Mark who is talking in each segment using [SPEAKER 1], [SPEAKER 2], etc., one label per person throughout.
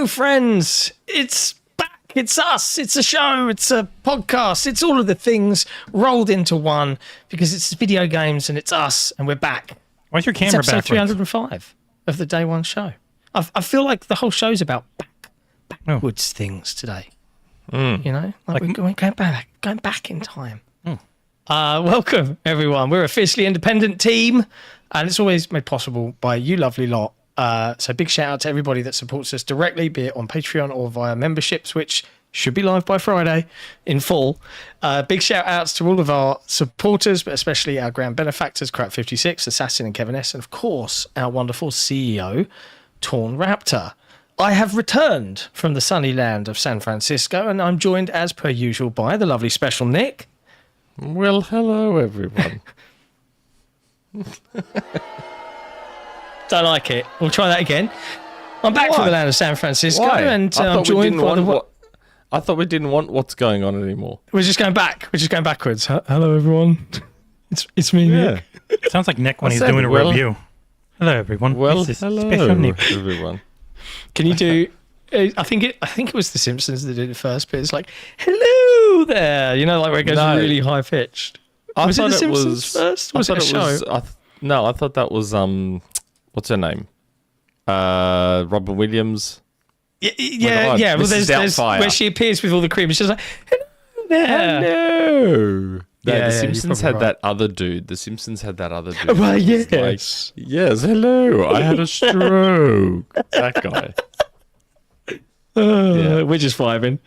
[SPEAKER 1] Hello, friends. It's back. It's us. It's a show. It's a podcast. It's all of the things rolled into one because it's video games and it's us and we're back.
[SPEAKER 2] Why's your camera
[SPEAKER 1] it's episode
[SPEAKER 2] backwards?
[SPEAKER 1] 305 of the DayOne show. I feel like the whole show's about backwards things today. You know, like we're going back in time. Welcome, everyone. We're a fiercely independent team, and it's always made possible by you lovely lot. So big shout out to everybody that supports us directly, be it on Patreon or via memberships, which should be live by Friday in full. Big shout outs to all of our supporters, but especially our grand benefactors, Crap56, Assassin and Kevin S, and of course, our wonderful CEO, Torn Raptor. I have returned from the sunny land of San Francisco, and I'm joined as per usual by the lovely special Nick.
[SPEAKER 3] Well, hello, everyone.
[SPEAKER 1] Don't like it. We'll try that again. I'm back from the land of San Francisco, and I'm joined by the...
[SPEAKER 3] I thought we didn't want what's going on anymore.
[SPEAKER 1] We're just going back. We're just going backwards. Hello, everyone. It's me, Nick.
[SPEAKER 2] Sounds like Nick when he's doing a review. Hello, everyone.
[SPEAKER 3] Well,
[SPEAKER 2] this is
[SPEAKER 3] hello,
[SPEAKER 2] special Nick.
[SPEAKER 3] everyone.
[SPEAKER 1] Can you do... I think it was The Simpsons that did it first, but it's like, hello there. You know, like where it goes really high pitched. Was it The Simpsons first? Was it a show?
[SPEAKER 3] I thought that was what's her name? Robin Williams.
[SPEAKER 1] Yeah. Well, there's where she appears with all the cream. And she's like, hello there.
[SPEAKER 3] Hello.
[SPEAKER 1] Yeah,
[SPEAKER 3] The Simpsons had that other dude. The Simpsons had that other dude.
[SPEAKER 1] Well, yes.
[SPEAKER 3] Like, yes, hello. I had a stroke. That guy.
[SPEAKER 1] We're just vibing.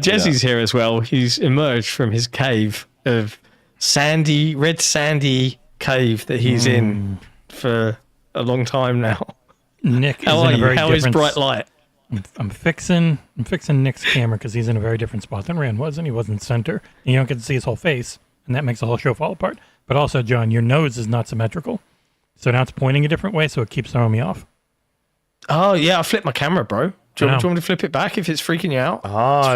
[SPEAKER 1] Jesse's here as well. He's emerged from his cave of red sandy cave that he's in for a long time now.
[SPEAKER 2] Nick is
[SPEAKER 1] How
[SPEAKER 2] in
[SPEAKER 1] are
[SPEAKER 2] a
[SPEAKER 1] you?
[SPEAKER 2] very
[SPEAKER 1] How
[SPEAKER 2] different...
[SPEAKER 1] is bright light?
[SPEAKER 2] I'm fixing Nick's camera because he's in a very different spot than Rand was, and he wasn't center. And you don't get to see his whole face, and that makes the whole show fall apart. But also, John, your nose is not symmetrical. So now it's pointing a different way, so it keeps throwing me off.
[SPEAKER 1] Oh, yeah, I flipped my camera, bro. Do you want me to flip it back if it's freaking you out?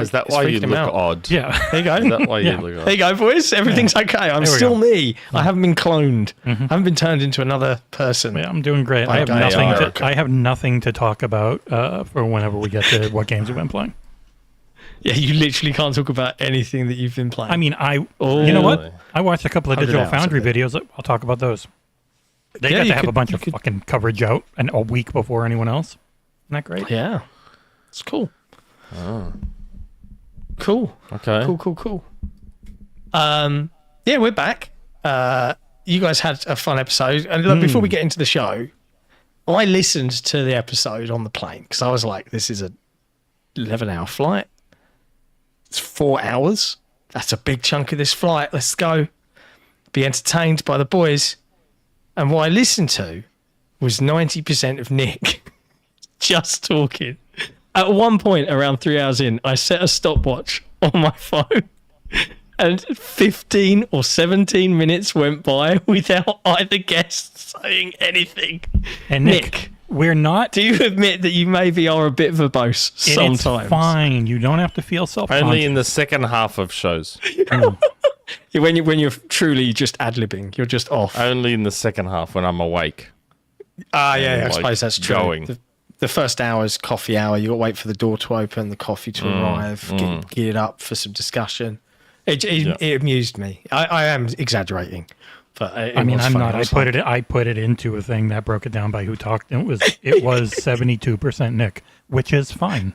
[SPEAKER 3] Is that why you look odd?
[SPEAKER 2] Yeah.
[SPEAKER 1] There you go.
[SPEAKER 3] Is that why you look odd?
[SPEAKER 1] There you go, boys. Everything's okay. I'm still me. I haven't been cloned. I haven't been turned into another person.
[SPEAKER 2] Yeah, I'm doing great. I have nothing to talk about for whenever we get to what games we've been playing.
[SPEAKER 1] Yeah, you literally can't talk about anything that you've been playing.
[SPEAKER 2] I mean, you know what? I watched a couple of Digital Foundry videos. I'll talk about those. They got to have a bunch of fucking coverage out and a week before anyone else. Isn't that great?
[SPEAKER 1] Yeah. It's cool.
[SPEAKER 3] Oh.
[SPEAKER 1] Cool.
[SPEAKER 3] Okay.
[SPEAKER 1] Cool. Yeah, we're back. You guys had a fun episode. And look, before we get into the show, I listened to the episode on the plane because I was like, this is a 11-hour flight. It's 4 hours. That's a big chunk of this flight. Let's go. Be entertained by the boys. And what I listened to was 90% of Nick just talking. At one point, around 3 hours in, I set a stopwatch on my phone and 15 or 17 minutes went by without either guest saying anything.
[SPEAKER 2] And Nick, we're not...
[SPEAKER 1] Do you admit that you maybe are a bit verbose sometimes?
[SPEAKER 2] It's fine. You don't have to feel self-conscious.
[SPEAKER 3] Only in the second half of shows.
[SPEAKER 1] When you're truly just ad-libbing, you're just off.
[SPEAKER 3] Only in the second half when I'm awake.
[SPEAKER 1] Yeah, I suppose that's true.
[SPEAKER 3] Going.
[SPEAKER 1] The first hour is coffee hour. You got to wait for the door to open, the coffee to arrive, get geared up for some discussion. It amused me. I am exaggerating, but I'm not.
[SPEAKER 2] I put it into a thing that broke it down by who talked. It was 72% Nick, which is fine.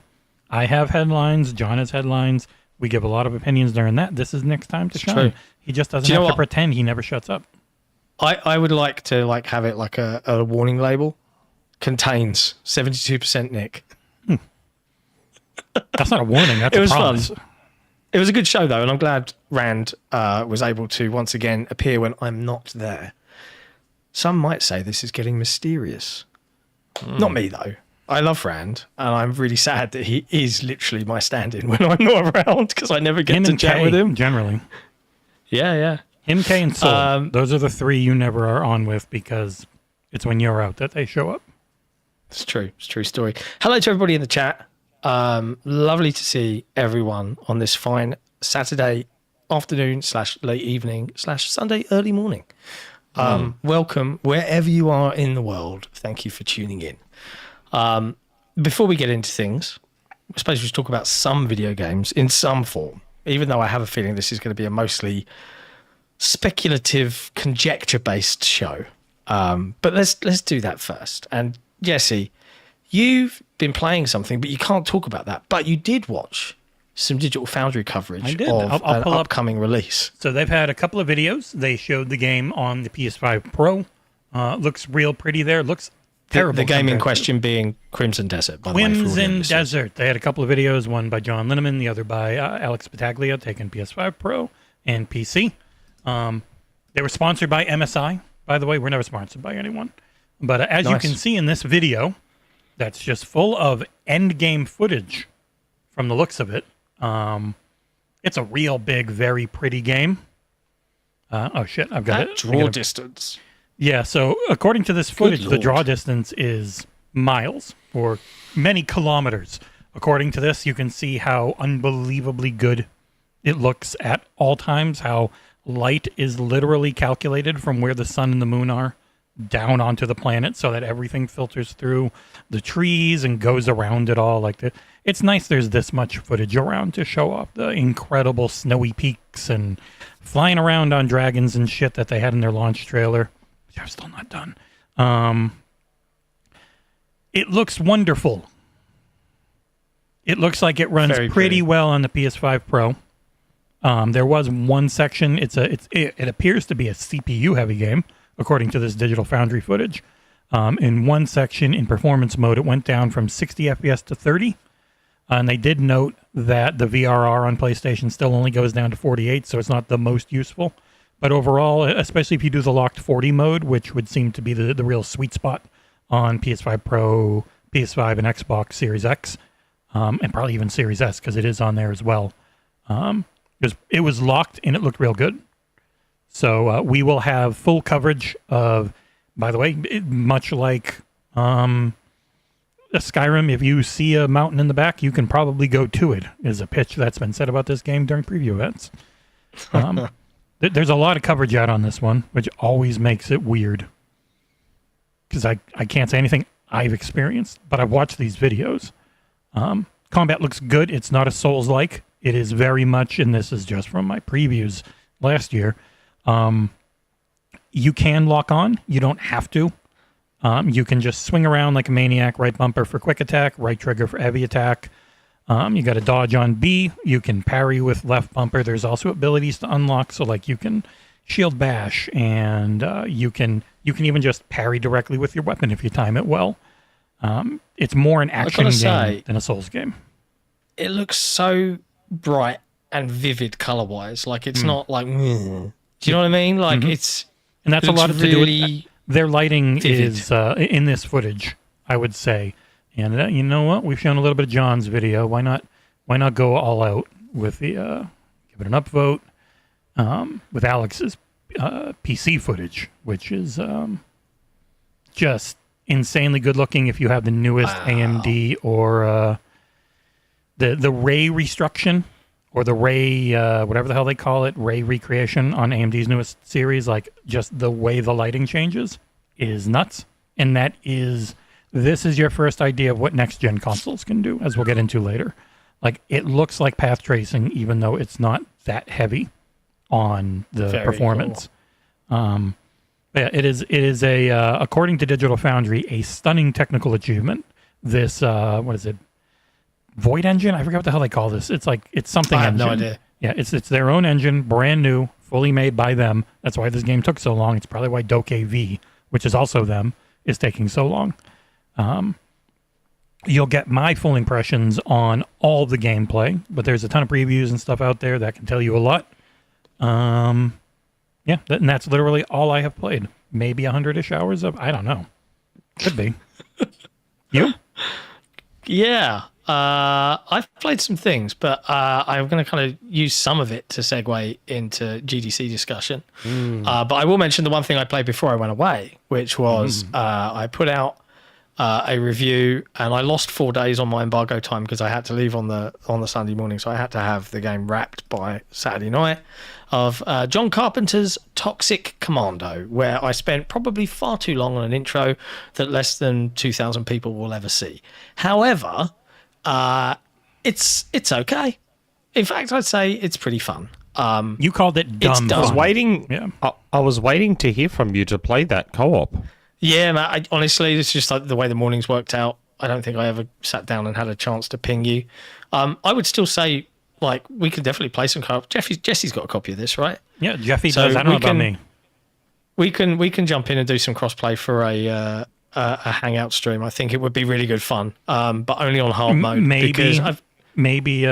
[SPEAKER 2] I have headlines. John has headlines. We give a lot of opinions during that. This is Nick's time to shine. True. He just doesn't have to pretend he never shuts up.
[SPEAKER 1] I would like to have it like a warning label. Contains 72% Nick.
[SPEAKER 2] That's not a warning. That's a promise.
[SPEAKER 1] Fun. It was a good show though, and I'm glad Rand was able to once again appear when I'm not there. Some might say this is getting mysterious. Not me though. I love Rand, and I'm really sad that he is literally my stand-in when I'm not around because I never get to chat with him.
[SPEAKER 2] Generally.
[SPEAKER 1] Yeah.
[SPEAKER 2] Him, Kay, and Soul. Those are the three you never are on with because it's when you're out that they show up.
[SPEAKER 1] It's true. It's a true story. Hello to everybody in the chat. Lovely to see everyone on this fine Saturday afternoon / late evening / Sunday early morning. Welcome wherever you are in the world. Thank you for tuning in. before we get into things, I suppose we should talk about some video games in some form, even though I have a feeling this is going to be a mostly speculative, conjecture-based show. But let's do that first. And Jesse, you've been playing something, but you can't talk about that. But you did watch some Digital Foundry coverage of an upcoming release.
[SPEAKER 2] So they've had a couple of videos. They showed the game on the PS5 Pro. Looks real pretty there. Looks terrible.
[SPEAKER 1] The game in question being Crimson Desert, by the way.
[SPEAKER 2] Crimson Desert. They had a couple of videos, one by John Linneman, the other by Alex Battaglia, taking PS5 Pro and PC. They were sponsored by MSI. By the way, we're never sponsored by anyone. But as you can see in this video, that's just full of end game footage from the looks of it. It's a real big, very pretty game. Oh, shit. I've got it.
[SPEAKER 1] Draw distance.
[SPEAKER 2] Yeah, so according to this footage, the draw distance is miles or many kilometers. According to this, you can see how unbelievably good it looks at all times, how light is literally calculated from where the sun and the moon are down onto the planet so that everything filters through the trees and goes around it all. It's nice there's this much footage around to show off the incredible snowy peaks and flying around on dragons and shit that they had in their launch trailer. I'm still not done. It looks wonderful. It looks like it runs pretty well on the PS5 Pro. There was one section. It appears to be a CPU heavy game, according to this Digital Foundry footage. In one section, in performance mode, it went down from 60 FPS to 30. And they did note that the VRR on PlayStation still only goes down to 48, so it's not the most useful. But overall, especially if you do the locked 40 mode, which would seem to be the real sweet spot on PS5 Pro, PS5, and Xbox Series X, and probably even Series S, because it is on there as well. Because it was locked and it looked real good. So we will have full coverage of, by the way, much like Skyrim, if you see a mountain in the back, you can probably go to it, is a pitch that's been said about this game during preview events. There's a lot of coverage out on this one, which always makes it weird. Because I can't say anything I've experienced, but I've watched these videos. Combat looks good. It's not a Souls-like. It is very much, and this is just from my previews last year, you can lock on. You don't have to. You can just swing around like a maniac, right bumper for quick attack, right trigger for heavy attack. You got to dodge on B. You can parry with left bumper. There's also abilities to unlock, so like you can shield bash, and you can even just parry directly with your weapon if you time it well. It's more an action game than a Souls game.
[SPEAKER 1] It looks so bright and vivid color-wise. Like it's not like, do you know what I mean? Like it's,
[SPEAKER 2] and that's a lot to do with their lighting
[SPEAKER 1] vivid.
[SPEAKER 2] Is in this footage, I would say. And you know what? We've shown a little bit of John's video. Why not go all out with the give it an upvote with Alex's PC footage, which is just insanely good looking. If you have the newest AMD or the ray restruction or the ray whatever the hell they call it, ray recreation on AMD's newest series, like just the way the lighting changes is nuts. And this is your first idea of what next-gen consoles can do, as we'll get into later. Like, it looks like path tracing, even though it's not that heavy on the performance. Cool. Yeah, it is according to Digital Foundry, a stunning technical achievement. This, what is it? Void engine? I forget what the hell they call this. It's something. I have no idea. Yeah, it's their own engine, brand new, fully made by them. That's why this game took so long. It's probably why Doke V, which is also them, is taking so long. You'll get my full impressions on all the gameplay, but there's a ton of previews and stuff out there that can tell you a lot. Yeah, and that's literally all I have played. Maybe 100-ish hours of, I don't know. Could be. You?
[SPEAKER 1] Yeah. I've played some things, but I'm going to kind of use some of it to segue into GDC discussion. But I will mention the one thing I played before I went away, which was I put out a review, and I lost 4 days on my embargo time because I had to leave on the Sunday morning, so I had to have the game wrapped by Saturday night, of John Carpenter's Toxic Commando, where I spent probably far too long on an intro that less than 2,000 people will ever see. However, it's okay. In fact, I'd say it's pretty fun.
[SPEAKER 2] You called it dumb.
[SPEAKER 3] I was waiting. Yeah. I was waiting to hear from you to play that co-op.
[SPEAKER 1] Yeah, man, honestly, it's just like the way the mornings worked out. I don't think I ever sat down and had a chance to ping you. I would still say, like, we could definitely play some co-op. Jesse's got a copy of this, right?
[SPEAKER 2] Yeah, Jeffy does. I don't know about me.
[SPEAKER 1] We can jump in and do some crossplay for a hangout stream. I think it would be really good fun, but only on hard mode.
[SPEAKER 2] Maybe
[SPEAKER 1] part of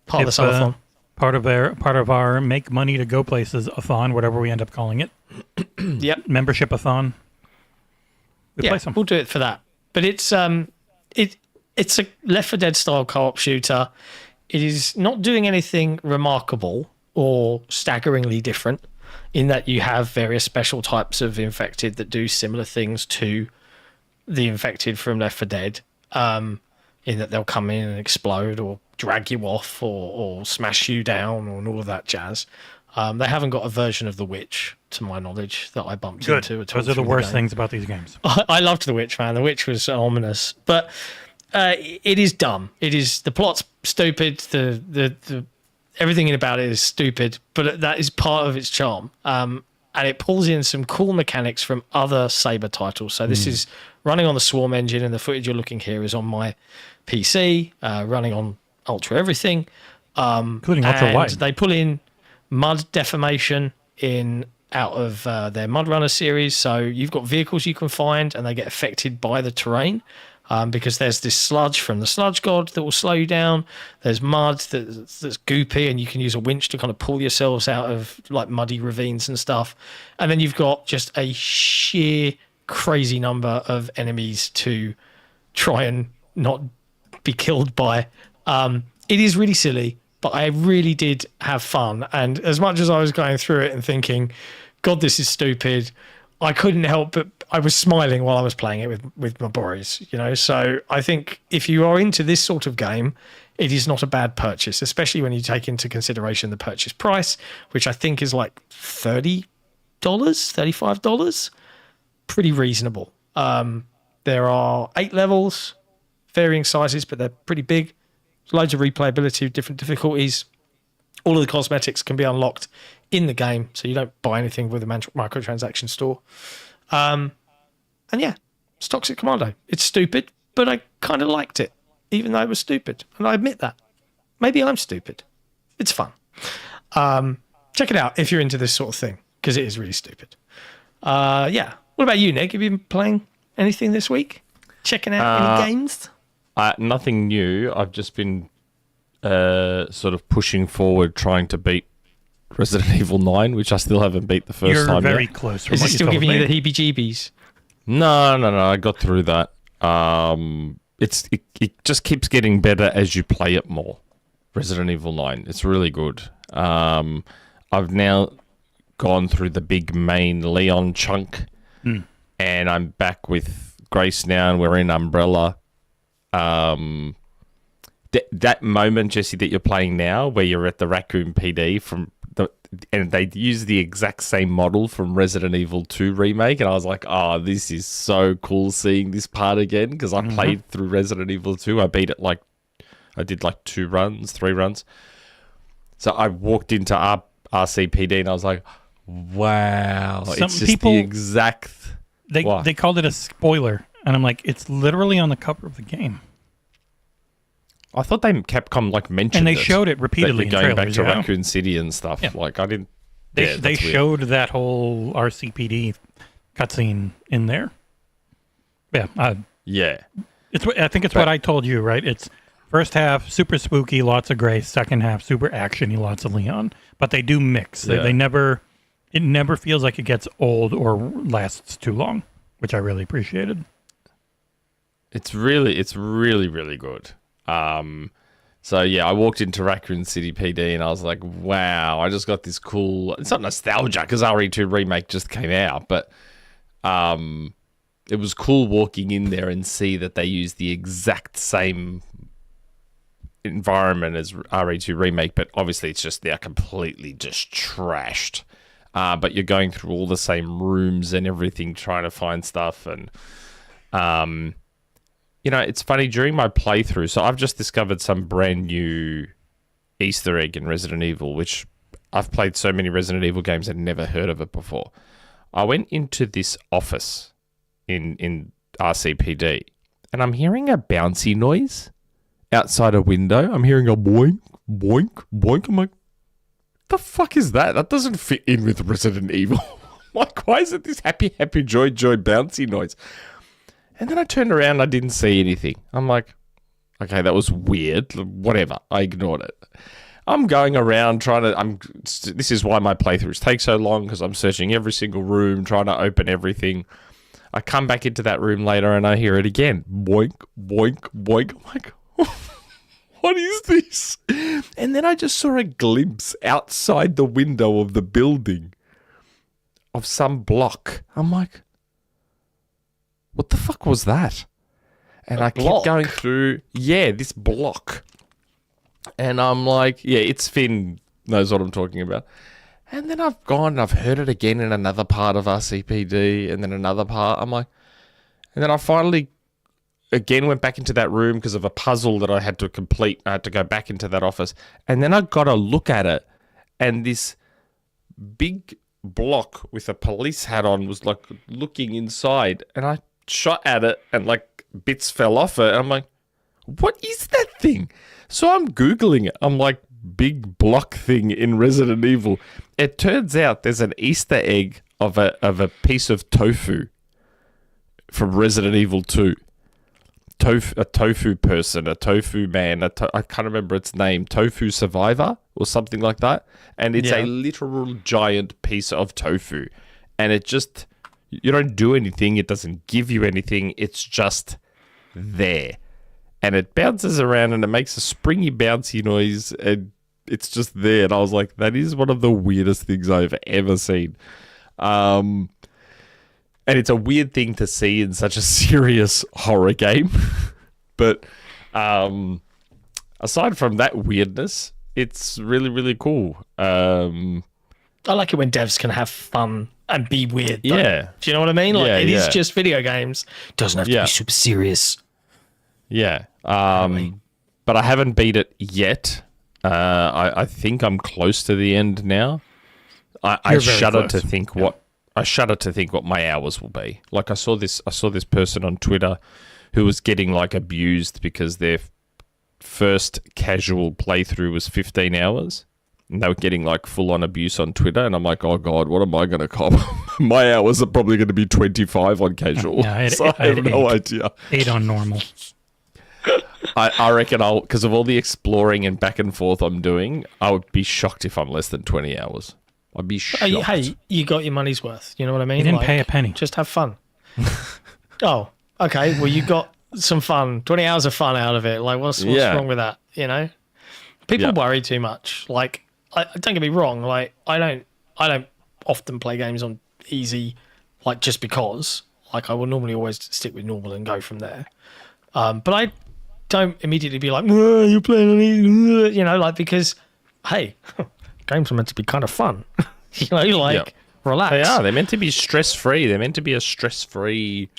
[SPEAKER 1] the subathon.
[SPEAKER 2] Part of our make money to go places a-thon, whatever we end up calling it.
[SPEAKER 1] Yep.
[SPEAKER 2] Membership-a-thon.
[SPEAKER 1] We'll do it for that. But it's a Left 4 Dead style co-op shooter. It is not doing anything remarkable or staggeringly different in that you have various special types of infected that do similar things to the infected from Left 4 Dead, in that they'll come in and explode or drag you off or smash you down and all of that jazz. They haven't got a version of The Witch, to my knowledge, that I bumped into.
[SPEAKER 2] Those are the worst things about these games.
[SPEAKER 1] I loved The Witch, man. The Witch was ominous. But it is dumb. The plot's stupid. The everything about it is stupid, but that is part of its charm. And it pulls in some cool mechanics from other Saber titles. So this is running on the Swarm engine, and the footage you're looking here is on my PC, running on Ultra everything.
[SPEAKER 2] Including Ultra Wide.
[SPEAKER 1] They pull in mud deformation out of their Mud Runner series. So you've got vehicles you can find, and they get affected by the terrain. Because there's this sludge from the sludge god that will slow you down. There's mud that's goopy, and you can use a winch to kind of pull yourselves out of like muddy ravines and stuff. And then you've got just a sheer crazy number of enemies to try and not be killed by. It is really silly, but I really did have fun. And as much as I was going through it and thinking, God, this is stupid, I couldn't help but I was smiling while I was playing it with my boys, you know. So I think if you are into this sort of game, it is not a bad purchase, especially when you take into consideration the purchase price, which I think is like $30, $35. Pretty reasonable. There are 8 levels, varying sizes, but they're pretty big. Loads of replayability with different difficulties. All of the cosmetics can be unlocked in the game, so you don't buy anything with a microtransaction store. And yeah, it's Toxic Commando. It's stupid, but I kind of liked it, even though it was stupid. And I admit that. Maybe I'm stupid. It's fun. Check it out if you're into this sort of thing, because it is really stupid. Yeah. What about you, Nick? Have you been playing anything this week? Checking out any games?
[SPEAKER 3] Nothing new. I've just been sort of pushing forward, trying to beat Resident Evil 9, which I still haven't beat the first time.
[SPEAKER 2] You're very
[SPEAKER 3] yet.
[SPEAKER 2] close.
[SPEAKER 1] Is it still giving you the heebie-jeebies?
[SPEAKER 3] No. I got through that. It just keeps getting better as you play it more. Resident Evil 9. It's really good. I've now gone through the big main Leon chunk, and I'm back with Grace now, and we're in Umbrella. That moment, Jesse, that you're playing now, where you're at the Raccoon PD and they use the exact same model from Resident Evil 2 remake, and I was like, oh, this is so cool seeing this part again, because I played through Resident Evil 2. I beat it I did 3 runs. So I walked into RCPD and I was like, wow, it's just the exact...
[SPEAKER 2] They called it a spoiler, and I'm like, it's literally on the cover of the game.
[SPEAKER 3] I thought Capcom mentioned it.
[SPEAKER 2] And they showed it repeatedly in
[SPEAKER 3] going
[SPEAKER 2] trailers,
[SPEAKER 3] back to Raccoon City and stuff. Yeah. I didn't...
[SPEAKER 2] They showed that whole RCPD cutscene in there. Yeah.
[SPEAKER 3] Yeah.
[SPEAKER 2] I think it's what I told you, right? It's first half, super spooky, lots of Grace. Second half, super actiony, lots of Leon. But they do mix. They never... It never feels like it gets old or lasts too long, which I really appreciated.
[SPEAKER 3] It's really, really good. So yeah, I walked into Raccoon City PD and I was like, wow, I just got this cool... It's not nostalgia because RE2 Remake just came out, but it was cool walking in there and see that they use the exact same environment as RE2 Remake, but obviously it's just they're completely just trashed. But you're going through all the same rooms and everything, trying to find stuff. And, it's funny, during my playthrough, so I've just discovered some brand new Easter egg in Resident Evil, which I've played so many Resident Evil games and never heard of it before. I went into this office in RCPD, and I'm hearing a bouncy noise outside a window. I'm hearing a boink, boink, boink. I'm like, the fuck is that? That doesn't fit in with Resident Evil. Like, why is it this happy, happy, joy, joy, bouncy noise? And then I turned around and I didn't see anything. I'm like, okay, that was weird. Whatever. I ignored it. I'm going around this is why my playthroughs take so long, because I'm searching every single room, trying to open everything. I come back into that room later and I hear it again. Boink, boink, boink. I'm like, what is this? And then I just saw a glimpse outside the window of the building of some block. I'm like, what the fuck was that? And I kept going through, this block. And I'm like, it's Finn knows what I'm talking about. And then I've gone and I've heard it again in another part of RCPD and then another part. I'm like, and then I finally again went back into that room because of a puzzle that I had to complete. I had to go back into that office. And then I got a look at it, and this big block with a police hat on was like looking inside, and I shot at it and like bits fell off it. And I'm like, what is that thing? So I'm Googling it. I'm like, big block thing in Resident Evil. It turns out there's an Easter egg of a piece of tofu from Resident Evil 2. A tofu person, a tofu man, I can't remember its name, tofu survivor or something like that. And it's a literal giant piece of tofu. And it just, you don't do anything. It doesn't give you anything. It's just there. And it bounces around and it makes a springy, bouncy noise. And it's just there. And I was like, that is one of the weirdest things I've ever seen. And it's a weird thing to see in such a serious horror game. But aside from that weirdness, it's really, really cool. I
[SPEAKER 1] like it when devs can have fun and be weird. Though.
[SPEAKER 3] Yeah.
[SPEAKER 1] Do you know what I mean? Like, it is just video games. Doesn't have to be super serious.
[SPEAKER 3] Yeah. But I haven't beat it yet. I think I'm close to the end now. I shudder to think what my hours will be. Like I saw this person on Twitter who was getting like abused because their first casual playthrough was 15 hours. And they were getting like full on abuse on Twitter. And I'm like, oh God, what am I going to cop? My hours are probably going to be 25 on casual. Yeah, I have no idea.
[SPEAKER 2] 8 on normal.
[SPEAKER 3] I reckon because of all the exploring and back and forth I'm doing, I would be shocked if I'm less than 20 hours. I'd be shocked.
[SPEAKER 1] Hey, you got your money's worth. You know what I mean?
[SPEAKER 2] You didn't pay a penny.
[SPEAKER 1] Just have fun. Oh, okay. Well, you got some fun. 20 hours of fun out of it. Like, what's wrong with that? You know? People worry too much. Like, don't get me wrong. Like, I don't often play games on easy, like, just because. Like, I will normally always stick with normal and go from there. But I don't immediately be like, you're playing on easy, you know, like, because, hey, games are meant to be kind of fun. You know, like, relax.
[SPEAKER 3] They are. They're meant to be stress-free. They're meant to be a stress-free,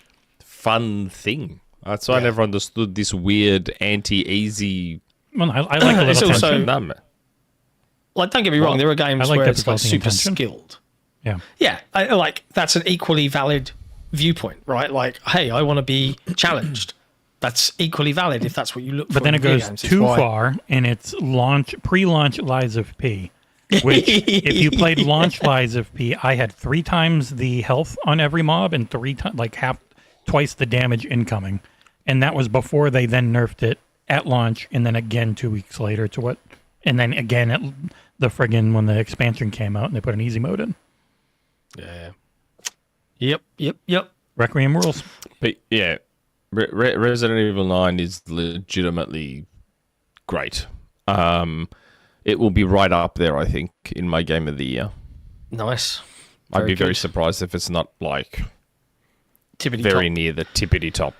[SPEAKER 3] fun thing. That's why I never understood this weird anti-easy...
[SPEAKER 2] Well, I like a little tension.
[SPEAKER 1] Like, don't get me wrong. There are games where it's like super
[SPEAKER 2] tension.
[SPEAKER 1] skilled.
[SPEAKER 2] Yeah.
[SPEAKER 1] Yeah. Like, that's an equally valid viewpoint, right? Like, hey, I want to be challenged. That's equally valid if that's what you look for.
[SPEAKER 2] But then it goes too far, and it's pre-launch Lies of P, which if you played launch Lies of P, I had 3 times the health on every mob and twice the damage incoming. And that was before they then nerfed it at launch, and then again 2 weeks later and then again at the friggin' when the expansion came out and they put an easy mode in.
[SPEAKER 3] Yeah.
[SPEAKER 1] Yep.
[SPEAKER 2] Requiem rules.
[SPEAKER 3] But yeah. Resident Evil 9 is legitimately great. It will be right up there, I think, in my game of the year.
[SPEAKER 1] Nice.
[SPEAKER 3] I'd be very surprised if it's not like very near the tippity top.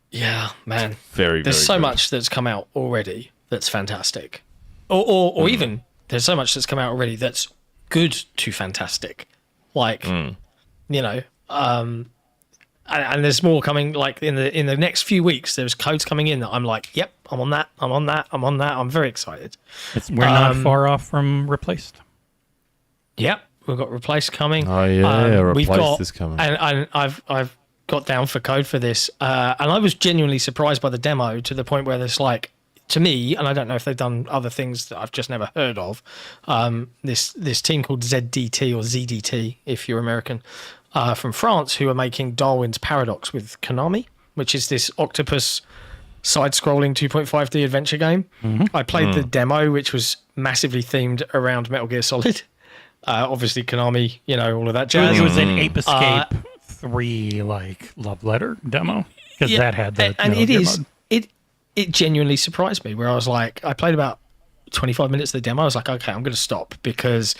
[SPEAKER 1] Yeah, man.
[SPEAKER 3] There's
[SPEAKER 1] so much that's come out already that's fantastic. Or even there's so much that's come out already that's good to fantastic. Like, you know, and there's more coming. Like in the next few weeks, there's codes coming in that I'm like, yep, I'm on that. I'm very excited.
[SPEAKER 2] We're not far off from Replaced.
[SPEAKER 1] Yep, we've got Replaced coming.
[SPEAKER 3] Oh yeah, Replaced is coming.
[SPEAKER 1] And I've got down for code for this, and I was genuinely surprised by the demo to the point where there's like, to me, and I don't know if they've done other things that I've just never heard of. This team called ZDT or ZDT, if you're American, from France, who are making Darwin's Paradox with Konami, which is this octopus side-scrolling 2.5D adventure game. I played the demo, which was massively themed around Metal Gear Solid. Obviously, Konami, you know, all of that jazz.
[SPEAKER 2] It was an Ape Escape 3 like love letter demo because that had the
[SPEAKER 1] and it genuinely surprised me. Where I was like, I played about 25 minutes of the demo. I was like, okay, I'm going to stop because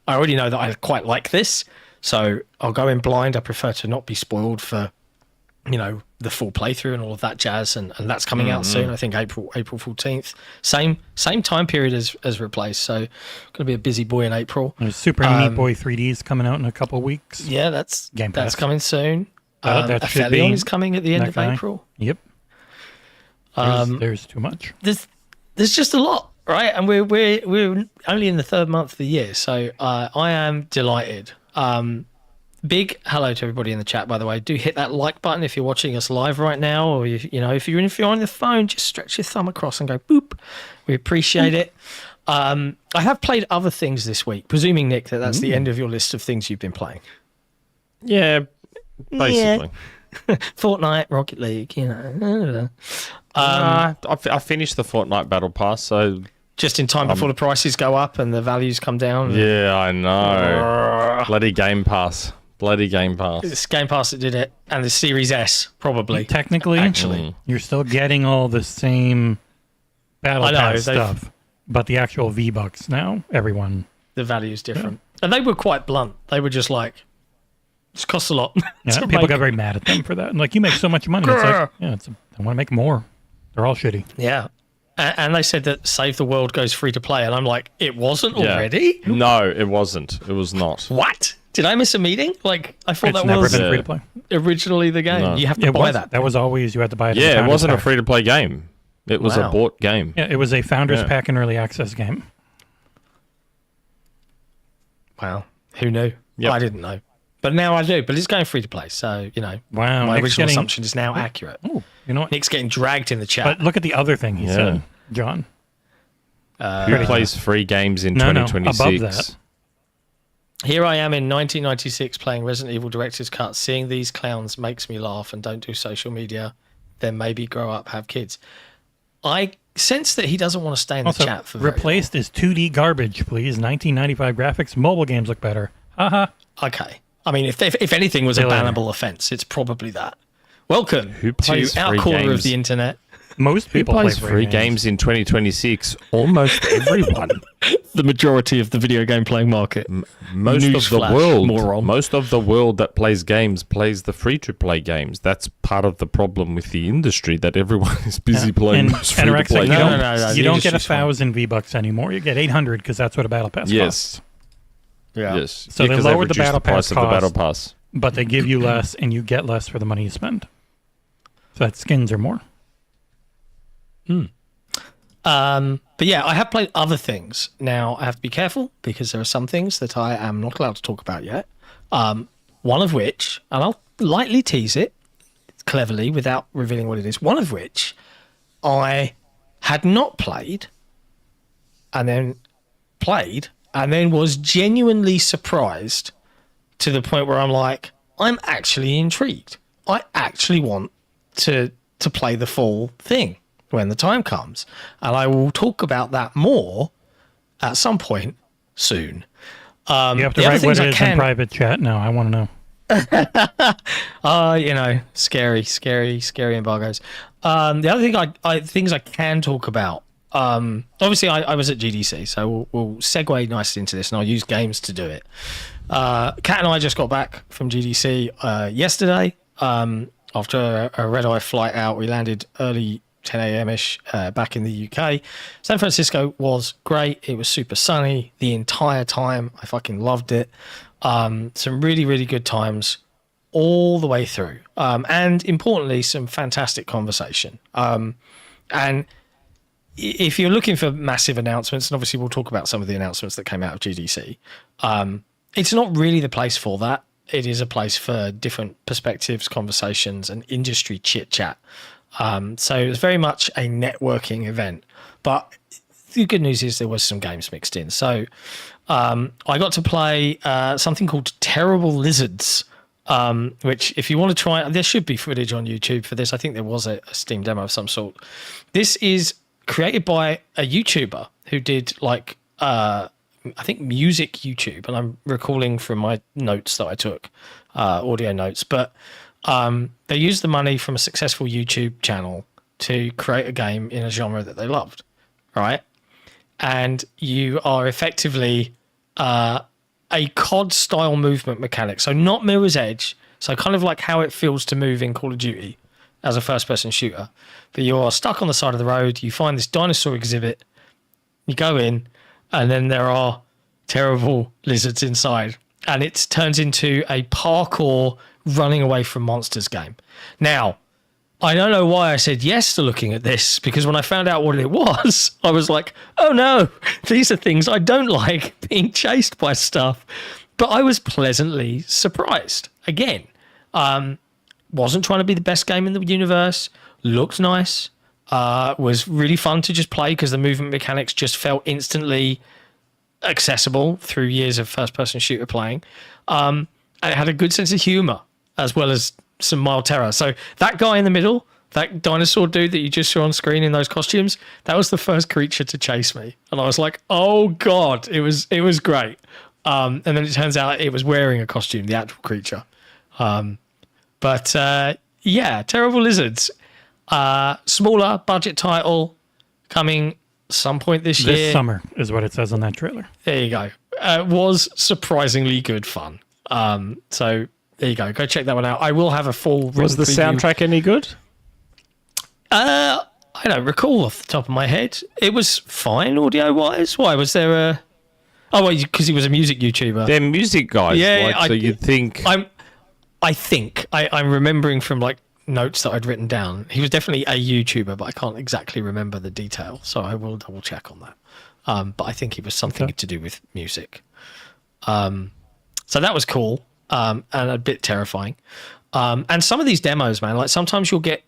[SPEAKER 1] I already know that I quite like this. So I'll go in blind. I prefer to not be spoiled for, you know, the full playthrough and all of that jazz. And that's coming out soon. I think April 14th. Same time period as Replaced. So going to be a busy boy in April.
[SPEAKER 2] There's Super Meat Boy 3D is coming out in a couple of weeks.
[SPEAKER 1] Yeah, that's coming soon.
[SPEAKER 2] That should be
[SPEAKER 1] Aphelion is coming at the end of April.
[SPEAKER 2] Yep. There's too much.
[SPEAKER 1] There's just a lot, right? And we're only in the third month of the year, so I am delighted. Big hello to everybody in the chat, by the way. Do hit that like button if you're watching us live right now, or if you're on the phone, just stretch your thumb across and go boop. We appreciate it. I have played other things this week, presuming, Nick, that's the end of your list of things you've been playing.
[SPEAKER 3] Yeah, basically.
[SPEAKER 1] Fortnite, Rocket League, you know.
[SPEAKER 3] I finished the Fortnite Battle Pass, so
[SPEAKER 1] just in time before the prices go up and the values come down.
[SPEAKER 3] Yeah, I know. Bloody Game Pass.
[SPEAKER 1] It's Game Pass that did it, and the Series S probably.
[SPEAKER 2] Technically, actually, you're still getting all the same Battle Pass stuff, but the actual V-Bucks now, everyone.
[SPEAKER 1] The value's different, and they were quite blunt. They were just like, "This costs a lot."
[SPEAKER 2] Yeah, people got very mad at them for that. And like, you make so much money. It's like, I want to make more. They're all shitty.
[SPEAKER 1] Yeah. And they said that Save the World goes free to play. And I'm like, it wasn't already?
[SPEAKER 3] No, it wasn't. It was not.
[SPEAKER 1] What? Did I miss a meeting? Like, I thought
[SPEAKER 2] it's
[SPEAKER 1] that was
[SPEAKER 2] never been free to play.
[SPEAKER 1] Originally the game. No. You have to buy that.
[SPEAKER 2] That was always, you had to buy it.
[SPEAKER 3] Yeah, it wasn't a free to play game. It was a bought game.
[SPEAKER 2] Yeah, it was a Founders Pack and Early Access game.
[SPEAKER 1] Wow. Who knew? Yep. I didn't know. But now I do. But it's going free to play. So, you know, my original assumption is now accurate.
[SPEAKER 2] Oh, you know what?
[SPEAKER 1] Nick's getting dragged in the chat.
[SPEAKER 2] But look at the other thing he said, John.
[SPEAKER 3] Who plays free games in 2026?
[SPEAKER 2] Above that.
[SPEAKER 1] Here I am in 1996 playing Resident Evil Director's Cut. Seeing these clowns makes me laugh and don't do social media. Then maybe grow up, have kids. I sense that he doesn't want to stay in the chat for very
[SPEAKER 2] Replaced is 2D garbage, please. 1995 graphics. Mobile games look better. Haha.
[SPEAKER 1] Okay. I mean, if anything was a bannable offense, it's probably that. Welcome to our corner of the internet.
[SPEAKER 2] Most people
[SPEAKER 3] play free games in 2026. Almost everyone.
[SPEAKER 1] The majority of the video game playing market.
[SPEAKER 3] Most of the world that plays games plays the free-to-play games. That's part of the problem with the industry, that everyone is busy playing those free-to-play games.
[SPEAKER 2] You don't get 1,000 V-Bucks anymore. You get 800 because that's what a Battle Pass costs.
[SPEAKER 1] Yeah.
[SPEAKER 3] Yes.
[SPEAKER 2] So they lowered the Battle Pass
[SPEAKER 3] of the Battle Pass,
[SPEAKER 2] but they give you less, and you get less for the money you spend. So that skins are more.
[SPEAKER 1] But yeah, I have played other things. Now I have to be careful because there are some things that I am not allowed to talk about yet. One of which, and I'll lightly tease it cleverly without revealing what it is. One of which I had not played, and then played. And then was genuinely surprised to the point where I'm like, I'm actually intrigued. I actually want to play the full thing when the time comes. And I will talk about that more at some point soon.
[SPEAKER 2] You have to write what it is in private chat now. I want to know.
[SPEAKER 1] You know, scary embargoes. The other things I can talk about. Obviously, I was at GDC, so we'll segue nicely into this, and I'll use games to do it. Kat and I just got back from GDC yesterday. after a red-eye flight out. We landed early 10 a.m.-ish back in the UK. San Francisco was great. It was super sunny the entire time. I fucking loved it. Some really, really good times all the way through. And importantly, some fantastic conversation. And if you're looking for massive announcements, and obviously we'll talk about some of the announcements that came out of GDC, it's not really the place for that. It is a place for different perspectives, conversations, and industry chit-chat. So it was very much a networking event. But the good news is there was some games mixed in. So I got to play something called Terrible Lizards, which if you want to try, there should be footage on YouTube for this. I think there was a Steam demo of some sort. This is created by a YouTuber who did like I think music YouTube, and I'm recalling from my notes that I took, audio notes, but they used the money from a successful YouTube channel to create a game in a genre that they loved, right? And you are effectively a COD style movement mechanic, so not Mirror's Edge, so kind of like how it feels to move in Call of Duty as a first person shooter, but you're stuck on the side of the road, you find this dinosaur exhibit, you go in, and then there are terrible lizards inside. And it turns into a parkour running away from monsters game. Now, I don't know why I said yes to looking at this, because when I found out what it was, I was like, oh no, these are things I don't like, being chased by stuff. But I was pleasantly surprised. Again, wasn't trying to be the best game in the universe, looked nice, was really fun to just play because the movement mechanics just felt instantly accessible through years of first-person shooter playing. And it had a good sense of humor as well as some mild terror. So that guy in the middle, that dinosaur dude that you just saw on screen in those costumes, that was the first creature to chase me. And I was like, oh God, it was great. And then it turns out it was wearing a costume, the actual creature. But yeah, Terrible Lizards. Smaller budget title coming some point this year.
[SPEAKER 2] This summer is what it says on that trailer.
[SPEAKER 1] There you go. Was surprisingly good fun. So there you go. Go check that one out. I will have a full written
[SPEAKER 3] Was the
[SPEAKER 1] preview.
[SPEAKER 3] soundtrack any good?
[SPEAKER 1] I don't recall off the top of my head. It was fine audio-wise. Why? Was there a... Oh, well, because he was a music YouTuber.
[SPEAKER 3] They're music guys.
[SPEAKER 1] Yeah,
[SPEAKER 3] so you'd think...
[SPEAKER 1] I'm remembering from like notes that I'd written down. He was definitely a YouTuber, but I can't exactly remember the detail, so I will double check on that. But I think it was something to do with music. So that was cool, and a bit terrifying. And some of these demos, man, like sometimes you'll get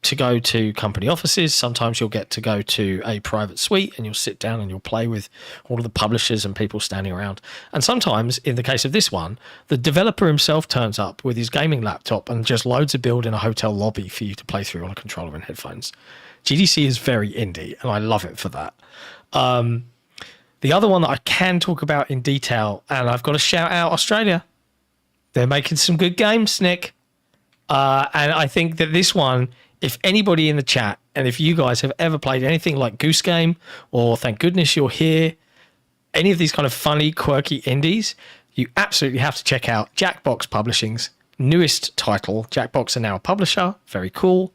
[SPEAKER 1] to go to company offices, sometimes you'll get to go to a private suite and you'll sit down and you'll play with all of the publishers and people standing around. And sometimes, in the case of this one, the developer himself turns up with his gaming laptop and just loads a build in a hotel lobby for you to play through on a controller and headphones. GDC is very indie, and I love it for that. The other one that I can talk about in detail, and I've got to shout out Australia. They're making some good games, Nick. And I think that this one, if anybody in the chat, and if you guys have ever played anything like Goose Game, or Thank Goodness You're Here, any of these kind of funny, quirky indies, you absolutely have to check out Jackbox Publishing's newest title. Jackbox are now a publisher. Very cool.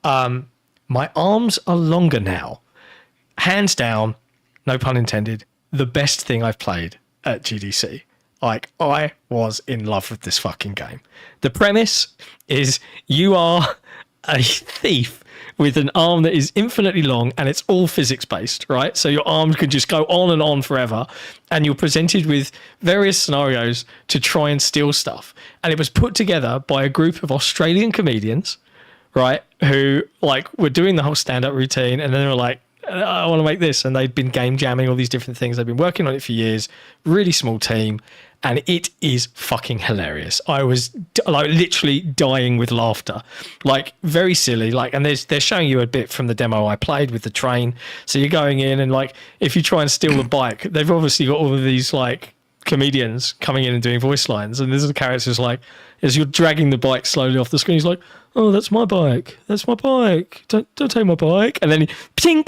[SPEAKER 1] My arms are longer now. Hands down, no pun intended, the best thing I've played at GDC. Like, I was in love with this fucking game. The premise is you are a thief with an arm that is infinitely long, and it's all physics based, right? So your arms can just go on and on forever, and you're presented with various scenarios to try and steal stuff. And it was put together by a group of Australian comedians, right, who like were doing the whole stand-up routine, and then they were like, I want to make this, and they'd been game jamming all these different things. They've been working on it for years. Really small team, and it is fucking hilarious. I was like literally dying with laughter, like very silly. Like, and they're showing you a bit from the demo I played with the train. So you're going in, and like if you try and steal a bike, they've obviously got all of these like comedians coming in and doing voice lines, and there's the characters like as you're dragging the bike slowly off the screen, he's like, oh, that's my bike. That's my bike. Don't take my bike. And then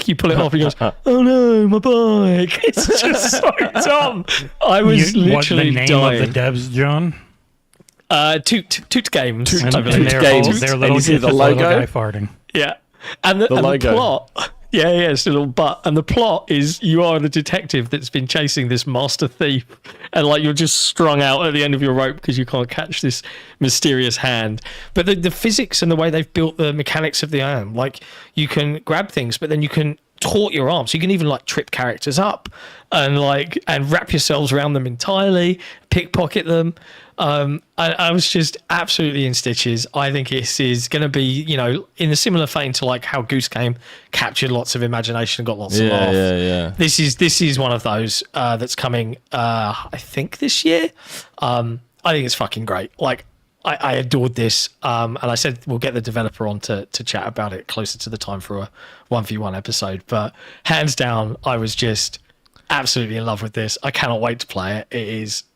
[SPEAKER 1] you pull it off and he goes, oh no, my bike. It's just so dumb. I was literally
[SPEAKER 2] What's the name
[SPEAKER 1] dying.
[SPEAKER 2] of the devs, John?
[SPEAKER 1] Toot Games.
[SPEAKER 2] And,
[SPEAKER 1] I believe.
[SPEAKER 2] their
[SPEAKER 3] Games.
[SPEAKER 2] little
[SPEAKER 3] And you
[SPEAKER 2] gifts
[SPEAKER 3] see
[SPEAKER 2] of
[SPEAKER 3] the
[SPEAKER 2] the little
[SPEAKER 3] logo?
[SPEAKER 2] guy farting.
[SPEAKER 1] Yeah, and the
[SPEAKER 3] logo.
[SPEAKER 1] plot. Yeah, it's a little butt, and the plot is you are the detective that's been chasing this master thief, and like you're just strung out at the end of your rope because you can't catch this mysterious hand. But the physics and the way they've built the mechanics of the arm, like you can grab things, but then you can tort your arms. You can even like trip characters up and wrap yourselves around them entirely, pickpocket them. I was just absolutely in stitches. I think this is going to be, you know, in a similar vein to like how Goose Game captured lots of imagination and got lots of laugh.
[SPEAKER 3] Yeah.
[SPEAKER 1] This is one of those that's coming, I think this year. I think it's fucking great. Like I adored this. And I said we'll get the developer on to chat about it closer to the time for a 1v1 episode. But hands down, I was just absolutely in love with this. I cannot wait to play it.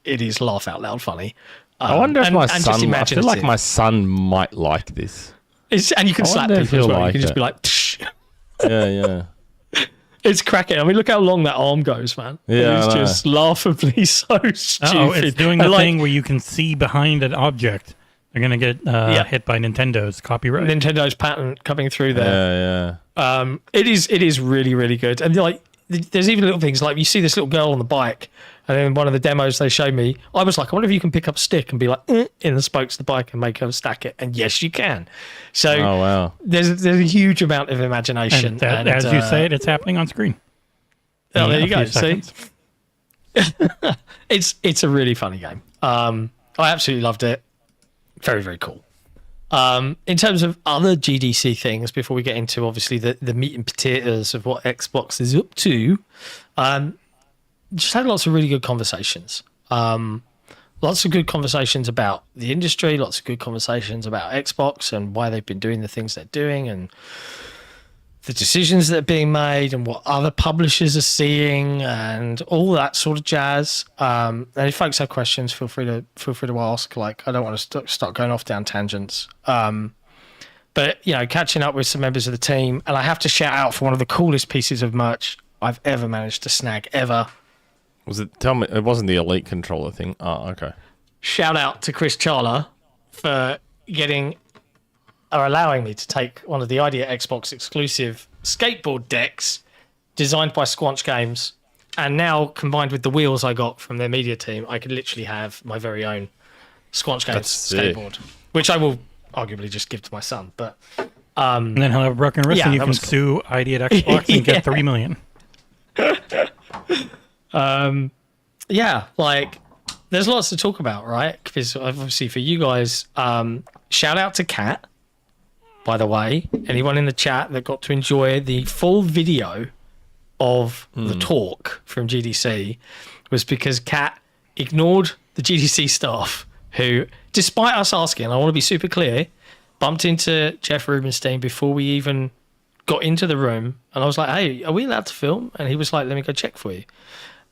[SPEAKER 1] It is laugh out loud funny.
[SPEAKER 3] I wonder if my
[SPEAKER 1] just
[SPEAKER 3] son. I feel like
[SPEAKER 1] imaginative.
[SPEAKER 3] my son might like this.
[SPEAKER 1] And you can
[SPEAKER 3] I
[SPEAKER 1] slap
[SPEAKER 3] wonder if
[SPEAKER 1] people as
[SPEAKER 3] he'll
[SPEAKER 1] well. You
[SPEAKER 3] like
[SPEAKER 1] can just
[SPEAKER 3] it.
[SPEAKER 1] be like, Tsh.
[SPEAKER 3] Yeah.
[SPEAKER 1] It's cracking. I mean, look how long that arm goes, man.
[SPEAKER 3] Yeah,
[SPEAKER 1] It's
[SPEAKER 3] I know.
[SPEAKER 1] just laughably so stupid.
[SPEAKER 2] Oh, it's doing the
[SPEAKER 1] And, like,
[SPEAKER 2] thing where you can see behind an object. They're going to get hit by Nintendo's copyright.
[SPEAKER 1] Nintendo's patent coming through there.
[SPEAKER 3] Yeah.
[SPEAKER 1] It is really, really good. And like, there's even little things like you see this little girl on the bike, and then one of the demos they showed me, I was like, I wonder if you can pick up a stick and be like in the spokes of the bike and make her stack it. And yes, you can. So
[SPEAKER 3] Oh wow.
[SPEAKER 1] there's a huge amount of imagination.
[SPEAKER 2] And that, as you say it, it's happening on screen.
[SPEAKER 1] Oh, there
[SPEAKER 2] In
[SPEAKER 1] you
[SPEAKER 2] a
[SPEAKER 1] go.
[SPEAKER 2] few
[SPEAKER 1] See,
[SPEAKER 2] seconds.
[SPEAKER 1] it's a really funny game. I absolutely loved it. Very, very cool. In terms of other GDC things, before we get into obviously the meat and potatoes of what Xbox is up to, just had lots of really good conversations. Lots of good conversations about the industry, lots of good conversations about Xbox and why they've been doing the things they're doing and the decisions that are being made and what other publishers are seeing and all that sort of jazz. And if folks have questions, feel free to ask. Like, I don't want to start going off down tangents. But, you know, catching up with some members of the team. And I have to shout out for one of the coolest pieces of merch I've ever managed to snag ever.
[SPEAKER 3] Was it? Tell me, it wasn't the Elite controller thing. Oh, okay.
[SPEAKER 1] Shout out to Chris Charla for allowing me to take one of the Idea Xbox exclusive skateboard decks designed by Squanch Games, and now combined with the wheels I got from their media team, I could literally have my very own Squanch Games
[SPEAKER 3] That's sick.
[SPEAKER 1] skateboard, which I will arguably just give to my son. But
[SPEAKER 2] And then he'll have a broken wrist
[SPEAKER 1] Yeah,
[SPEAKER 2] and you
[SPEAKER 1] that
[SPEAKER 2] can
[SPEAKER 1] was cool.
[SPEAKER 2] sue ID at Xbox and get $3 million.
[SPEAKER 1] yeah, like there's lots to talk about, right? Because obviously for you guys, shout out to Kat, by the way. Anyone in the chat that got to enjoy the full video of the talk from GDC was because Kat ignored the GDC staff who, despite us asking, I want to be super clear, bumped into Jeff Rubenstein before we even got into the room. And I was like, hey, are we allowed to film? And he was like, let me go check for you.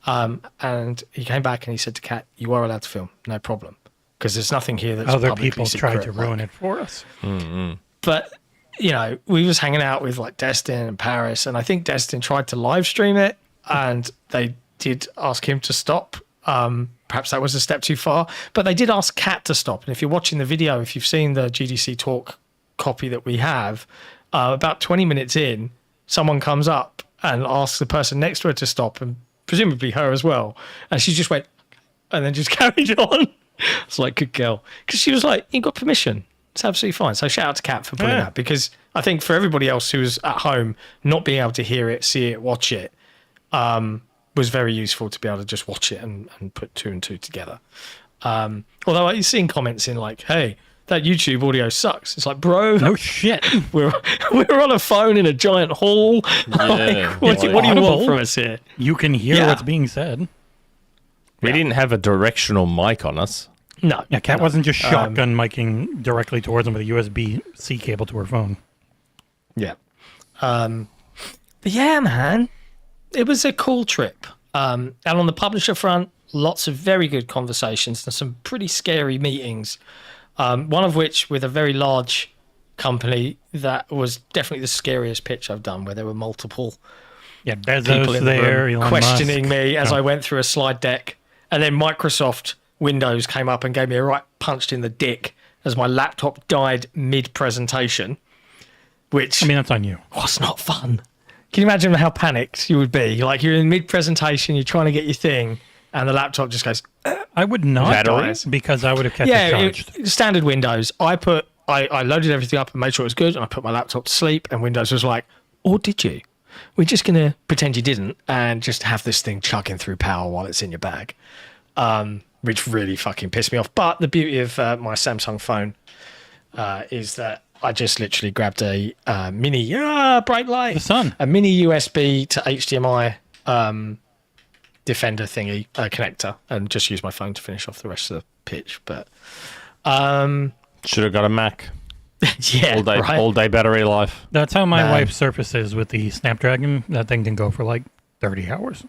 [SPEAKER 1] And he came back and he said to Kat, you are allowed to film, no problem. Because there's nothing here that's
[SPEAKER 2] Other
[SPEAKER 1] publicly
[SPEAKER 2] people
[SPEAKER 1] secret.
[SPEAKER 2] tried to ruin it for us.
[SPEAKER 1] But, you know, we was hanging out with like Destin and Paris, and I think Destin tried to live stream it, and they did ask him to stop. Perhaps that was a step too far, but they did ask Kat to stop. And if you're watching the video, if you've seen the GDC talk copy that we have, about 20 minutes in, someone comes up and asks the person next to her to stop, and presumably her as well. And she just went, and then just carried on. It's like, good girl. Because she was like, you got permission. It's absolutely fine. So shout out to Kat for putting that, because I think for everybody else who's at home, not being able to hear it, see it, watch it, was very useful to be able to just watch it and put two and two together. Although I've seen comments in like, hey, that YouTube audio sucks. It's like, bro,
[SPEAKER 2] No shit.
[SPEAKER 1] we're on a phone in a giant hall. Like, what do you want from us here?
[SPEAKER 2] You can hear
[SPEAKER 1] Yeah.
[SPEAKER 2] what's being said.
[SPEAKER 3] We didn't have a directional mic on us.
[SPEAKER 1] No.
[SPEAKER 2] Yeah, Kat wasn't just shotgun miking directly towards him with a USB-C cable to her phone.
[SPEAKER 1] Yeah. But yeah, man, it was a cool trip. And on the publisher front, lots of very good conversations and some pretty scary meetings. One of which with a very large company that was definitely the scariest pitch I've done, where there were multiple
[SPEAKER 2] Yeah,
[SPEAKER 1] people
[SPEAKER 2] Bezos
[SPEAKER 1] in
[SPEAKER 2] there,
[SPEAKER 1] the room
[SPEAKER 2] Elon
[SPEAKER 1] questioning
[SPEAKER 2] Musk.
[SPEAKER 1] me as
[SPEAKER 2] Oh.
[SPEAKER 1] I went through a slide deck. And then Microsoft Windows came up and gave me a right punched in the dick as my laptop died mid-presentation, which...
[SPEAKER 2] I mean, that's on you.
[SPEAKER 1] Was not fun. Can you imagine how panicked you would be? Like, you're in mid-presentation, you're trying to get your thing, and the laptop just goes...
[SPEAKER 2] I would not, because I would have kept it charged.
[SPEAKER 1] Standard Windows. I loaded everything up and made sure it was good, and I put my laptop to sleep, and Windows was like, or did you? We're just going to pretend you didn't and just have this thing chugging through power while it's in your bag, which really fucking pissed me off. But the beauty of my Samsung phone is that I just literally grabbed a mini, bright light,
[SPEAKER 2] the sun,
[SPEAKER 1] a mini USB to HDMI Defender thingy connector, and just used my phone to finish off the rest of the pitch. But
[SPEAKER 3] should have got a Mac.
[SPEAKER 1] Yeah,
[SPEAKER 3] all day battery life.
[SPEAKER 2] That's how my wife's Surface is with the Snapdragon. That thing can go for like 30 hours.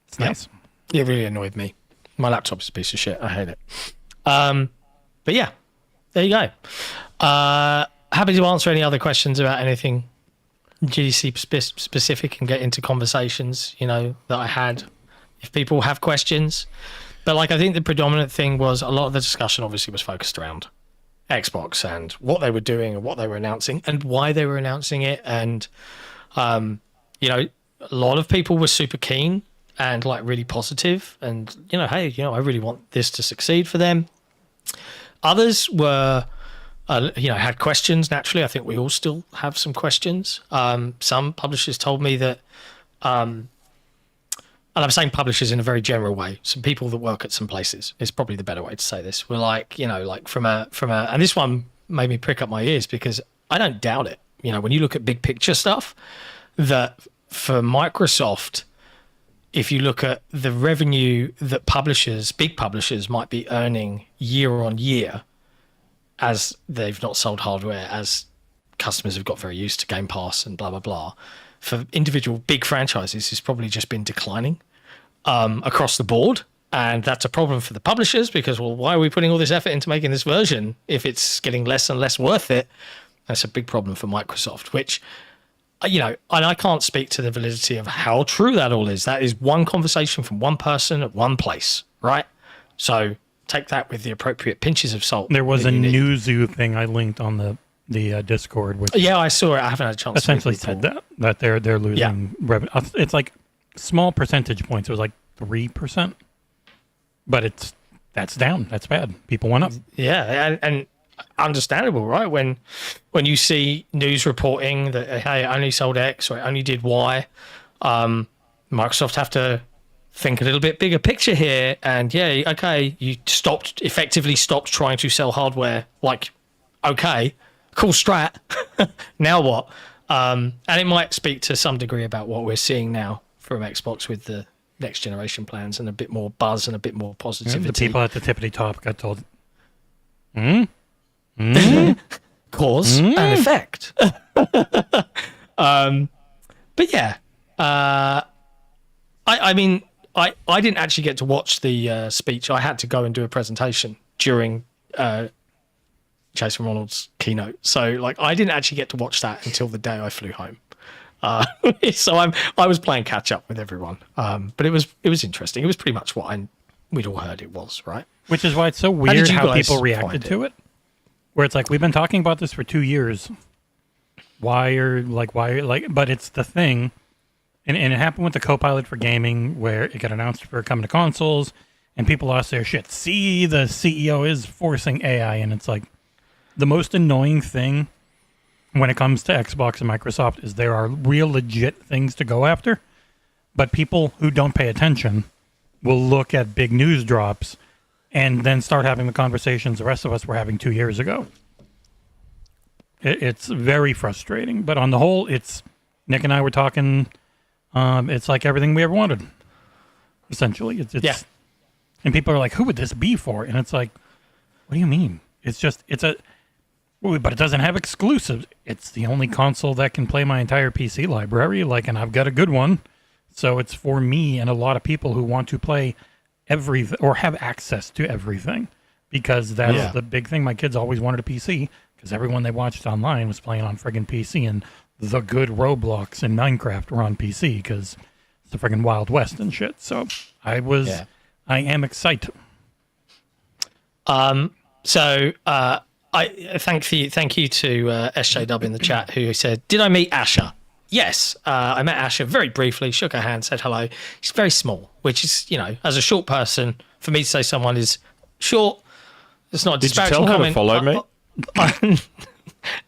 [SPEAKER 2] It's nice.
[SPEAKER 1] It really annoyed me. My laptop's a piece of shit. I hate it. But yeah, there you go. Happy to answer any other questions about anything GDC specific and get into conversations, that I had if people have questions. But I think the predominant thing was a lot of the discussion obviously was focused around Xbox and what they were doing and what they were announcing and why they were announcing it. And, a lot of people were super keen and really positive and, hey, I really want this to succeed for them. Others were, had questions. Naturally, I think we all still have some questions. Some publishers told me that, and I'm saying publishers in a very general way, some people that work at some places is probably the better way to say this. We're from a, and this one made me prick up my ears because I don't doubt it. When you look at big picture stuff, that for Microsoft, if you look at the revenue that big publishers might be earning year on year, as they've not sold hardware, as customers have got very used to Game Pass and blah, blah, blah, for individual big franchises, it's probably just been declining across the board. And that's a problem for the publishers because, why are we putting all this effort into making this version if it's getting less and less worth it? That's a big problem for Microsoft, which, and I can't speak to the validity of how true that all is. That is one conversation from one person at one place, right? So take that with the appropriate pinches of salt.
[SPEAKER 2] There was a Newzoo thing I linked on the Discord. Which
[SPEAKER 1] I saw it. I haven't had a chance.
[SPEAKER 2] Essentially said that they're losing revenue. It's like small percentage points. It was like 3%, but that's down. That's bad. People went up.
[SPEAKER 1] Yeah, and understandable, right? When you see news reporting that hey, it only sold X or it only did Y, Microsoft have to think a little bit bigger picture here. And you effectively stopped trying to sell hardware. Okay. Cool strat. Now what? And it might speak to some degree about what we're seeing now from Xbox with the next generation plans and a bit more buzz and a bit more positivity.
[SPEAKER 2] The people at the tippity top got told,
[SPEAKER 1] cause and effect. But yeah, I mean, I didn't actually get to watch the speech. I had to go and do a presentation during Jason Ronald's keynote. So I didn't actually get to watch that until the day I flew home. So I was playing catch up with everyone. But it was interesting. It was pretty much what we'd all heard it was, right?
[SPEAKER 2] Which is why it's so weird how people reacted to it. Where it's we've been talking about this for 2 years. But it's the thing. And it happened with the Copilot for gaming where it got announced for coming to consoles and people lost their shit. See, the CEO is forcing AI, and it's the most annoying thing when it comes to Xbox and Microsoft is there are real legit things to go after, but people who don't pay attention will look at big news drops and then start having the conversations the rest of us were having 2 years ago. It's very frustrating, but on the whole, Nick and I were talking, it's like everything we ever wanted, essentially. It's and people are like, who would this be for? And it's like, what do you mean? But it doesn't have exclusives. It's the only console that can play my entire PC library, and I've got a good one. So it's for me and a lot of people who want to play everything or have access to everything, because that's the big thing. My kids always wanted a PC because everyone they watched online was playing on friggin' PC, and the good Roblox and Minecraft were on PC because it's the friggin' Wild West and shit. So I am excited.
[SPEAKER 1] So I thank you to SJW in the chat who said, "Did I meet Asha?" Yes, I met Asha very briefly, shook her hand, said hello. She's very small, which is, as a short person, for me to say someone is short, it's not a disparaging comment.
[SPEAKER 3] Did you tell her to follow me?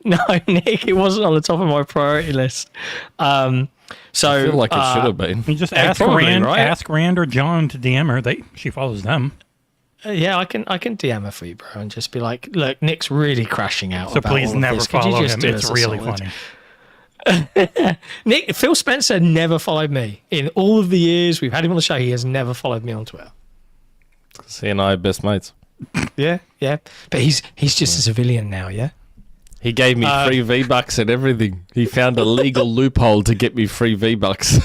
[SPEAKER 1] No, Nick, it wasn't on the top of my priority list.
[SPEAKER 3] I feel like it should have been.
[SPEAKER 2] You just
[SPEAKER 1] ask
[SPEAKER 2] Rand or John to DM her. She follows them.
[SPEAKER 1] Yeah, I can DM her for you, bro, and just be like, look, Nick's really crashing out.
[SPEAKER 2] So
[SPEAKER 1] about
[SPEAKER 2] please
[SPEAKER 1] all of
[SPEAKER 2] never
[SPEAKER 1] this. Could you
[SPEAKER 2] follow
[SPEAKER 1] just
[SPEAKER 2] him.
[SPEAKER 1] do
[SPEAKER 2] It's
[SPEAKER 1] us a
[SPEAKER 2] really
[SPEAKER 1] solid?
[SPEAKER 2] funny.
[SPEAKER 1] Nick, Phil Spencer never followed me. In all of the years we've had him on the show, he has never followed me on Twitter.
[SPEAKER 3] He and I are best mates.
[SPEAKER 1] Yeah. But he's just a civilian now, yeah?
[SPEAKER 3] He gave me free V-Bucks and everything. He found a legal loophole to get me free V-Bucks.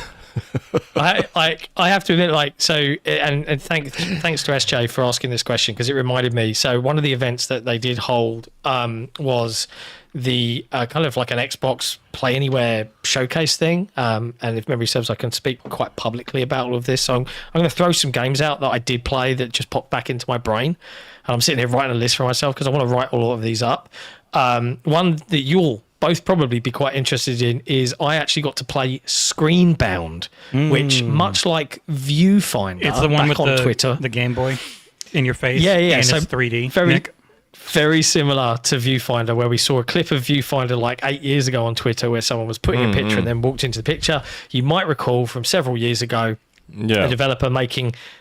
[SPEAKER 1] I have to admit, and thanks to SJ for asking this question, because it reminded me. So one of the events that they did hold was the kind of like an Xbox Play Anywhere showcase thing. And if memory serves, I can speak quite publicly about all of this. So I'm going to throw some games out that I did play that just popped back into my brain. And I'm sitting here writing a list for myself because I want to write all of these up. One that you'll both probably be quite interested in is I actually got to play Screenbound, which, much like Viewfinder,
[SPEAKER 2] It's the one
[SPEAKER 1] back
[SPEAKER 2] with
[SPEAKER 1] on Twitter,
[SPEAKER 2] the Game Boy in your face.
[SPEAKER 1] Yeah.
[SPEAKER 2] And
[SPEAKER 1] So
[SPEAKER 2] it's 3D.
[SPEAKER 1] Very similar to Viewfinder, where we saw a clip of Viewfinder like 8 years ago on Twitter where someone was putting a picture and then walked into the picture. You might recall from several years ago, a developer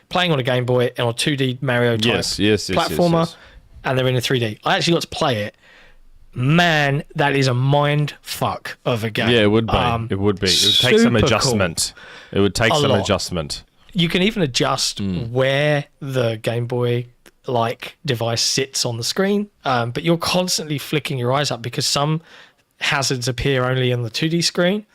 [SPEAKER 1] playing on a Game Boy and on 2D Mario type platformer, and they're in a 3D. I actually got to play it. Man, that is a mind fuck of a game.
[SPEAKER 3] Yeah, it would be. It would take some adjustment.
[SPEAKER 1] Cool.
[SPEAKER 3] It would take some
[SPEAKER 1] lot.
[SPEAKER 3] Adjustment.
[SPEAKER 1] You can even adjust where the Game Boy device sits on the screen, but you're constantly flicking your eyes up because some hazards appear only on the 2D screen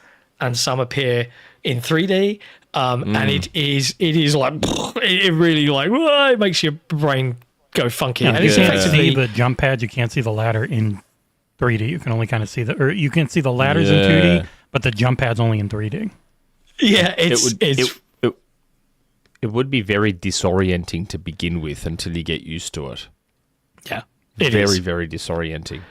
[SPEAKER 1] and some appear in 3D. And it is like it really it makes your brain go funky.
[SPEAKER 2] Yeah,
[SPEAKER 1] and
[SPEAKER 2] you
[SPEAKER 1] it's
[SPEAKER 2] can't
[SPEAKER 1] effectively
[SPEAKER 2] see the jump pads. You can't see the ladder in 3D. You can only kind of see you can see the ladders in 2D, but the jump pads only in 3D.
[SPEAKER 1] Yeah,
[SPEAKER 3] it would be very disorienting to begin with until you get used to it.
[SPEAKER 1] Yeah,
[SPEAKER 3] very disorienting.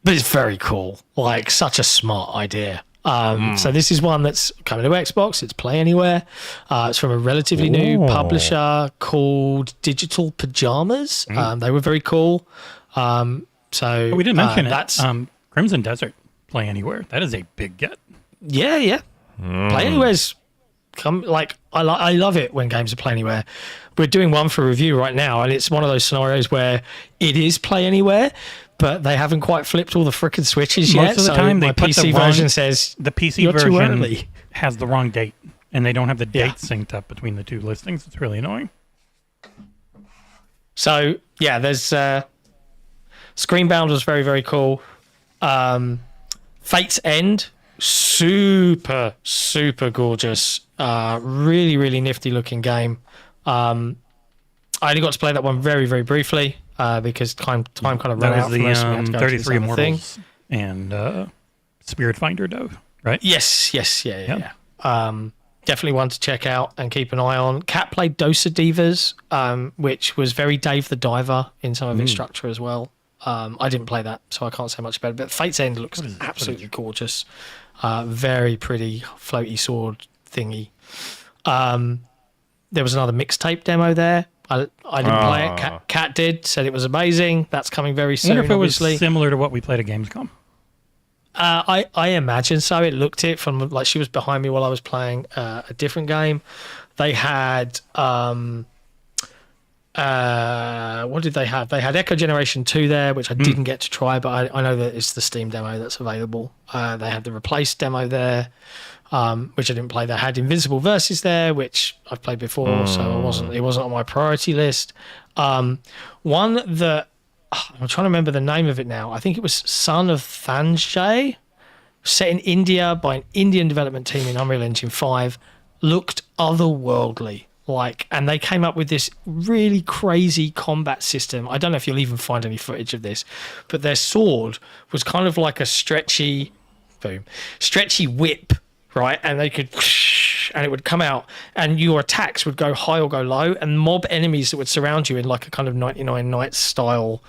[SPEAKER 1] But it's very cool. Such a smart idea. So this is one that's coming to Xbox. It's Play Anywhere. It's from a relatively new publisher called Digital Pajamas. They were very cool. So
[SPEAKER 2] we didn't mention
[SPEAKER 1] that's,
[SPEAKER 2] it. Crimson Desert Play Anywhere. That is a big get.
[SPEAKER 1] Yeah. Play Anywhere's I love it when games are Play Anywhere. We're doing one for review right now, and it's one of those scenarios where it is Play Anywhere, but they haven't quite flipped all the frickin' switches yet.
[SPEAKER 2] Most of the time, they put
[SPEAKER 1] PC version says
[SPEAKER 2] the PC
[SPEAKER 1] you're too
[SPEAKER 2] version
[SPEAKER 1] early.
[SPEAKER 2] has the wrong date, and they don't have the date synced up between the two listings. It's really annoying.
[SPEAKER 1] So there's Screenbound was very, very cool. Fate's End, super gorgeous. Really, really nifty looking game. I only got to play that one very, very briefly because time kind of ran out.
[SPEAKER 2] That was
[SPEAKER 1] for
[SPEAKER 2] the 33 Immortals and Spirit Finder Dove, right?
[SPEAKER 1] Yes, yeah. Definitely one to check out and keep an eye on. Cat played Dosa Divas, which was very Dave the Diver in some of its structure as well. I didn't play that, so I can't say much about it. But Fate's End looks absolutely gorgeous. Very pretty floaty sword thingy. There was another mixtape demo there. I didn't play it. Kat did, said it was amazing. That's coming very soon.
[SPEAKER 2] I wonder if it
[SPEAKER 1] obviously.
[SPEAKER 2] was similar to what we played at Gamescom.
[SPEAKER 1] I imagine so. It looked it from she was behind me while I was playing a different game. They had what did they have? They had Echo Generation 2 there, which I didn't get to try, but I know that it's the Steam demo that's available. They had the Replace demo there, which I didn't play. They had Invincible Versus there, which I've played before, so it wasn't on my priority list. One that I'm trying to remember the name of it now. I think it was Son of Thanjai, set in India by an Indian development team in Unreal Engine 5, looked otherworldly. And they came up with this really crazy combat system. I don't know if you'll even find any footage of this, but their sword was kind of like a stretchy whip, right? And they could and it would come out, and your attacks would go high or go low, and mob enemies that would surround you in like a kind of 99 Nights style,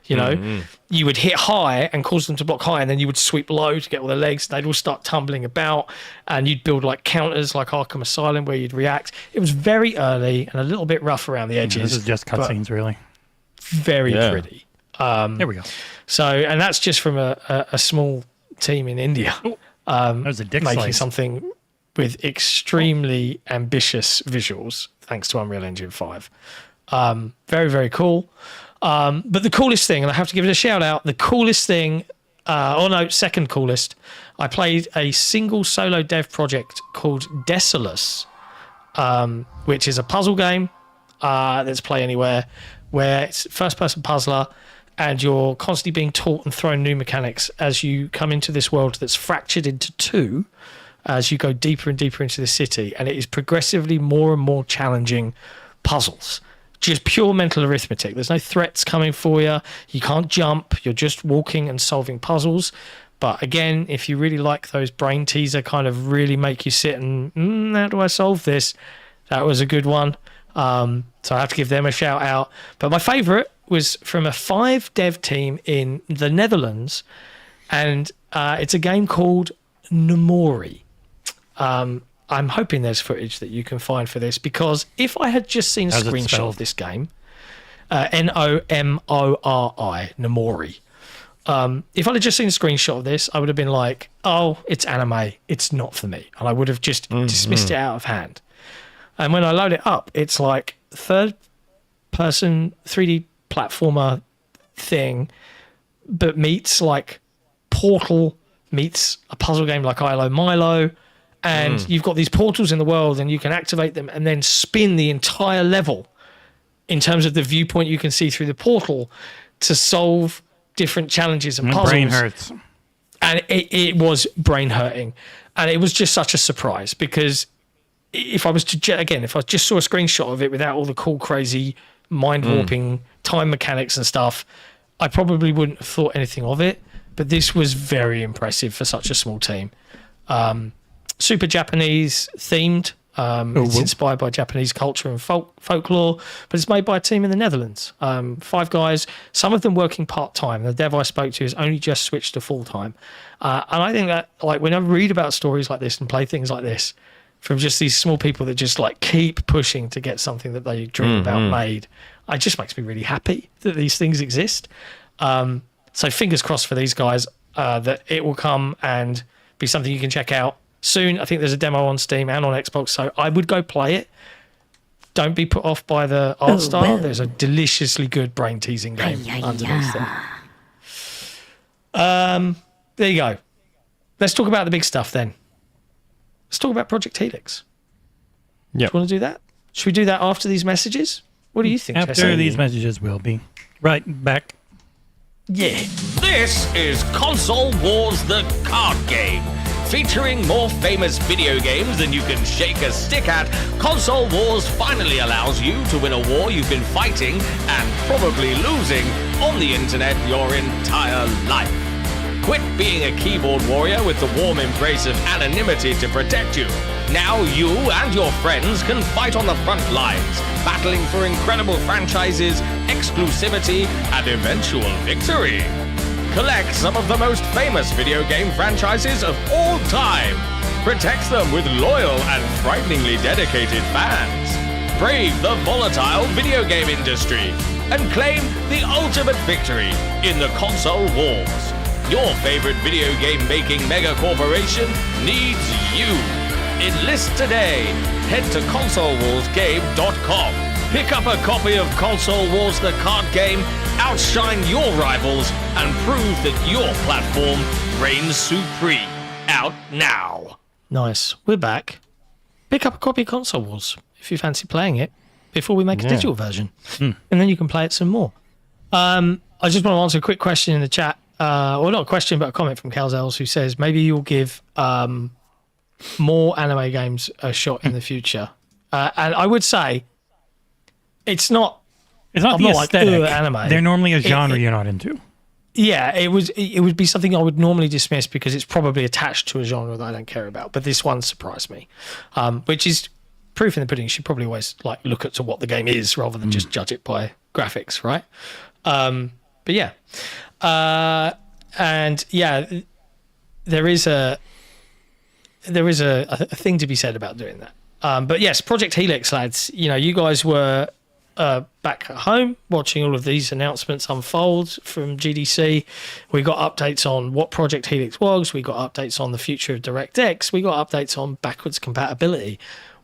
[SPEAKER 1] you would hit high and cause them to block high, and then you would sweep low to get all their legs. They'd all start tumbling about, and you'd build like counters like Arkham Asylum where you'd react. It was very early and a little bit rough around the edges.
[SPEAKER 2] This is just cutscenes, really.
[SPEAKER 1] Very pretty.
[SPEAKER 2] There we go.
[SPEAKER 1] So, and that's just from a small team in India.
[SPEAKER 2] That was a dick
[SPEAKER 1] making
[SPEAKER 2] slice.
[SPEAKER 1] something with extremely ambitious visuals, thanks to Unreal Engine 5. Very, very cool. But the coolest thing, and I have to give it a shout out, the coolest thing, second coolest, I played a single solo dev project called Desolus, which is a puzzle game that's play anywhere, where it's first-person puzzler, and you're constantly being taught and thrown new mechanics as you come into this world that's fractured into two as you go deeper and deeper into the city, and it is progressively more and more challenging puzzles. Just pure mental arithmetic. There's no threats coming for you. You can't jump. You're just walking and solving puzzles. But again, if you really like those brain teaser, kind of really make you sit and, how do I solve this? That was a good one. So I have to give them a shout out. But my favourite was from a 5 dev team in the Netherlands, and it's a game called Nomori. I'm hoping there's footage that you can find for this, because if I had just seen a screenshot of this game, Nomori, Nomori. If I'd have just seen a screenshot of this, I would have been like, oh, it's anime. It's not for me. And I would have just dismissed it out of hand. And when I load it up, it's like third-person 3D platformer thing, but meets like Portal, meets a puzzle game like Ilo Milo, and you've got these portals in the world, and you can activate them and then spin the entire level in terms of the viewpoint you can see through the portal to solve different challenges and puzzles.
[SPEAKER 2] Brain hurts.
[SPEAKER 1] And it was brain hurting. And it was just such a surprise, because if I was to, again, if I just saw a screenshot of it without all the cool, crazy, mind-warping time mechanics and stuff, I probably wouldn't have thought anything of it. But this was very impressive for such a small team. Super Japanese themed. It's inspired by Japanese culture and folklore, but it's made by a team in the Netherlands. 5 guys, some of them working part-time. The dev I spoke to has only just switched to full-time. And I think that, like, when I read about stories like this and play things like this from just these small people that just like keep pushing to get something that they dream about made, it just makes me really happy that these things exist. So fingers crossed for these guys that it will come and be something you can check out soon. I think there's a demo on Steam and on Xbox, so I would go play it. Don't be put off by the art style. Well. There's a deliciously good brain-teasing game underneath there. There you go. Let's talk about the big stuff then. Let's talk about Project Helix.
[SPEAKER 3] Yeah.
[SPEAKER 1] Do you want to do that? Should we do that after these messages? What do you think,
[SPEAKER 2] After
[SPEAKER 1] Jesse?
[SPEAKER 2] these messages will be. Right, back.
[SPEAKER 1] Yeah.
[SPEAKER 4] This is Console Wars, the card game. Featuring more famous video games than you can shake a stick at, Console Wars finally allows you to win a war you've been fighting and probably losing on the internet your entire life. Quit being a keyboard warrior with the warm embrace of anonymity to protect you. Now you and your friends can fight on the front lines, battling for incredible franchises, exclusivity, and eventual victory. Collect some of the most famous video game franchises of all time. Protect them with loyal and frighteningly dedicated fans. Brave the volatile video game industry and claim the ultimate victory in the console wars. Your favorite video game making mega corporation needs you. Enlist today. Head to consolewarsgame.com. Pick up a copy of Console Wars the card game, outshine your rivals, and prove that your platform reigns supreme. Out now.
[SPEAKER 1] Nice. We're back. Pick up a copy of Console Wars if you fancy playing it before we make a digital version. And then you can play it some more. I just want to answer a quick question in the chat. Or not a question, but a comment from Calzels, who says maybe you'll give more anime games a shot in the future. And I would say it's not
[SPEAKER 2] the
[SPEAKER 1] like
[SPEAKER 2] aesthetic.
[SPEAKER 1] anime.
[SPEAKER 2] They're normally a genre you're not into.
[SPEAKER 1] yeah, it would be something I would normally dismiss because it's probably attached to a genre that I don't care about. But this one surprised me, which is proof in the pudding. You should probably always like look at what the game is rather than just judge it by graphics, right? But yeah, and yeah, there is a thing to be said about doing that. But yes, Project Helix, lads. You know, you guys were back at home watching all of these announcements unfold from GDC. We got updates on what Project Helix was. We got updates on the future of DirectX. We got updates on backwards compatibility.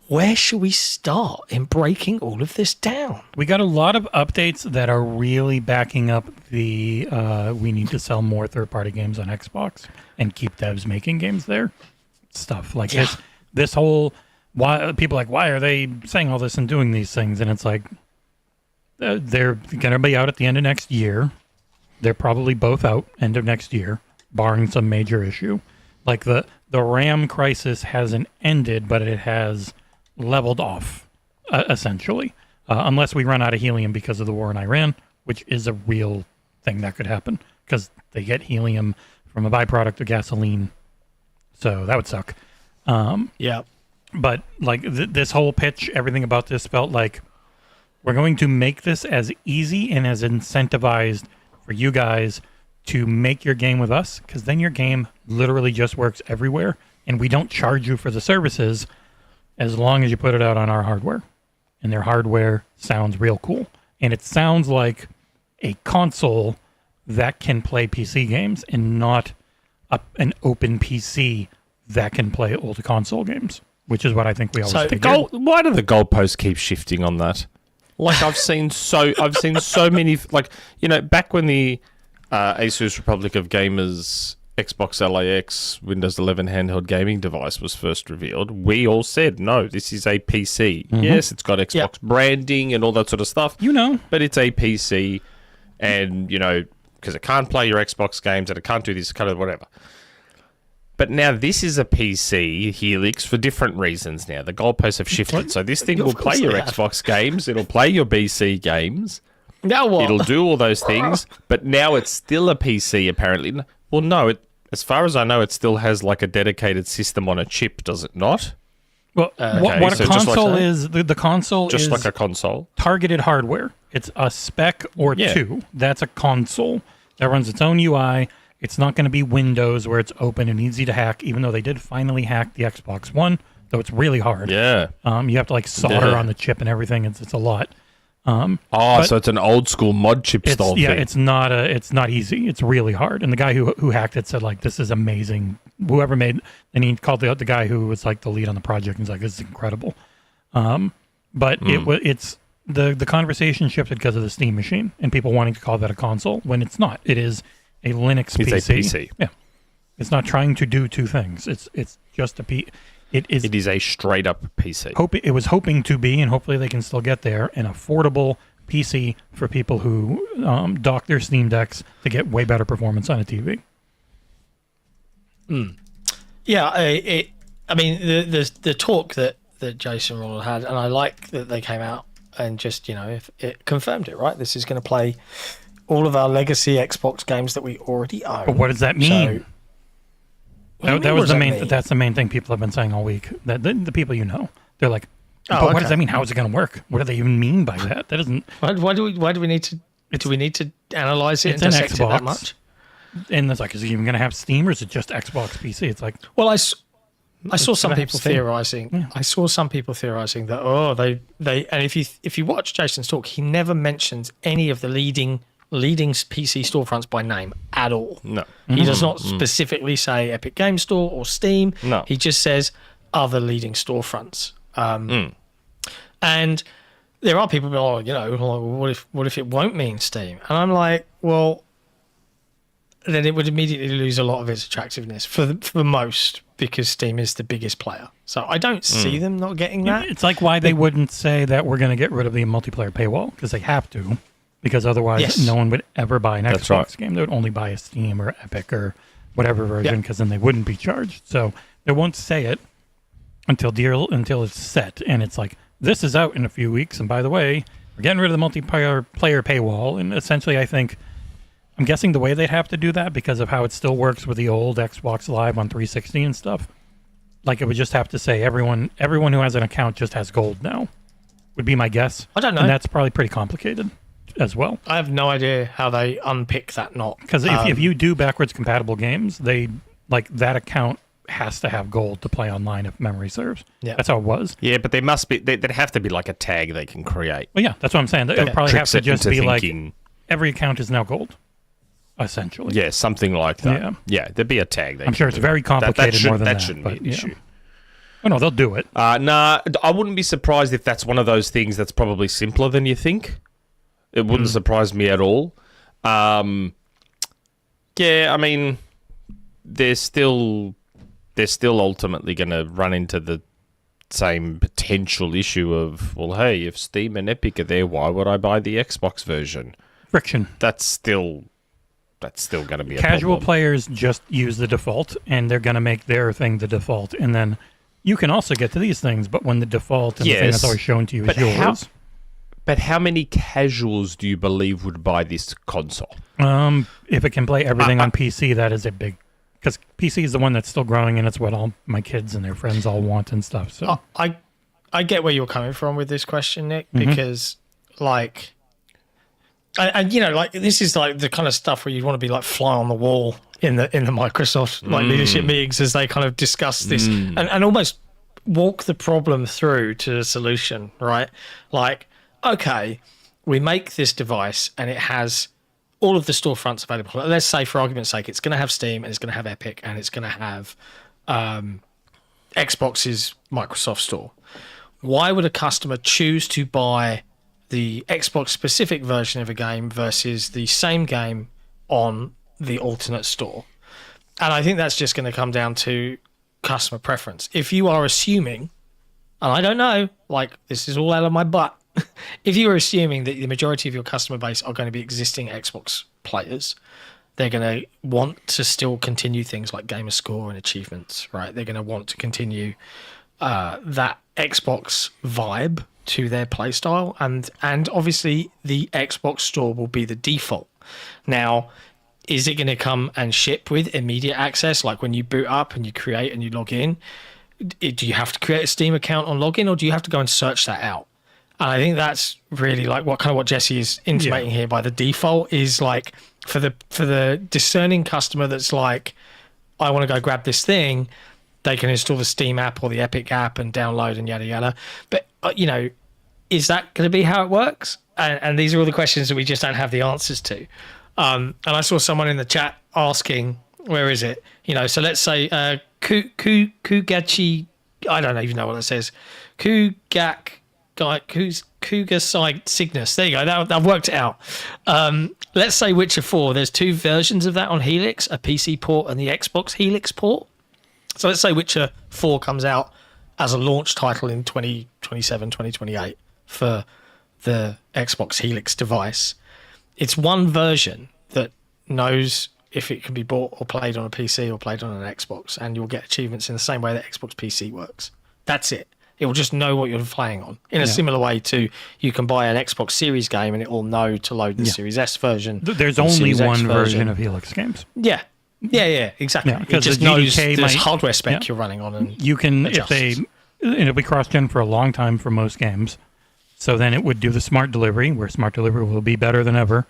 [SPEAKER 1] Where should we start in breaking all of this down?
[SPEAKER 2] We got a lot of updates that are really backing up the we need to sell more third-party games on Xbox and keep devs making games there. Stuff like this whole, why people are like, why are they saying all this and doing these things? And it's like, they're going to be out at the end of next year. They're probably both out end of next year, barring some major issue. Like the RAM crisis hasn't ended, but it has leveled off, essentially. Unless we run out of helium because of the war in Iran, which is a real thing that could happen because they get helium from a byproduct of gasoline. So that would suck.
[SPEAKER 1] Yeah.
[SPEAKER 2] But like this whole pitch, everything about this felt like we're going to make this as easy and as incentivized for you guys to make your game with us, because then your game literally just works everywhere, and we don't charge you for the services as long as you put it out on our hardware. And their hardware sounds real cool. And it sounds like a console that can play PC games and not an open PC that can play old console games, which is what I think we always figured.
[SPEAKER 3] Why do the goalposts keep shifting on that? Like I've seen so many, like, you know, back when the Asus Republic of Gamers Xbox LAX Windows 11 handheld gaming device was first revealed, we all said, no, this is a PC. Mm-hmm. Yes, it's got Xbox branding and all that sort of stuff.
[SPEAKER 2] You know.
[SPEAKER 3] But it's a PC, and, you know, because it can't play your Xbox games and it can't do this, it can't do whatever. But now this is a PC Helix for different reasons now. The goalposts have shifted. So this thing will play your Xbox games. It'll play your PC games.
[SPEAKER 1] Now what?
[SPEAKER 3] It'll do all those things. But now it's still a PC, apparently. Well, no. As far as I know, it still has like a dedicated system on a chip, does it not?
[SPEAKER 2] Well, what a console is, the console
[SPEAKER 3] just
[SPEAKER 2] is
[SPEAKER 3] like a console.
[SPEAKER 2] Targeted hardware. It's a spec or two. That's a console that runs its own UI. It's not going to be Windows where it's open and easy to hack, even though they did finally hack the Xbox One, though it's really hard.
[SPEAKER 3] Yeah.
[SPEAKER 2] You have to like solder on the chip and everything. It's a lot.
[SPEAKER 3] So it's an old school mod chip style thing.
[SPEAKER 2] Yeah, it's not easy. It's really hard. And the guy who hacked it said like, this is amazing. Whoever made, and he called the guy who was like the lead on the project and he's like, this is incredible. But it's the conversation shifted because of the Steam machine and people wanting to call that a console when it's not. It is a Linux PC.
[SPEAKER 3] It's a PC.
[SPEAKER 2] Yeah. It's not trying to do two things. It's just a P. It is
[SPEAKER 3] a straight up PC.
[SPEAKER 2] It was hoping to be, and hopefully they can still get there, an affordable PC for people who dock their Steam Decks to get way better performance on a TV.
[SPEAKER 1] Yeah, I mean, the talk that Jason Ronald had, and I like that they came out and just, you know, if it confirmed it, right? This is going to play all of our legacy Xbox games that we already own.
[SPEAKER 2] But what does that mean?
[SPEAKER 1] So,
[SPEAKER 2] that's the main thing people have been saying all week. That the people you know, they're like, what does that mean? How is it going to work? What do they even mean by that? That doesn't.
[SPEAKER 1] Why do we need to? Do we need to analyze it and dissect it that much?
[SPEAKER 2] And it's like, is it even going to have Steam or is it just Xbox PC? It's like,
[SPEAKER 1] well, I saw some people theorizing. Yeah. I saw some people theorizing that they and if you watch Jason's talk, he never mentions any of the leading PC storefronts by name at all.
[SPEAKER 3] No.
[SPEAKER 1] He does not specifically say Epic Game Store or Steam.
[SPEAKER 3] No.
[SPEAKER 1] He just says other leading storefronts. And there are people who are, what if it won't mean Steam? And I'm like, well, then it would immediately lose a lot of its attractiveness for most, because Steam is the biggest player. So I don't see them not getting that.
[SPEAKER 2] It's like why they wouldn't say that we're going to get rid of the multiplayer paywall, because they have to. Because otherwise, no one would ever buy an Xbox game. They would only buy a Steam or Epic or whatever version, because then they wouldn't be charged. So they won't say it until it's set. And it's like, this is out in a few weeks. And by the way, we're getting rid of the multiplayer paywall. And essentially, I think I'm guessing the way they'd have to do that, because of how it still works with the old Xbox Live on 360 and stuff, like it would just have to say everyone who has an account just has gold now, would be my guess.
[SPEAKER 1] I don't know.
[SPEAKER 2] And that's probably pretty complicated as well.
[SPEAKER 1] I have no idea how they unpick that knot.
[SPEAKER 2] Because if you do backwards compatible games, they like that account has to have gold to play online if memory serves.
[SPEAKER 1] Yeah.
[SPEAKER 2] That's how it was.
[SPEAKER 3] Yeah, but there must be. There'd have to be like a tag they can create.
[SPEAKER 2] Well, yeah, that's what I'm saying. It would probably have to just be
[SPEAKER 3] thinking.
[SPEAKER 2] like every account is now gold, essentially.
[SPEAKER 3] Yeah, something like that.
[SPEAKER 2] Yeah.
[SPEAKER 3] Yeah, there'd be a tag.
[SPEAKER 2] I'm sure it's very complicated more than that.
[SPEAKER 3] That shouldn't be an issue.
[SPEAKER 2] Oh, no, they'll do it.
[SPEAKER 3] Nah, I wouldn't be surprised if that's one of those things that's probably simpler than you think. It wouldn't surprise me at all. Yeah, I mean, they're still ultimately going to run into the same potential issue of, well, hey, if Steam and Epic are there, why would I buy the Xbox version?
[SPEAKER 2] Friction.
[SPEAKER 3] That's still going to be a
[SPEAKER 2] Casual
[SPEAKER 3] problem.
[SPEAKER 2] players just use the default, and they're going to make their thing the default, and then you can also get to these things, but when the default and the thing that's always shown to you is yours.
[SPEAKER 3] But how many casuals do you believe would buy this console?
[SPEAKER 2] If it can play everything on PC, that is a big... Because PC is the one that's still growing, and it's what all my kids and their friends all want and stuff. So
[SPEAKER 1] I get where you're coming from with this question, Nick, because like, and you know, like this is like the kind of stuff where you want to be like fly on the wall in the Microsoft like leadership meetings as they kind of discuss this and almost walk the problem through to the solution, right? Like, okay, we make this device and it has all of the storefronts available. Let's say, for argument's sake, it's going to have Steam and it's going to have Epic and it's going to have Xbox's Microsoft Store. Why would a customer choose to buy the Xbox-specific version of a game versus the same game on the alternate store? And I think that's just going to come down to customer preference. If you are assuming, and I don't know, like this is all out of my butt, if you are assuming that the majority of your customer base are going to be existing Xbox players, they're going to want to still continue things like gamer score and achievements, right? They're going to want to continue that Xbox vibe to their playstyle, and obviously the Xbox store will be the default. Now, is it going to come and ship with immediate access, like when you boot up and you create and you log in? Do you have to create a Steam account on login, or do you have to go and search that out? And I think that's really like what Jesse is intimating here by the default is like for the discerning customer that's like, I want to go grab this thing, they can install the Steam app or the Epic app and download and yada yada. But you know, is that going to be how it works? And these are all the questions that we just don't have the answers to. And I saw someone in the chat asking, where is it? You know, so let's say Kugachi, I don't even know what it says. Cougar Side Cygnus. There you go. I've worked it out. Let's say Witcher 4. There's two versions of that on Helix, a PC port and the Xbox Helix port. So let's say Witcher 4 comes out as a launch title in 2027, 2028 for the Xbox Helix device. It's one version that knows if it can be bought or played on a PC or played on an Xbox, and you'll get achievements in the same way that Xbox PC works. That's it. It will just know what you're playing on in a similar way to you can buy an Xbox Series game and it will know to load the Series S version.
[SPEAKER 2] There's only one version of Helix games.
[SPEAKER 1] Yeah, exactly.
[SPEAKER 2] Yeah,
[SPEAKER 1] it just knows there's hardware spec you're running on. And
[SPEAKER 2] you can,
[SPEAKER 1] adjusts.
[SPEAKER 2] it'll be cross-gen for a long time for most games. So then it would do the smart delivery, where smart delivery will be better than ever,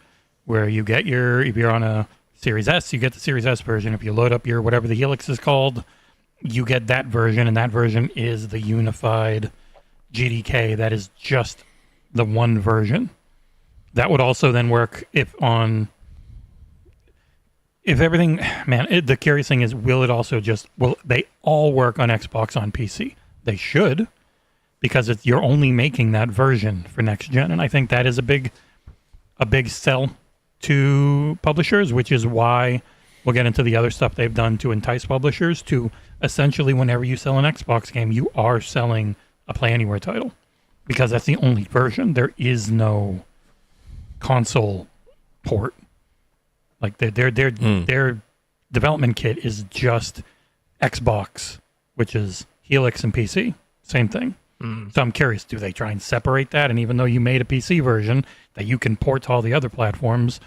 [SPEAKER 2] where you get if you're on a Series S, you get the Series S version. If you load up your whatever the Helix is called, you get that version, and that version is the unified GDK. That is just the one version. That would also then work if everything, man, the curious thing is, will they all work on Xbox on PC? They should, because you're only making that version for next gen, and I think that is a big sell to publishers, which is why we'll get into the other stuff they've done to entice publishers to essentially, whenever you sell an Xbox game, you are selling a Play Anywhere title, because that's the only version. There is no console port. Like their development kit is just Xbox, which is Helix and PC. Same thing. So I'm curious, do they try and separate that? And even though you made a PC version that you can port to all the other platforms,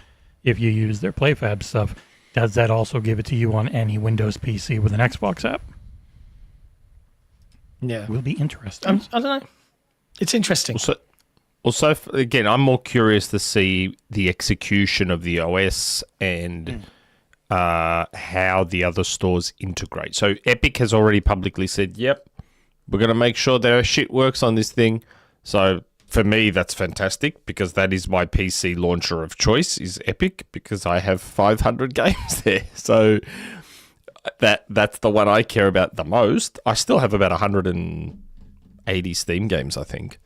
[SPEAKER 2] if you use their Playfab stuff, does that also give it to you on any Windows PC with an Xbox app?
[SPEAKER 1] Yeah.
[SPEAKER 2] Will be interesting.
[SPEAKER 1] I don't know. It's interesting.
[SPEAKER 3] Also, again, I'm more curious to see the execution of the OS and how the other stores integrate. So Epic has already publicly said, yep, we're going to make sure their shit works on this thing. So for me, that's fantastic because that is my PC launcher of choice is Epic because I have 500 games there. So that's the one I care about the most. I still have about 180 Steam games, I think.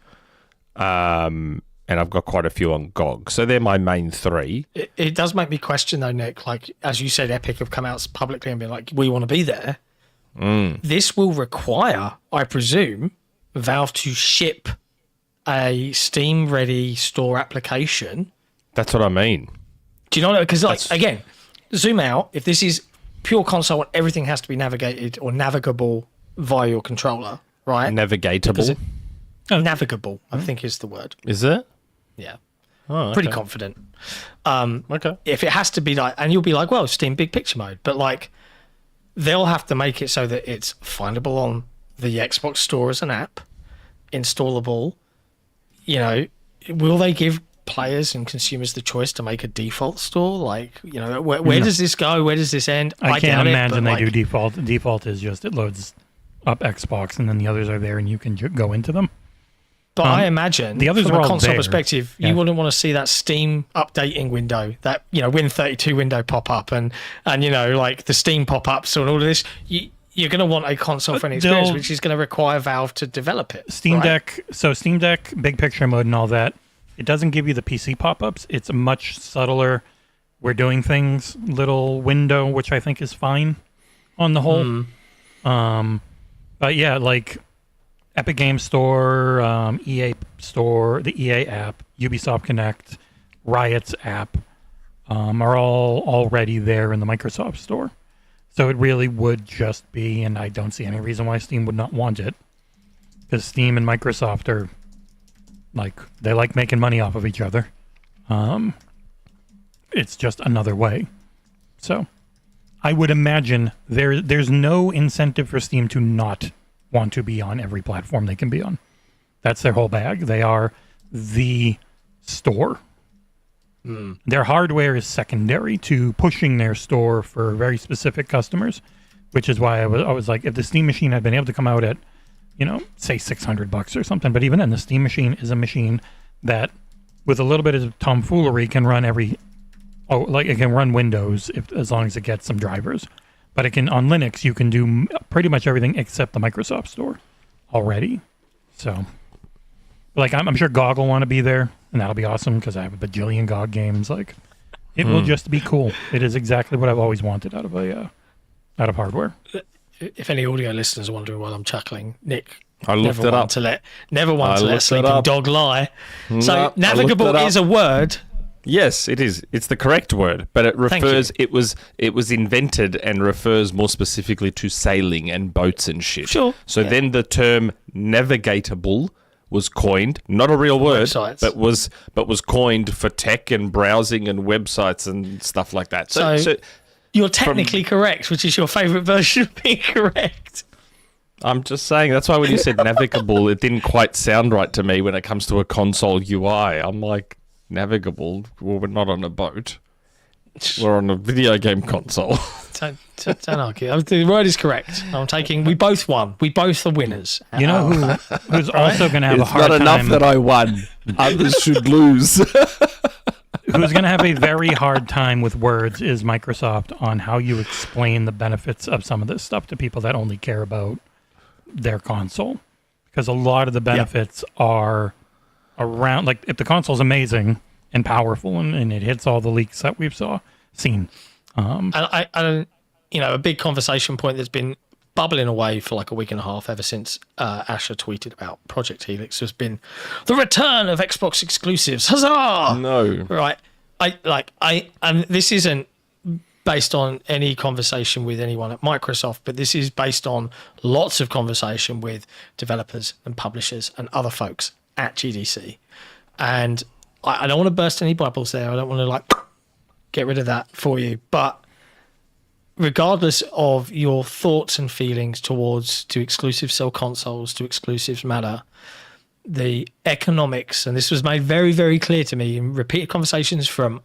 [SPEAKER 3] And I've got quite a few on GOG. So they're my main three.
[SPEAKER 1] It does make me question, though, Nick. Like, as you said, Epic have come out publicly and been like, we want to be there. This will require, I presume, Valve to ship a Steam-ready store application.
[SPEAKER 3] That's what I mean.
[SPEAKER 1] Do you know what? Because, like, again, zoom out. If this is pure console and everything has to be navigated or navigable via your controller, right?
[SPEAKER 3] Navigatable.
[SPEAKER 1] Navigable, I think is the word.
[SPEAKER 3] Is it?
[SPEAKER 1] Yeah.
[SPEAKER 3] Oh, okay.
[SPEAKER 1] Pretty confident.
[SPEAKER 3] Okay.
[SPEAKER 1] If it has to be like, and you'll be like, well, Steam Big Picture mode, but like, they'll have to make it so that it's findable on the Xbox Store as an app, installable. You know, will they give players and consumers the choice to make a default store? Like, you know, where does this go? Where does this end?
[SPEAKER 2] I can't imagine they
[SPEAKER 1] like,
[SPEAKER 2] do default. Default is just it loads up Xbox and then the others are there and you can go into them.
[SPEAKER 1] But I imagine
[SPEAKER 2] the others
[SPEAKER 1] from
[SPEAKER 2] are
[SPEAKER 1] a
[SPEAKER 2] all
[SPEAKER 1] console
[SPEAKER 2] there.
[SPEAKER 1] perspective, you wouldn't want to see that Steam updating window, that, you know, Win32 window pop up and you know, like the Steam pop-ups and all of this. You're going to want a console-friendly experience, which is going to require Valve to develop it.
[SPEAKER 2] Steam Deck, Big Picture mode and all that, it doesn't give you the PC pop-ups. It's a much subtler, we're doing things little window, which I think is fine on the whole. But yeah, like Epic Games Store, EA Store, the EA app, Ubisoft Connect, Riot's app are all already there in the Microsoft Store. So it really would just be, and I don't see any reason why Steam would not want it, because Steam and Microsoft are like, they like making money off of each other. It's just another way. So I would imagine there's no incentive for Steam to not want to be on every platform they can be on. That's their whole bag. They are the store. Their hardware is secondary to pushing their store for very specific customers, which is why I was like, if the Steam machine had been able to come out at, you know, say $600 or something, but even then, the Steam machine is a machine that, with a little bit of tomfoolery, can run it can run Windows as long as it gets some drivers. But it can, on Linux, you can do pretty much everything except the Microsoft Store already. So, like, I'm sure GOG will want to be there, and that'll be awesome because I have a bajillion GOG games. Like, it will just be cool. It is exactly what I've always wanted out of hardware.
[SPEAKER 1] If any audio listeners are wondering why I'm chuckling, Nick,
[SPEAKER 3] I looked it up.
[SPEAKER 1] Never one to let sleeping dog lie. So,
[SPEAKER 3] No,
[SPEAKER 1] navigable is a word.
[SPEAKER 3] Yes, it is. It's the correct word, but it refers. It was invented and refers more specifically to sailing and boats and shit.
[SPEAKER 1] Sure.
[SPEAKER 3] So then the term navigatable was coined, not a real word, but was coined for tech and browsing and websites and stuff like that. So
[SPEAKER 1] you're technically correct, which is your favourite version of being correct.
[SPEAKER 3] I'm just saying, that's why when you said navigable, it didn't quite sound right to me when it comes to a console UI. I'm like, navigable? Well, we're not on a boat. We're on a video game console.
[SPEAKER 1] Don't argue. The word is correct. We both won. We both are winners.
[SPEAKER 2] You know who's also going to have a hard time?
[SPEAKER 3] It's not enough that I won. Others should lose.
[SPEAKER 2] Who's going to have a very hard time with words is Microsoft on how you explain the benefits of some of this stuff to people that only care about their console. Because a lot of the benefits are around, like, if the console's amazing and powerful and it hits all the leaks that we've seen.
[SPEAKER 1] And I a big conversation point that's been bubbling away for like a week and a half ever since Asha tweeted about Project Helix has been the return of Xbox exclusives. Huzzah!
[SPEAKER 3] No.
[SPEAKER 1] Right. And this isn't based on any conversation with anyone at Microsoft, but this is based on lots of conversation with developers and publishers and other folks at GDC. And I don't want to burst any bubbles there. I don't want to get rid of that for you. But regardless of your thoughts and feelings towards do exclusives sell consoles, do exclusives matter, the economics, and this was made very, very clear to me in repeated conversations from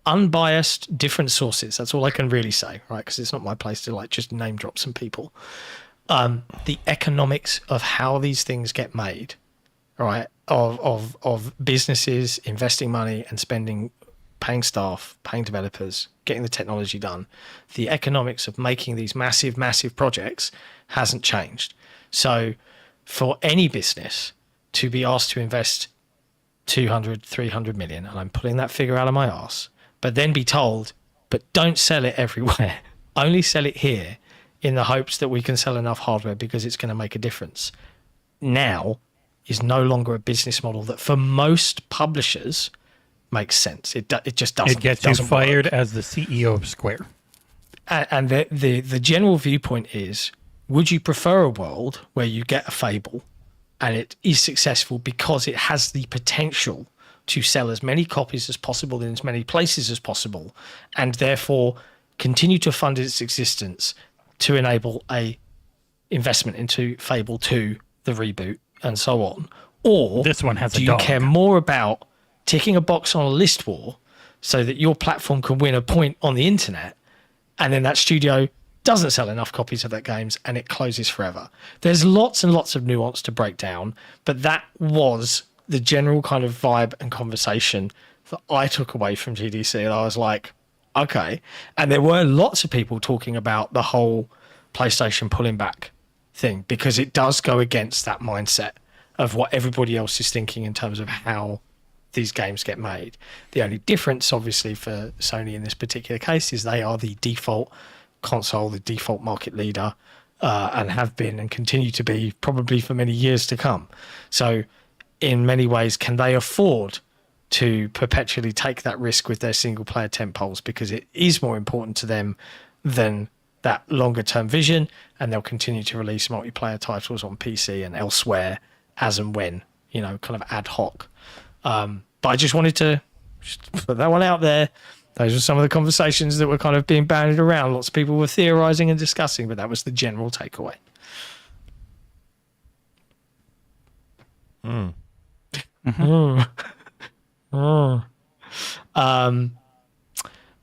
[SPEAKER 1] unbiased, different sources. That's all I can really say, right? Because it's not my place to like just name drop some people. The economics of how these things get made, right? Of businesses investing money and spending, paying staff, paying developers, getting the technology done. The economics of making these massive, massive projects hasn't changed. So for any business to be asked to invest 200, 300 million, and I'm pulling that figure out of my arse, but then be told, but don't sell it everywhere. Only sell it here in the hopes that we can sell enough hardware because it's going to make a difference. Now is no longer a business model that for most publishers makes sense. It just doesn't.
[SPEAKER 2] It gets you fired as the CEO of Square.
[SPEAKER 1] And the general viewpoint is, would you prefer a world where you get a Fable and it is successful because it has the potential to sell as many copies as possible in as many places as possible, and therefore continue to fund its existence to enable a investment into Fable 2, the reboot, and so on? Or
[SPEAKER 2] this one has
[SPEAKER 1] do you care more about ticking a box on a list war so that your platform can win a point on the internet, and then that studio doesn't sell enough copies of that games and it closes forever? There's lots and lots of nuance to break down, but that was the general kind of vibe and conversation that I took away from GDC, and I was like, okay. And there were lots of people talking about the whole PlayStation pulling back thing, because it does go against that mindset of what everybody else is thinking in terms of how these games get made. The only difference, obviously, for Sony in this particular case is they are the default console, the default market leader, and have been and continue to be probably for many years to come. So in many ways, can they afford to perpetually take that risk with their single player tentpoles, because it is more important to them than that longer term vision, and they'll continue to release multiplayer titles on PC and elsewhere as and when, you know, kind of ad hoc. But I just wanted to put that one out there. Those were some of the conversations that were kind of being bandied around. Lots of people were theorizing and discussing, but that was the general takeaway. But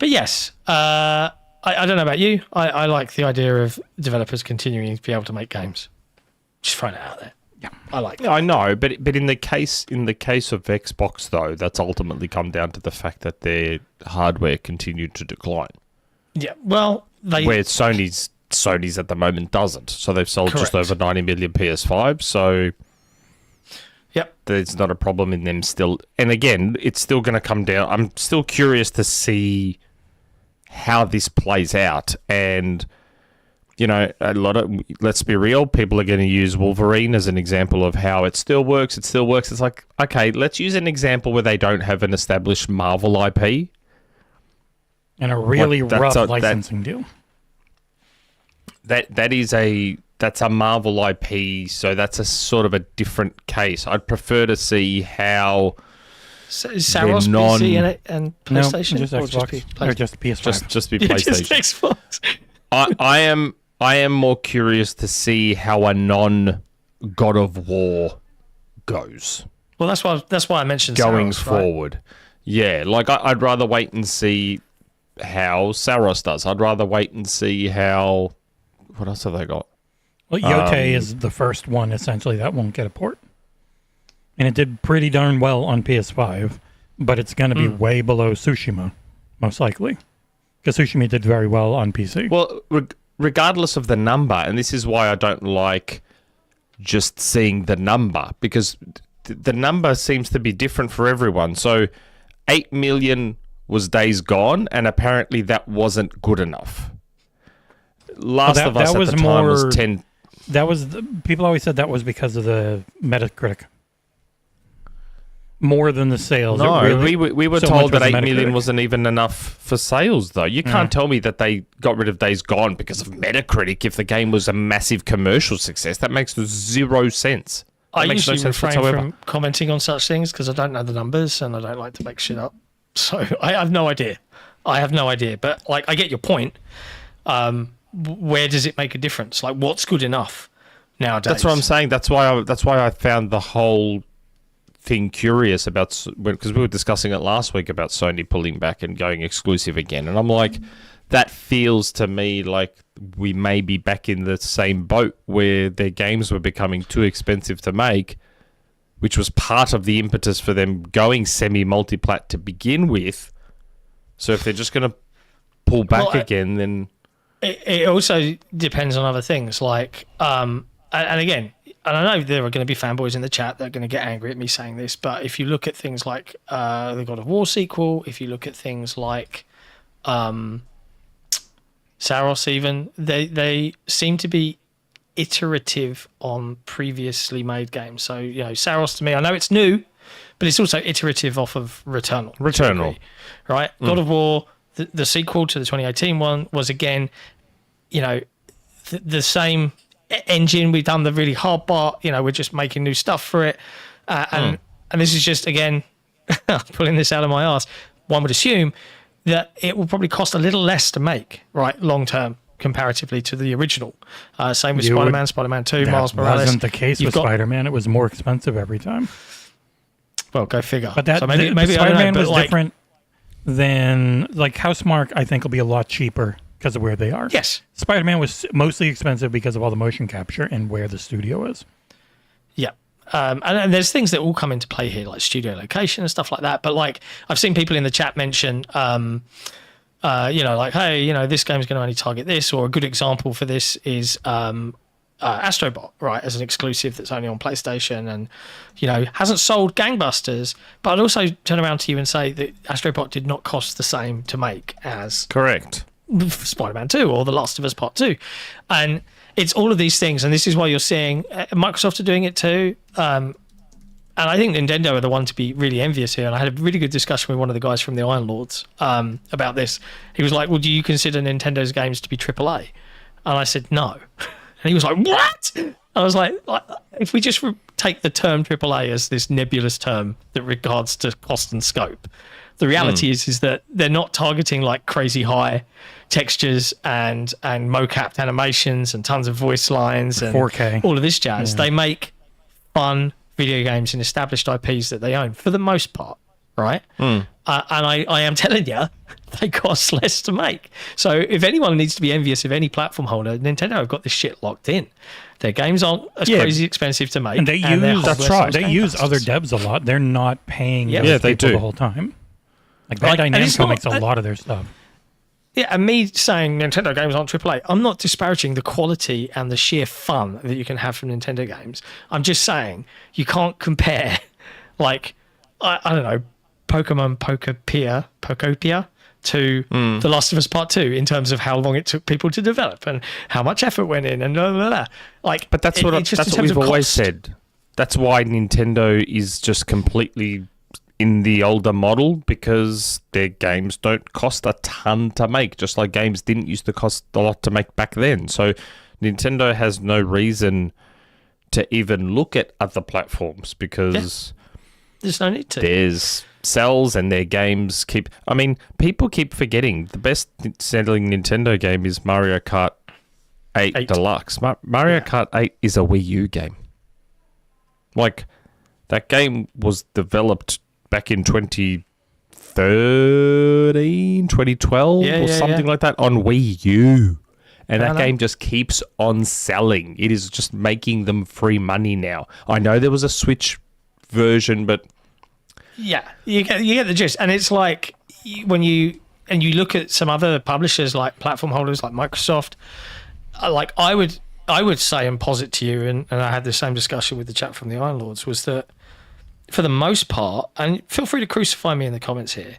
[SPEAKER 1] yes, I don't know about you. I like the idea of developers continuing to be able to make games. Just throwing it out there.
[SPEAKER 2] Yeah,
[SPEAKER 1] I like that.
[SPEAKER 3] Yeah, I know, but in the case of Xbox, though, that's ultimately come down to the fact that their hardware continued to decline.
[SPEAKER 1] Yeah, well,
[SPEAKER 3] where Sony's at the moment doesn't. So they've sold just over 90 million PS5. So
[SPEAKER 1] yep,
[SPEAKER 3] there's not a problem in them still. And again, it's still going to come down. I'm still curious to see how this plays out. And you know, let's be real, people are going to use Wolverine as an example of how it still works. It still works. It's like, okay, let's use an example where they don't have an established Marvel IP.
[SPEAKER 2] And a really rough licensing deal.
[SPEAKER 3] That's a Marvel IP, so that's a sort of a different case. I'd prefer to see how
[SPEAKER 1] Saros PC and PlayStation?
[SPEAKER 2] No, just Xbox. Or just PS5.
[SPEAKER 3] Just be PlayStation.
[SPEAKER 1] Just Xbox.
[SPEAKER 3] I am more curious to see how a non-God of War goes.
[SPEAKER 1] Well, that's why I mentioned
[SPEAKER 3] going
[SPEAKER 1] Saros,
[SPEAKER 3] forward. Right? Yeah, like I'd rather wait and see how Saros does. I'd rather wait and see how. What else have they got?
[SPEAKER 2] Well, Yote is the first one essentially that won't get a port, and it did pretty darn well on PS5, but it's going to be way below Tsushima, most likely. Because Tsushima did very well on PC.
[SPEAKER 3] Well, regardless of the number, and this is why I don't like just seeing the number, because the number seems to be different for everyone. So 8 million was Days Gone, and apparently that wasn't good enough. Last of Us at the time was 10.
[SPEAKER 2] People always said that was because of the Metacritic. More than the sales.
[SPEAKER 3] No, really, we were told that 8 million wasn't even enough for sales, though. You can't tell me that they got rid of Days Gone because of Metacritic if the game was a massive commercial success. That makes zero sense.
[SPEAKER 1] I usually refrain from commenting on such things because I don't know the numbers and I don't like to make shit up. So I have no idea. But like, I get your point. Where does it make a difference? Like, what's good enough nowadays?
[SPEAKER 3] That's what I'm saying. That's why I found the whole thing curious about, because we were discussing it last week about Sony pulling back and going exclusive again, and I'm like, that feels to me like we may be back in the same boat where their games were becoming too expensive to make, which was part of the impetus for them going semi-multiplat to begin with. So if they're just going to pull back again, then
[SPEAKER 1] it also depends on other things, like and again, and I know there are going to be fanboys in the chat that are going to get angry at me saying this, but if you look at things like the God of War sequel, if you look at things like Saros even, they seem to be iterative on previously made games. So, you know, Saros to me, I know it's new, but it's also iterative off of Returnal. Right? God of War, the sequel to the 2018 one, was again, you know, the same engine. We've done the really hard part, you know, we're just making new stuff for it, and this is just, again, pulling this out of my arse. One would assume that it will probably cost a little less to make, right, long term, comparatively to the original. Same with Spider-Man, Spider-Man 2, Miles Morales.
[SPEAKER 2] That wasn't the case with Spider-Man. It was more expensive every time.
[SPEAKER 1] Well, go figure.
[SPEAKER 2] But that, so maybe Spider-Man was different than, like, Housemarque, I think, will be a lot cheaper because of where they are.
[SPEAKER 1] Yes.
[SPEAKER 2] Spider-Man was mostly expensive because of all the motion capture and where the studio is.
[SPEAKER 1] Yeah. And there's things that all come into play here, like studio location and stuff like that. But, like, I've seen people in the chat mention, you know, like, hey, you know, this game's going to only target this, or a good example for this is Astrobot, right, as an exclusive that's only on PlayStation and, you know, hasn't sold gangbusters, but I'd also turn around to you and say that Astrobot did not cost the same to make as Spider-Man 2 or The Last of Us Part 2. And it's all of these things, and this is why you're seeing Microsoft are doing it too. And I think Nintendo are the one to be really envious here. And I had a really good discussion with one of the guys from the Iron Lords about this. He was like, well, do you consider Nintendo's games to be AAA? And I said, no. And he was like, what? I was like, if we just take the term AAA as this nebulous term that regards to cost and scope, the reality is that they're not targeting like crazy high textures and mocapped animations and tons of voice lines and
[SPEAKER 2] 4K,
[SPEAKER 1] all of this jazz. Yeah. They make fun video games in established IPs that they own for the most part, right? And I am telling you, they cost less to make. So if anyone needs to be envious of any platform holder, Nintendo have got this shit locked in. Their games aren't as crazy expensive to make.
[SPEAKER 2] And they use other devs a lot. They're not paying those people the whole time. Like Bandai Namco makes a lot of their stuff.
[SPEAKER 1] Yeah, and me saying Nintendo games aren't AAA, I'm not disparaging the quality and the sheer fun that you can have from Nintendo games. I'm just saying you can't compare, like, I don't know, Pokemon Pokopia to The Last of Us Part 2 in terms of how long it took people to develop and how much effort went in and blah, blah, blah. Like,
[SPEAKER 3] but that's what we've always said. That's why Nintendo is just completely in the older model, because their games don't cost a ton to make, just like games didn't used to cost a lot to make back then. So Nintendo has no reason to even look at other platforms because
[SPEAKER 1] there's no need to.
[SPEAKER 3] There's cells and their games keep... I mean, people keep forgetting the best selling Nintendo game is Mario Kart 8 Deluxe. Mario Kart 8 is a Wii U game. Like, that game was developed back in 2013, 2012 or something like that on Wii U. And that game just keeps on selling. It is just making them free money now. I know there was a Switch version, but...
[SPEAKER 1] Yeah, you get the gist. And it's like, when you look at some other publishers like platform holders like Microsoft, like I would say and posit to you, and I had the same discussion with the chap from the Iron Lords, was that for the most part, and feel free to crucify me in the comments here,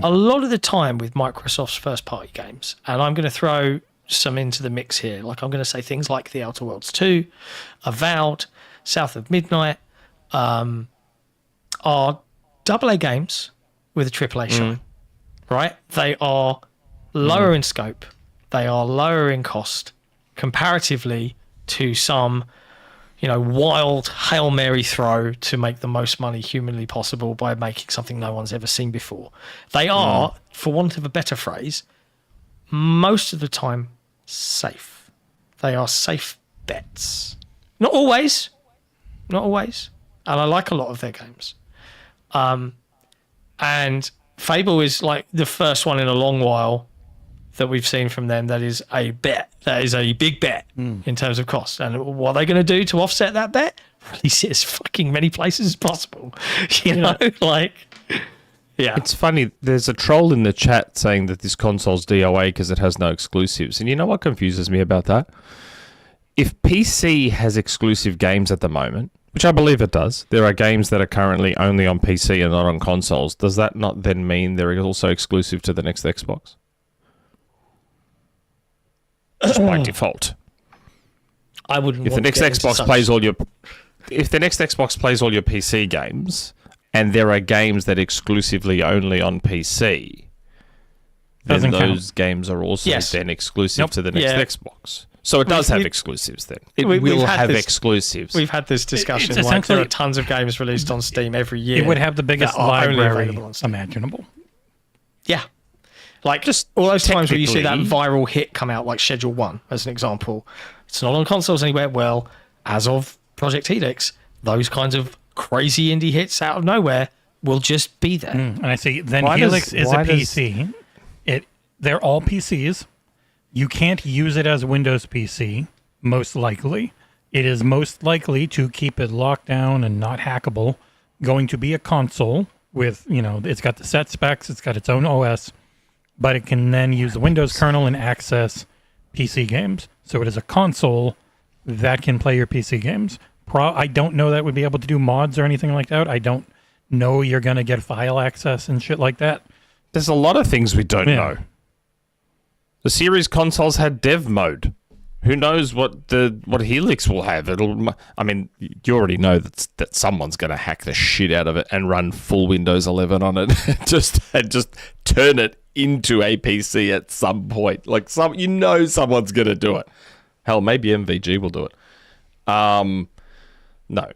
[SPEAKER 1] a lot of the time with Microsoft's first-party games, and I'm going to throw some into the mix here, like I'm going to say things like The Outer Worlds 2, Avowed, South of Midnight, are AA games with a AAA shine, right? They are lower in scope, they are lower in cost comparatively to some... wild Hail Mary throw to make the most money humanly possible by making something no one's ever seen before. They are, for want of a better phrase, most of the time safe. They are safe bets. Not always. And I like a lot of their games. And Fable is like the first one in a long while that we've seen from them that is a bet. That is a big bet in terms of cost. And what are they going to do to offset that bet? Release it as fucking many places as possible. Yeah.
[SPEAKER 3] It's funny. There's a troll in the chat saying that this console's DOA because it has no exclusives. And you know what confuses me about that? If PC has exclusive games at the moment, which I believe it does, there are games that are currently only on PC and not on consoles. Does that not then mean they're also exclusive to the next Xbox? Just by default.
[SPEAKER 1] I wouldn't.
[SPEAKER 3] If the next Xbox plays all your PC games, and there are games that exclusively only on PC, then those games are also then exclusive to the next Xbox. So it does have exclusives then. It will have exclusives.
[SPEAKER 1] We've had this discussion. Like there are tons of games released on Steam every year.
[SPEAKER 2] It would have the biggest library imaginable.
[SPEAKER 1] Yeah. Like just all those times where you see that viral hit come out, like Schedule 1, as an example. It's not on consoles anywhere. Well, as of Project Helix, those kinds of crazy indie hits out of nowhere will just be there.
[SPEAKER 2] And I see then Helix is a PC. They're all PCs. You can't use it as Windows PC, most likely. It is most likely, to keep it locked down and not hackable, going to be a console with, it's got the set specs, it's got its own OS, but it can then use the Windows kernel and access PC games. So it is a console that can play your PC games. I don't know that would be able to do mods or anything like that. I don't know you're going to get file access and shit like that.
[SPEAKER 3] There's a lot of things we don't know. The series consoles had dev mode. Who knows what Helix will have? You already know that someone's going to hack the shit out of it and run full Windows 11 on it, just turn it into a PC at some point. Like someone's going to do it. Hell, maybe MVG will do it. No,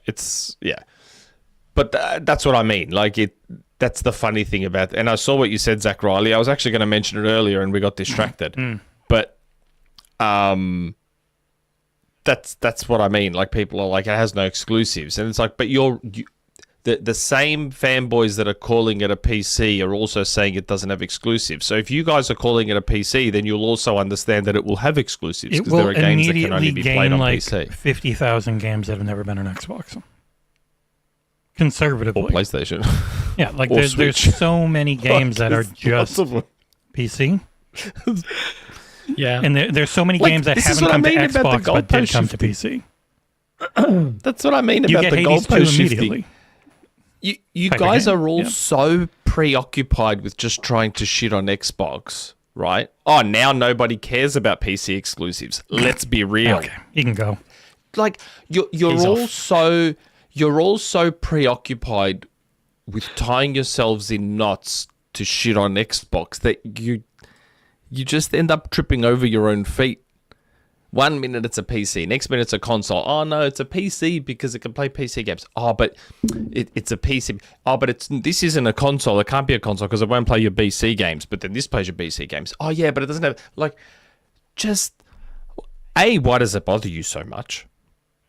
[SPEAKER 3] but that's what I mean. Like that's the funny thing about it. And I saw what you said, Zach Riley. I was actually going to mention it earlier and we got distracted. But that's what I mean. Like people are like, it has no exclusives. And it's like, but the same fanboys that are calling it a PC are also saying it doesn't have exclusives. So if you guys are calling it a PC, then you'll also understand that it will have exclusives because there are games that can only be played on PC.
[SPEAKER 2] 50,000 games that have never been on Xbox. Conservatively.
[SPEAKER 3] Or PlayStation.
[SPEAKER 2] Yeah, like there's so many games that are just PC.
[SPEAKER 1] Yeah.
[SPEAKER 2] And there's so many games that haven't come to Xbox but did come to PC.
[SPEAKER 3] That's what I mean about the goalpost shifting. You guys are all so preoccupied with just trying to shit on Xbox, right? Oh, now nobody cares about PC exclusives. Let's be real.
[SPEAKER 2] Okay, you can go.
[SPEAKER 3] Like you're all so preoccupied with tying yourselves in knots to shit on Xbox that you just end up tripping over your own feet. 1 minute it's a PC, next minute it's a console. Oh no, it's a PC because it can play PC games. Oh, but it's a PC. Oh, but this isn't a console. It can't be a console because it won't play your PC games. But then this plays your PC games. Oh yeah, but it doesn't have why does it bother you so much?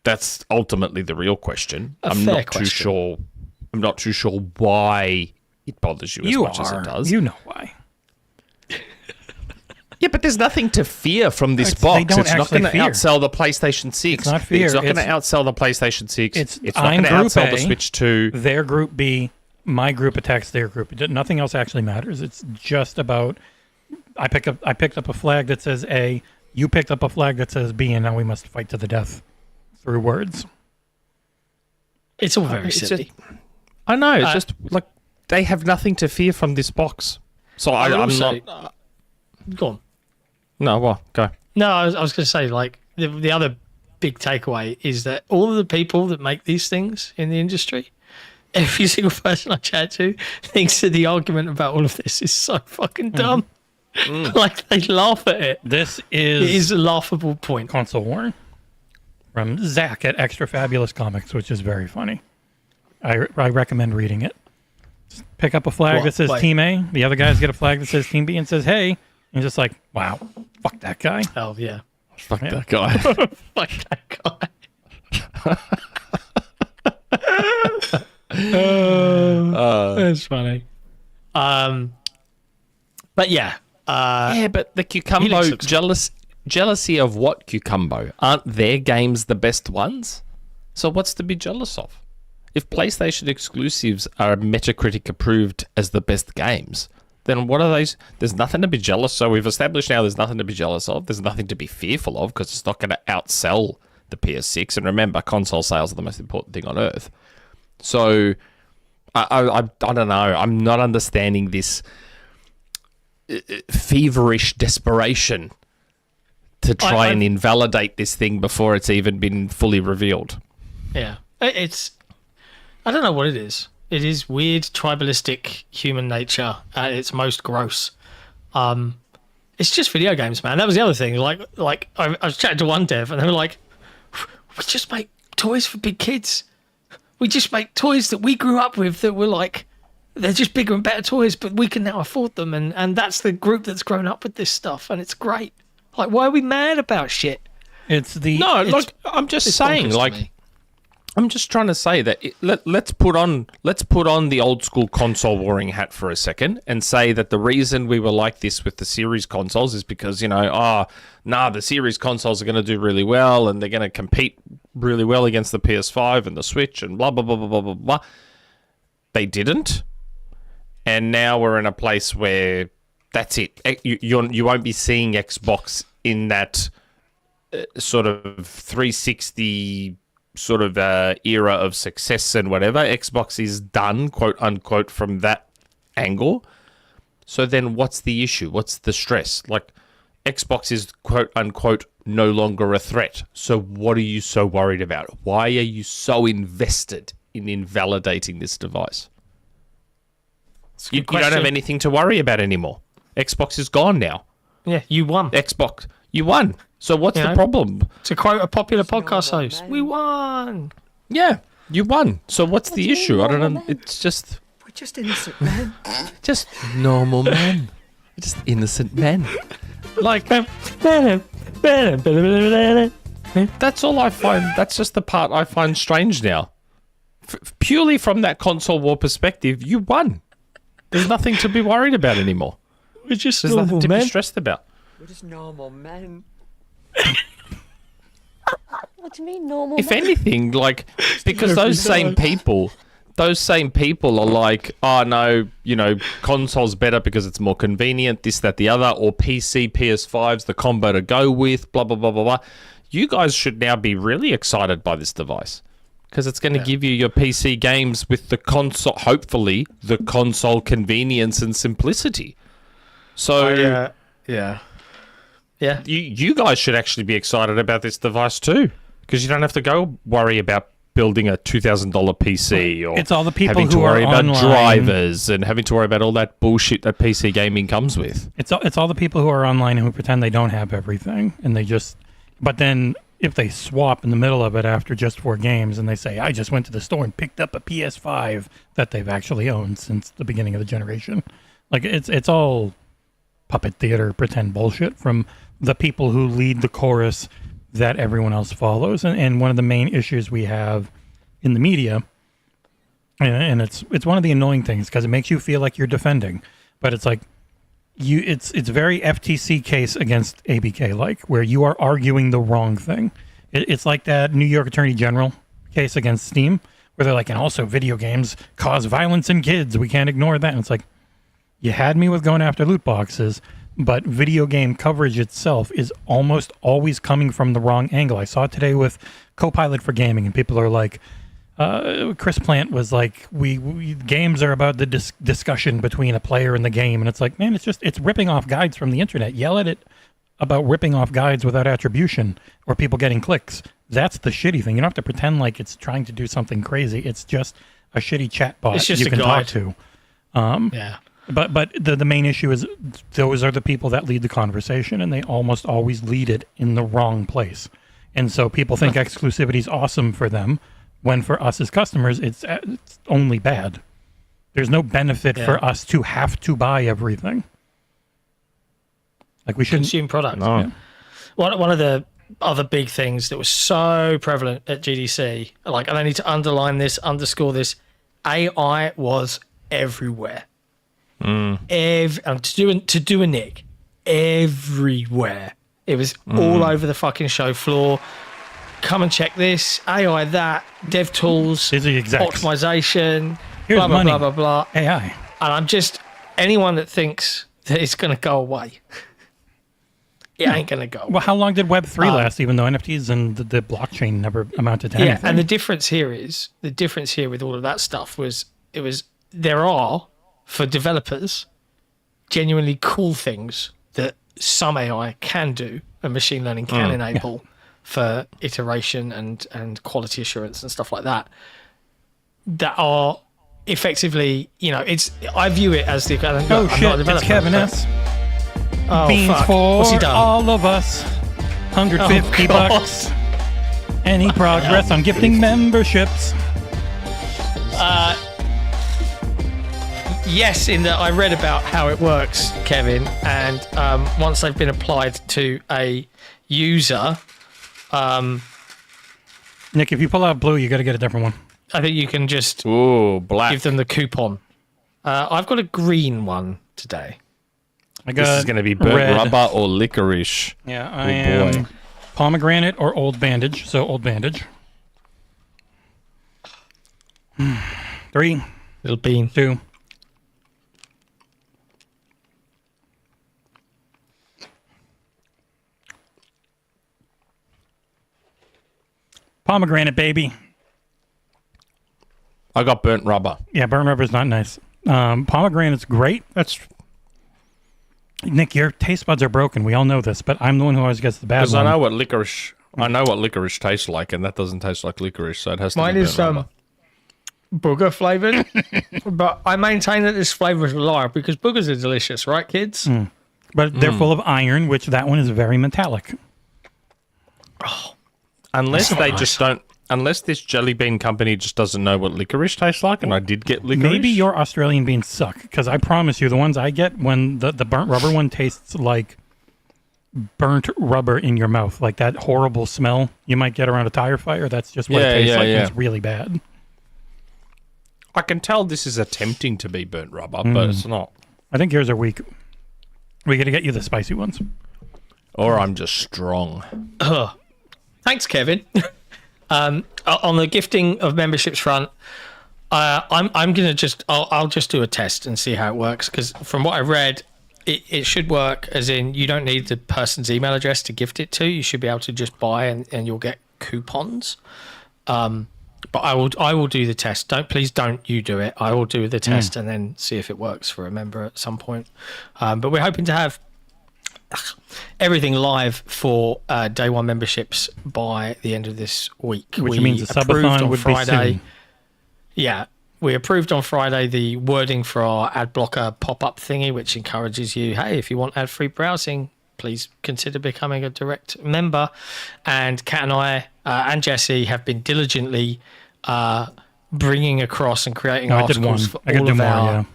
[SPEAKER 3] That's ultimately the real question. I'm not too sure why it bothers you as much as it does.
[SPEAKER 2] You know why.
[SPEAKER 3] Yeah, but there's nothing to fear from this box. It's not going to outsell the PlayStation 6.
[SPEAKER 2] It's not fear.
[SPEAKER 3] It's not going to outsell the PlayStation 6. It's not going to outsell the Switch 2.
[SPEAKER 2] Their group B, my group attacks their group. Nothing else actually matters. It's just about I picked up a flag that says A, you picked up a flag that says B, and now we must fight to the death through words.
[SPEAKER 1] It's all very silly.
[SPEAKER 3] I know. It's just like they have nothing to fear from this box. So I'm not.
[SPEAKER 1] Go on.
[SPEAKER 3] No, well, go.
[SPEAKER 1] No, I was going to say, like, the other big takeaway is that all of the people that make these things in the industry, every single person I chat to thinks that the argument about all of this is so fucking dumb. Like, they laugh at it.
[SPEAKER 2] It
[SPEAKER 1] is a laughable point.
[SPEAKER 2] Console war. from Zach at Extra Fabulous Comics, which is very funny. I recommend reading it. Just pick up a flag that says Team A. The other guys get a flag that says Team B and says, hey. And you're just like, wow, fuck that guy.
[SPEAKER 1] Oh, yeah.
[SPEAKER 3] Fuck that guy.
[SPEAKER 1] Fuck that guy. That's funny. But yeah.
[SPEAKER 3] Yeah, but the Cucumbo jealousy of what Cucumbo? Aren't their games the best ones? So what's to be jealous of? If PlayStation exclusives are Metacritic approved as the best games, then what are those? There's nothing to be jealous. So we've established now there's nothing to be jealous of. There's nothing to be fearful of because it's not going to outsell the PS6. And remember, console sales are the most important thing on earth. So I don't know. I'm not understanding this feverish desperation to try and invalidate this thing before it's even been fully revealed.
[SPEAKER 1] Yeah. I don't know what it is. It is weird, tribalistic human nature at its most gross. It's just video games, man. That was the other thing. Like I was chatting to one dev, and they were like, "We just make toys for big kids. We just make toys that we grew up with that were like, they're just bigger and better toys, but we can now afford them, and that's the group that's grown up with this stuff, and it's great. Like, why are we mad about shit?"
[SPEAKER 3] I'm just saying, like, I'm just trying to say that let's put on the old school console warring hat for a second and say that the reason we were like this with the series consoles is because, the series consoles are going to do really well and they're going to compete really well against the PS5 and the Switch and blah, blah, blah, blah, blah, blah, blah. They didn't. And now we're in a place where that's it. You won't be seeing Xbox in that sort of 360 sort of era of success and whatever. Xbox is done, quote unquote, from that angle. So then what's the issue? What's the stress? Like, Xbox is, quote unquote, no longer a threat. So what are you so worried about? Why are you so invested in invalidating this device? You don't have anything to worry about anymore. Xbox is gone now.
[SPEAKER 1] Yeah, you won.
[SPEAKER 3] Xbox, you won. So what's the problem?
[SPEAKER 1] To quote a popular podcast host, we won.
[SPEAKER 3] Yeah, you won. So what's the issue? I don't know. It's just...
[SPEAKER 5] We're just innocent men.
[SPEAKER 3] Just normal men. Just innocent men. Like... That's all I find... That's just the part I find strange now. Purely from that console war perspective, you won. There's nothing to be worried about anymore.
[SPEAKER 1] We're just
[SPEAKER 3] There's
[SPEAKER 1] normal
[SPEAKER 3] nothing to
[SPEAKER 1] men.
[SPEAKER 3] be stressed about.
[SPEAKER 5] We're just normal men.
[SPEAKER 6] What do you mean normal?
[SPEAKER 3] If anything, like, because those same people are like, oh no, console's better because it's more convenient, this, that, the other, or PC, PS5's the combo to go with, blah, blah, blah, blah, blah. You guys should now be really excited by this device because it's going to give you your PC games with the console, hopefully, the console convenience and simplicity. So,
[SPEAKER 1] Yeah.
[SPEAKER 3] You guys should actually be excited about this device too, because you don't have to go worry about building a $2,000 PC or
[SPEAKER 2] it's all the people
[SPEAKER 3] having to
[SPEAKER 2] who
[SPEAKER 3] worry
[SPEAKER 2] are
[SPEAKER 3] about
[SPEAKER 2] online.
[SPEAKER 3] drivers and having to worry about all that bullshit that PC gaming comes with.
[SPEAKER 2] It's all the people who are online and who pretend they don't have everything, and they just. But then if they swap in the middle of it after just 4 games, and they say, "I just went to the store and picked up a PS5 that they've actually owned since the beginning of the generation," like it's all puppet theater, pretend bullshit from the people who lead the chorus that everyone else follows. And one of the main issues we have in the media, and it's one of the annoying things because it makes you feel like you're defending, but it's like it's very FTC case against ABK, like where you are arguing the wrong thing. It's like that New York Attorney General case against Steam where they're like, and also video games cause violence in kids. We can't ignore that. And it's like, you had me with going after loot boxes, but video game coverage itself is almost always coming from the wrong angle. I saw it today with Copilot for Gaming, and people are like, Chris Plant was like, we games are about the discussion between a player and the game. And it's like, man, it's ripping off guides from the internet. Yell at it about ripping off guides without attribution or people getting clicks. That's the shitty thing. You don't have to pretend like it's trying to do something crazy. It's just a shitty chat bot you can talk to.
[SPEAKER 1] Yeah.
[SPEAKER 2] But the main issue is those are the people that lead the conversation, and they almost always lead it in the wrong place. And so people think exclusivity is awesome for them, when for us as customers, it's only bad. There's no benefit for us to have to buy everything. Like we shouldn't
[SPEAKER 1] consume product.
[SPEAKER 3] No.
[SPEAKER 2] Yeah.
[SPEAKER 1] One of the other big things that was so prevalent at GDC, like, and I need to underline this, underscore this, AI was everywhere. To do a Nick, everywhere. It was all over the fucking show floor. Come and check this, AI that, dev tools,
[SPEAKER 2] These are the execs.
[SPEAKER 1] optimization,
[SPEAKER 2] Here's
[SPEAKER 1] blah, blah,
[SPEAKER 2] money.
[SPEAKER 1] blah, blah, blah.
[SPEAKER 2] AI.
[SPEAKER 1] And I'm just, anyone that thinks that it's going to go away, it ain't going to go away.
[SPEAKER 2] Well, how long did Web3 last, even though NFTs and the blockchain never amounted to anything?
[SPEAKER 1] And the difference here with all of that stuff was there are, for developers, genuinely cool things that some AI can do and machine learning can enable for iteration and quality assurance and stuff like that are effectively, I view it as I'm not a developer,
[SPEAKER 2] it's Kevin S.
[SPEAKER 1] Oh,
[SPEAKER 2] Beans
[SPEAKER 1] fuck.
[SPEAKER 2] for
[SPEAKER 1] What's he done?
[SPEAKER 2] all of us. 150 bucks. Any progress on gifting memberships?
[SPEAKER 1] Yes, in that I read about how it works, Kevin, and once they've been applied to a user,
[SPEAKER 2] Nick, if you pull out blue, you got to get a different one.
[SPEAKER 1] I think you can just
[SPEAKER 3] Black.
[SPEAKER 1] give them the coupon. I've got a green one today.
[SPEAKER 2] I got
[SPEAKER 3] This is going to be burnt
[SPEAKER 2] red.
[SPEAKER 3] rubber or licorice.
[SPEAKER 2] Yeah, I am pomegranate or old bandage. So old bandage. 3,
[SPEAKER 1] Little bean.
[SPEAKER 2] 2. Pomegranate, baby.
[SPEAKER 3] I got burnt rubber.
[SPEAKER 2] Yeah, burnt rubber's not nice. Pomegranate's great.
[SPEAKER 3] That's
[SPEAKER 2] Nick, your taste buds are broken. We all know this, but I'm the one who always gets the bad
[SPEAKER 3] because
[SPEAKER 2] one.
[SPEAKER 3] I know what licorice tastes like, and that doesn't taste like licorice, so it has to
[SPEAKER 1] Mine
[SPEAKER 3] be
[SPEAKER 1] is
[SPEAKER 3] burnt rubber.
[SPEAKER 1] booger flavored, but I maintain that this flavor is a lie because boogers are delicious, right, kids?
[SPEAKER 2] But they're full of iron, which that one is very metallic.
[SPEAKER 3] Unless they just don't. Unless this jelly bean company just doesn't know what licorice tastes like, and I did get licorice.
[SPEAKER 2] Maybe your Australian beans suck, because I promise you, the ones I get, when the burnt rubber one tastes like burnt rubber in your mouth, like that horrible smell you might get around a tire fire. That's just what it tastes like, and it's really bad.
[SPEAKER 3] I can tell this is attempting to be burnt rubber, but it's not.
[SPEAKER 2] I think yours are weak. We got to get you the spicy ones.
[SPEAKER 3] Or I'm just strong.
[SPEAKER 1] Thanks, Kevin. On the gifting of memberships front, I'm gonna I'll just do a test and see how it works, because from what I read, it should work, as in you don't need the person's email address to gift it to. You should be able to just buy and you'll get coupons. But I will do the test. Please don't you do it. I will do the test and then see if it works for a member at some point. But we're hoping to have everything live for day one memberships by the end of this week.
[SPEAKER 2] Which
[SPEAKER 1] we
[SPEAKER 2] means a
[SPEAKER 1] approved
[SPEAKER 2] subathon
[SPEAKER 1] on
[SPEAKER 2] would
[SPEAKER 1] Friday.
[SPEAKER 2] be soon.
[SPEAKER 1] Yeah, we approved on Friday the wording for our ad blocker pop-up thingy, which encourages you, hey, if you want ad-free browsing, please consider becoming a direct member. And Kat and I and Jesse have been diligently bringing across and creating articles for all of our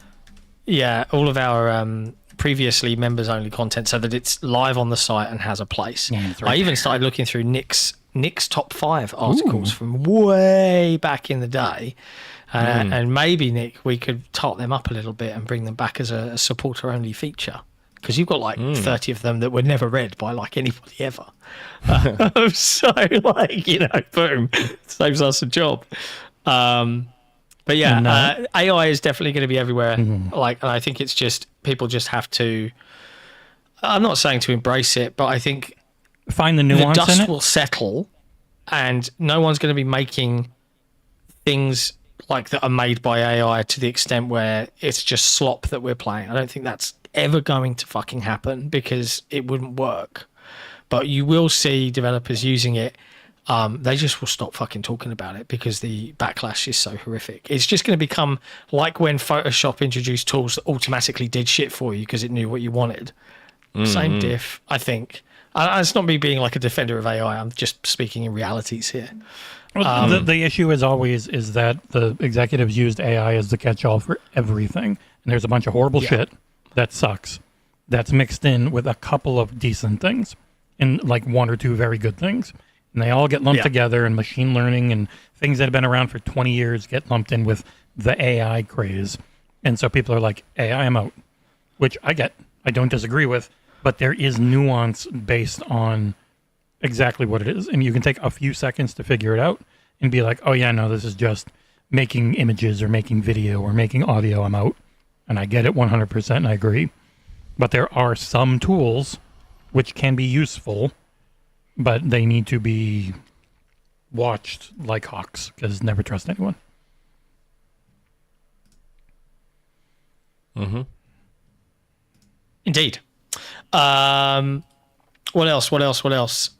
[SPEAKER 1] all of our previously members only content, so that it's live on the site and has a place.
[SPEAKER 2] Yeah, that's right.
[SPEAKER 1] I even started looking through Nick's top 5 articles from way back in the day. And maybe, Nick, we could tart them up a little bit and bring them back as a supporter only feature, because you've got like 30 of them that were never read by like anybody ever. So like, boom, saves us a job. But yeah, AI is definitely going to be everywhere. And I think it's just, people just have to, I'm not saying to embrace it, but I think
[SPEAKER 2] find the nuance
[SPEAKER 1] the dust
[SPEAKER 2] in it.
[SPEAKER 1] will settle, and no one's going to be making things like that are made by AI to the extent where it's just slop that we're playing. I don't think that's ever going to fucking happen, because it wouldn't work. But you will see developers using it. They just will stop fucking talking about it because the backlash is so horrific. It's just going to become like when Photoshop introduced tools that automatically did shit for you because it knew what you wanted. Same diff, I think. It's not me being like a defender of AI. I'm just speaking in realities here.
[SPEAKER 2] Well, the issue is always is that the executives used AI as the catch-all for everything, and there's a bunch of horrible shit that sucks. That's mixed in with a couple of decent things, and like one or two very good things, and they all get lumped together. And machine learning and things that have been around for 20 years get lumped in with the AI craze, and so people are like, AI, I'm out, which I get. I don't disagree with, but there is nuance based on exactly what it is, and you can take a few seconds to figure it out and be like, oh yeah, no, this is just making images or making video or making audio, I'm out. And I get it 100% and I agree. But there are some tools which can be useful, but they need to be watched like hawks, because never trust anyone.
[SPEAKER 3] Mm-hmm.
[SPEAKER 1] Indeed. What else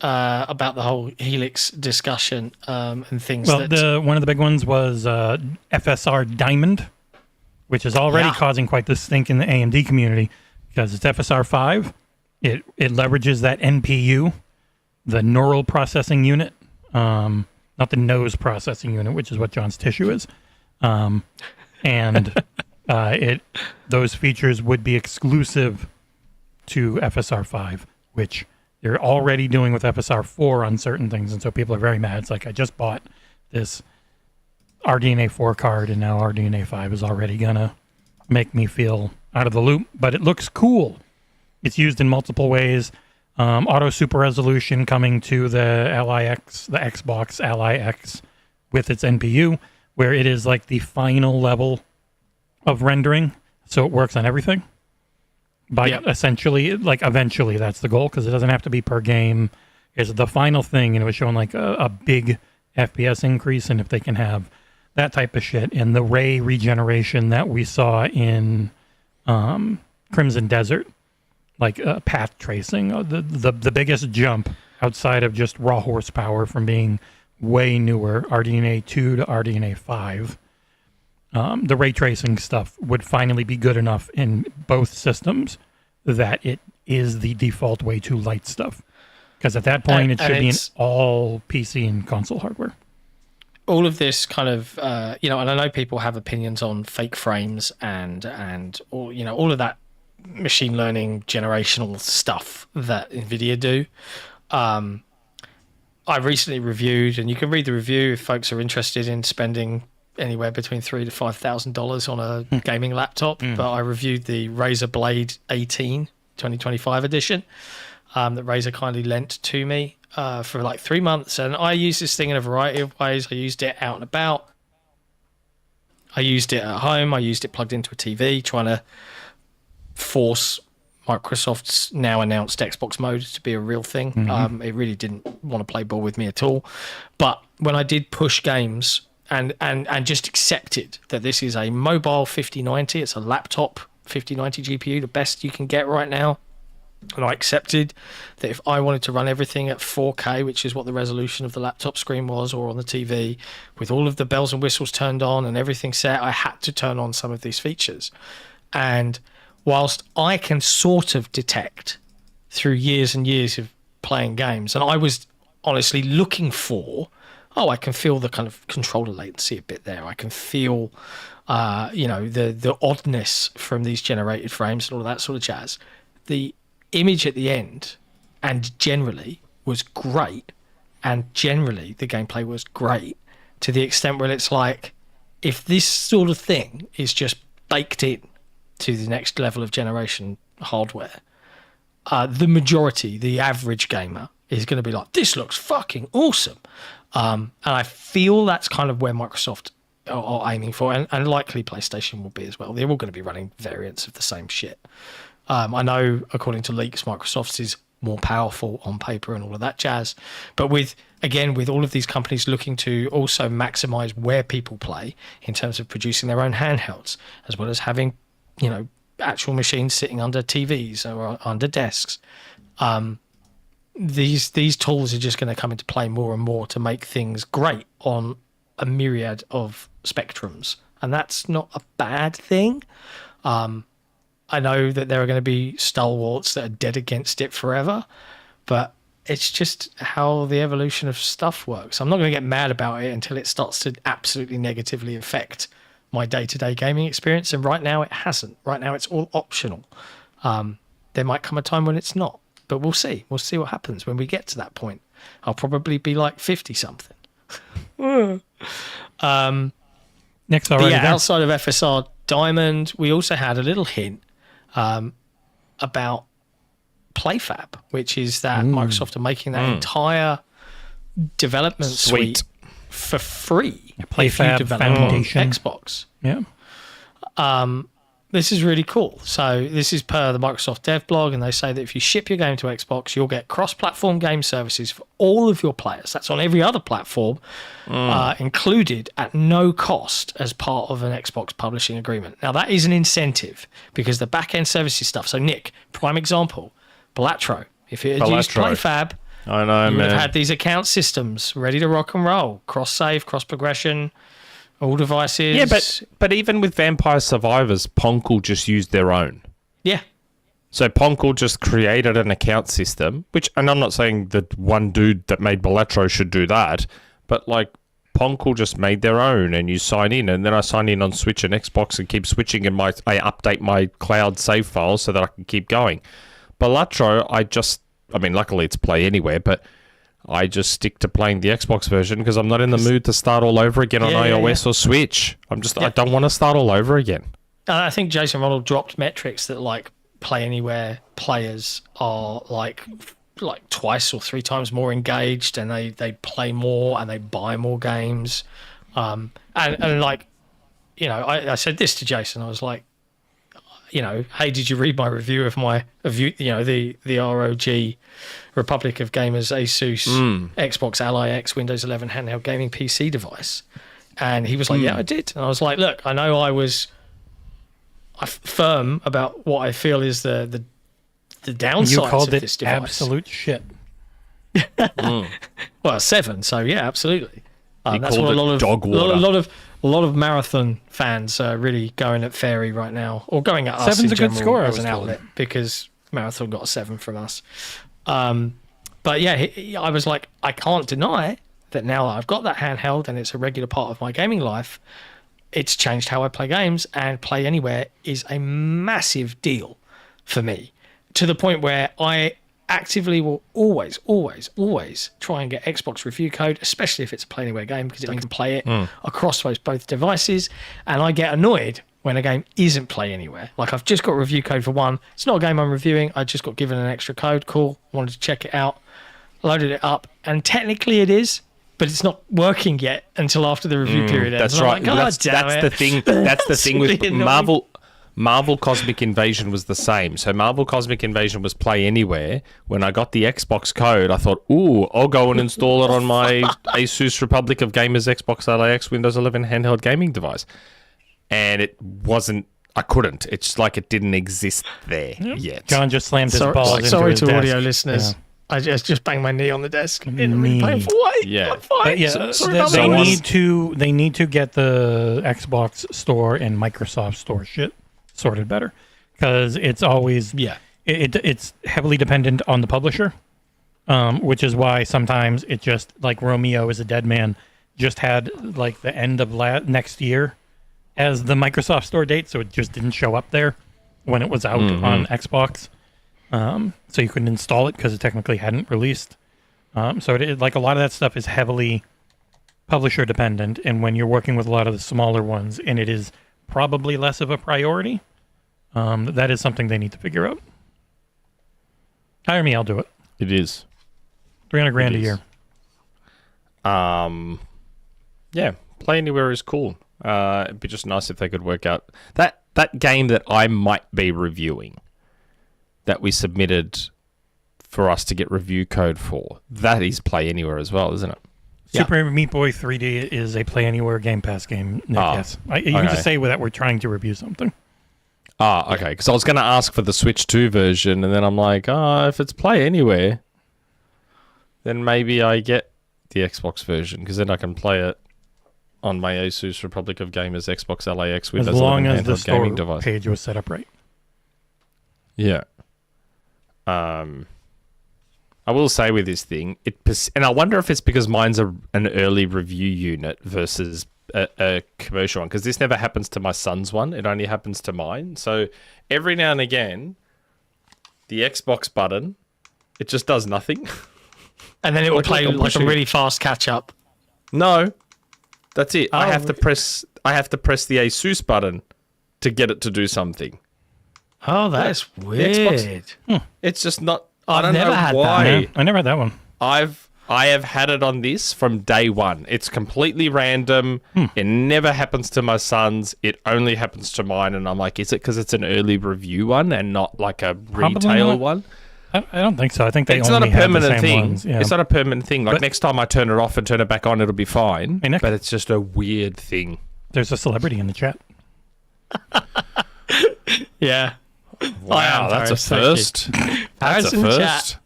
[SPEAKER 1] about the whole Helix discussion and things?
[SPEAKER 2] Well, one of the big ones was FSR Diamond, which is already causing quite the stink in the AMD community because it's FSR 5. It leverages that NPU, the neural processing unit, not the nose processing unit, which is what John's tissue is. And those features would be exclusive to FSR 5, which they're already doing with FSR 4 on certain things, and so people are very mad. It's like, I just bought this RDNA 4 card, and now RDNA 5 is already going to make me feel out of the loop, but it looks cool. It's used in multiple ways. Auto super resolution coming to the the Xbox Ally X with its NPU, where it is like the final level of rendering, so it works on everything. Essentially, like eventually that's the goal, because it doesn't have to be per game. It's the final thing, and it was showing like a big FPS increase, and if they can have that type of shit, and the ray regeneration that we saw in Crimson Desert, like path tracing, the biggest jump outside of just raw horsepower from being way newer, RDNA 2 to RDNA 5. The ray tracing stuff would finally be good enough in both systems that it is the default way to light stuff. Because at that point, it should be in all PC and console hardware.
[SPEAKER 1] All of this kind of, and I know people have opinions on fake frames and all of that machine learning generational stuff that NVIDIA do. I recently reviewed, and you can read the review if folks are interested in spending anywhere between $3,000 to $5,000 on a gaming laptop. But I reviewed the Razer Blade 18 2025 edition that Razer kindly lent to me for like 3 months, and I used this thing in a variety of ways. I used it out and about. I used it at home. I used it plugged into a TV, trying to force Microsoft's now announced Xbox mode to be a real thing. It really didn't want to play ball with me at all. But when I did push games and just accepted that this is a mobile 5090, it's a laptop 5090 GPU, the best you can get right now. And I accepted that if I wanted to run everything at 4K, which is what the resolution of the laptop screen was, or on the TV, with all of the bells and whistles turned on and everything set, I had to turn on some of these features. And whilst I can sort of detect through years and years of playing games, and I was honestly looking for, I can feel the kind of controller latency a bit there. I can feel, the oddness from these generated frames and all of that sort of jazz. The image at the end, and generally, was great, and generally the gameplay was great, to the extent where it's like, if this sort of thing is just baked in to the next level of generation hardware, the majority, the average gamer, is going to be like, this looks fucking awesome. And I feel that's kind of where Microsoft are aiming for, and likely PlayStation will be as well. They're all going to be running variants of the same shit. I know, according to leaks, Microsoft's is more powerful on paper and all of that jazz. But with all of these companies looking to also maximize where people play in terms of producing their own handhelds, as well as having, actual machines sitting under TVs or under desks, these tools are just going to come into play more and more to make things great on a myriad of spectrums. And that's not a bad thing. I know that there are going to be stalwarts that are dead against it forever, but it's just how the evolution of stuff works. I'm not going to get mad about it until it starts to absolutely negatively affect my day-to-day gaming experience. And right now it hasn't. Right now it's all optional. There might come a time when it's not, but we'll see. We'll see what happens when we get to that point. I'll probably be like 50-something.
[SPEAKER 2] Nick's already there.
[SPEAKER 1] Outside of FSR Diamond, we also had a little hint about Playfab, which is that Microsoft are making that entire development suite for free.
[SPEAKER 2] Playfab
[SPEAKER 1] if you develop
[SPEAKER 2] Foundation.
[SPEAKER 1] on Xbox.
[SPEAKER 2] Yeah.
[SPEAKER 1] This is really cool. So this is per the Microsoft dev blog, and they say that if you ship your game to Xbox, you'll get cross-platform game services for all of your players. That's on every other platform, included at no cost as part of an Xbox publishing agreement. Now, that is an incentive because the back-end services stuff. So, Nick, prime example, Balatro. If you had used Playfab,
[SPEAKER 3] I know,
[SPEAKER 1] you would
[SPEAKER 3] man.
[SPEAKER 1] have had these account systems ready to rock and roll, cross-save, cross-progression, all devices.
[SPEAKER 3] Yeah, but even with Vampire Survivors, Ponkel just used their own.
[SPEAKER 1] Yeah.
[SPEAKER 3] So Ponkel just created an account system, which, and I'm not saying that one dude that made Balatro should do that, but like Ponkel just made their own, and you sign in, and then I sign in on Switch and Xbox and keep switching, and I update my cloud save files so that I can keep going. Balatro, luckily it's Play Anywhere, but I just stick to playing the Xbox version because I'm not in the mood to start all over again on iOS or Switch. I don't want to start all over again.
[SPEAKER 1] I think Jason Ronald dropped metrics that like Play Anywhere players are like twice or three times more engaged, and they play more and they buy more games. And like, you know, I said this to Jason. I was like, you know, hey, did you read my review of the ROG Republic of Gamers Asus Xbox Ally X Windows 11 handheld gaming PC device? And he was like, yeah, I did. And I was like, look, I know I was firm about what I feel is the downsides
[SPEAKER 2] You called
[SPEAKER 1] of
[SPEAKER 2] it
[SPEAKER 1] this device.
[SPEAKER 2] absolute shit.
[SPEAKER 1] Well, 7, so yeah, absolutely. That's
[SPEAKER 3] called
[SPEAKER 1] what
[SPEAKER 3] it dog water.
[SPEAKER 1] a lot of marathon fans are really going at Fairy right now, or going at us
[SPEAKER 2] 7's
[SPEAKER 1] in
[SPEAKER 2] a good
[SPEAKER 1] general
[SPEAKER 2] score, I
[SPEAKER 1] as
[SPEAKER 2] was
[SPEAKER 1] an
[SPEAKER 2] told.
[SPEAKER 1] outlet, because Marathon got a 7 from us. But yeah, I was like, I can't deny that now that I've got that handheld and it's a regular part of my gaming life, it's changed how I play games, and Play Anywhere is a massive deal for me, to the point where I actively will always try and get Xbox review code, especially if it's a Play Anywhere game, because I can play it across both devices. And I get annoyed when a game isn't Play Anywhere. Like, I've just got review code for one. It's not a game I'm reviewing. I just got given an extra code. Cool. Wanted to check it out. Loaded it up. And technically it is, but it's not working yet until after the review period ends.
[SPEAKER 3] That's
[SPEAKER 1] And I'm
[SPEAKER 3] right.
[SPEAKER 1] like,
[SPEAKER 3] That's the thing. That's the thing with
[SPEAKER 1] really annoying.
[SPEAKER 3] Marvel Cosmic Invasion was the same. So Marvel Cosmic Invasion was Play Anywhere. When I got the Xbox code, I thought, ooh, I'll go and install it on my Asus Republic of Gamers Xbox Ally X Windows 11 handheld gaming device. And it wasn't, I couldn't. It's like it didn't exist there yet.
[SPEAKER 2] John just slammed his balls into
[SPEAKER 1] Sorry
[SPEAKER 2] his
[SPEAKER 1] to
[SPEAKER 2] desk.
[SPEAKER 1] audio listeners.
[SPEAKER 2] Yeah.
[SPEAKER 1] I just banged my knee on the desk. Didn't really play for white.
[SPEAKER 3] Yeah.
[SPEAKER 1] I'm fine.
[SPEAKER 2] But yeah,
[SPEAKER 1] Sorry about
[SPEAKER 2] they
[SPEAKER 1] that.
[SPEAKER 2] need to get the Xbox Store and Microsoft Store shit sorted better, because it's always it's heavily dependent on the publisher, which is why sometimes it just, like Romeo is a Dead Man just had like the end of next year as the Microsoft Store date, so it just didn't show up there when it was out on Xbox. So you couldn't install it because it technically hadn't released. So it, like, a lot of that stuff is heavily publisher dependent, and when you're working with a lot of the smaller ones, and it is probably less of a priority, that is something they need to figure out. Hire me, I'll do it.
[SPEAKER 3] It is.
[SPEAKER 2] $300,000
[SPEAKER 3] It
[SPEAKER 2] a
[SPEAKER 3] is.
[SPEAKER 2] year.
[SPEAKER 3] Yeah, Play Anywhere is cool. It'd be just nice if they could work out that game that I might be reviewing, that we submitted for us to get review code for. That is Play Anywhere as well, isn't it?
[SPEAKER 2] Super Meat Boy 3D is a Play Anywhere Game Pass game, Nick, yes. You can
[SPEAKER 3] okay.
[SPEAKER 2] just say that we're trying to review something.
[SPEAKER 3] Okay. Because I was going to ask for the Switch 2 version, and then I'm like, if it's Play Anywhere, then maybe I get the Xbox version, because then I can play it on my Asus Republic of Gamers Xbox LAX Windows
[SPEAKER 2] As long
[SPEAKER 3] 11
[SPEAKER 2] as the
[SPEAKER 3] handheld
[SPEAKER 2] store
[SPEAKER 3] gaming device.
[SPEAKER 2] page was set up right.
[SPEAKER 3] Yeah. I will say with this thing, and I wonder if it's because mine's an early review unit versus a commercial one, because this never happens to my son's one. It only happens to mine. So every now and again, the Xbox button, it just does nothing.
[SPEAKER 1] And then it will play like a really fast catch up.
[SPEAKER 3] No, that's it.
[SPEAKER 1] Oh,
[SPEAKER 3] I have to press the ASUS button to get it to do something.
[SPEAKER 1] Oh, that's weird.
[SPEAKER 3] It's just not.
[SPEAKER 1] I've
[SPEAKER 3] I don't
[SPEAKER 1] never
[SPEAKER 3] know
[SPEAKER 1] had
[SPEAKER 3] why.
[SPEAKER 1] that.
[SPEAKER 2] Yeah, I never had that one.
[SPEAKER 3] I have had it on this from day one. It's completely random. It never happens to my son's. It only happens to mine. And I'm like, is it because it's an early review one and not like a retail one?
[SPEAKER 2] I don't think so. I think
[SPEAKER 3] It's
[SPEAKER 2] only
[SPEAKER 3] not a permanent
[SPEAKER 2] have the same
[SPEAKER 3] thing.
[SPEAKER 2] ones. Yeah.
[SPEAKER 3] It's not a permanent thing. Like
[SPEAKER 2] But-
[SPEAKER 3] next time I turn it off and turn it back on, it'll be fine.
[SPEAKER 2] Hey, Nick.
[SPEAKER 3] But it's just a weird thing.
[SPEAKER 2] There's a celebrity in the chat.
[SPEAKER 1] Yeah.
[SPEAKER 3] Wow, that's a first. That's a
[SPEAKER 1] in
[SPEAKER 3] first.
[SPEAKER 1] chat.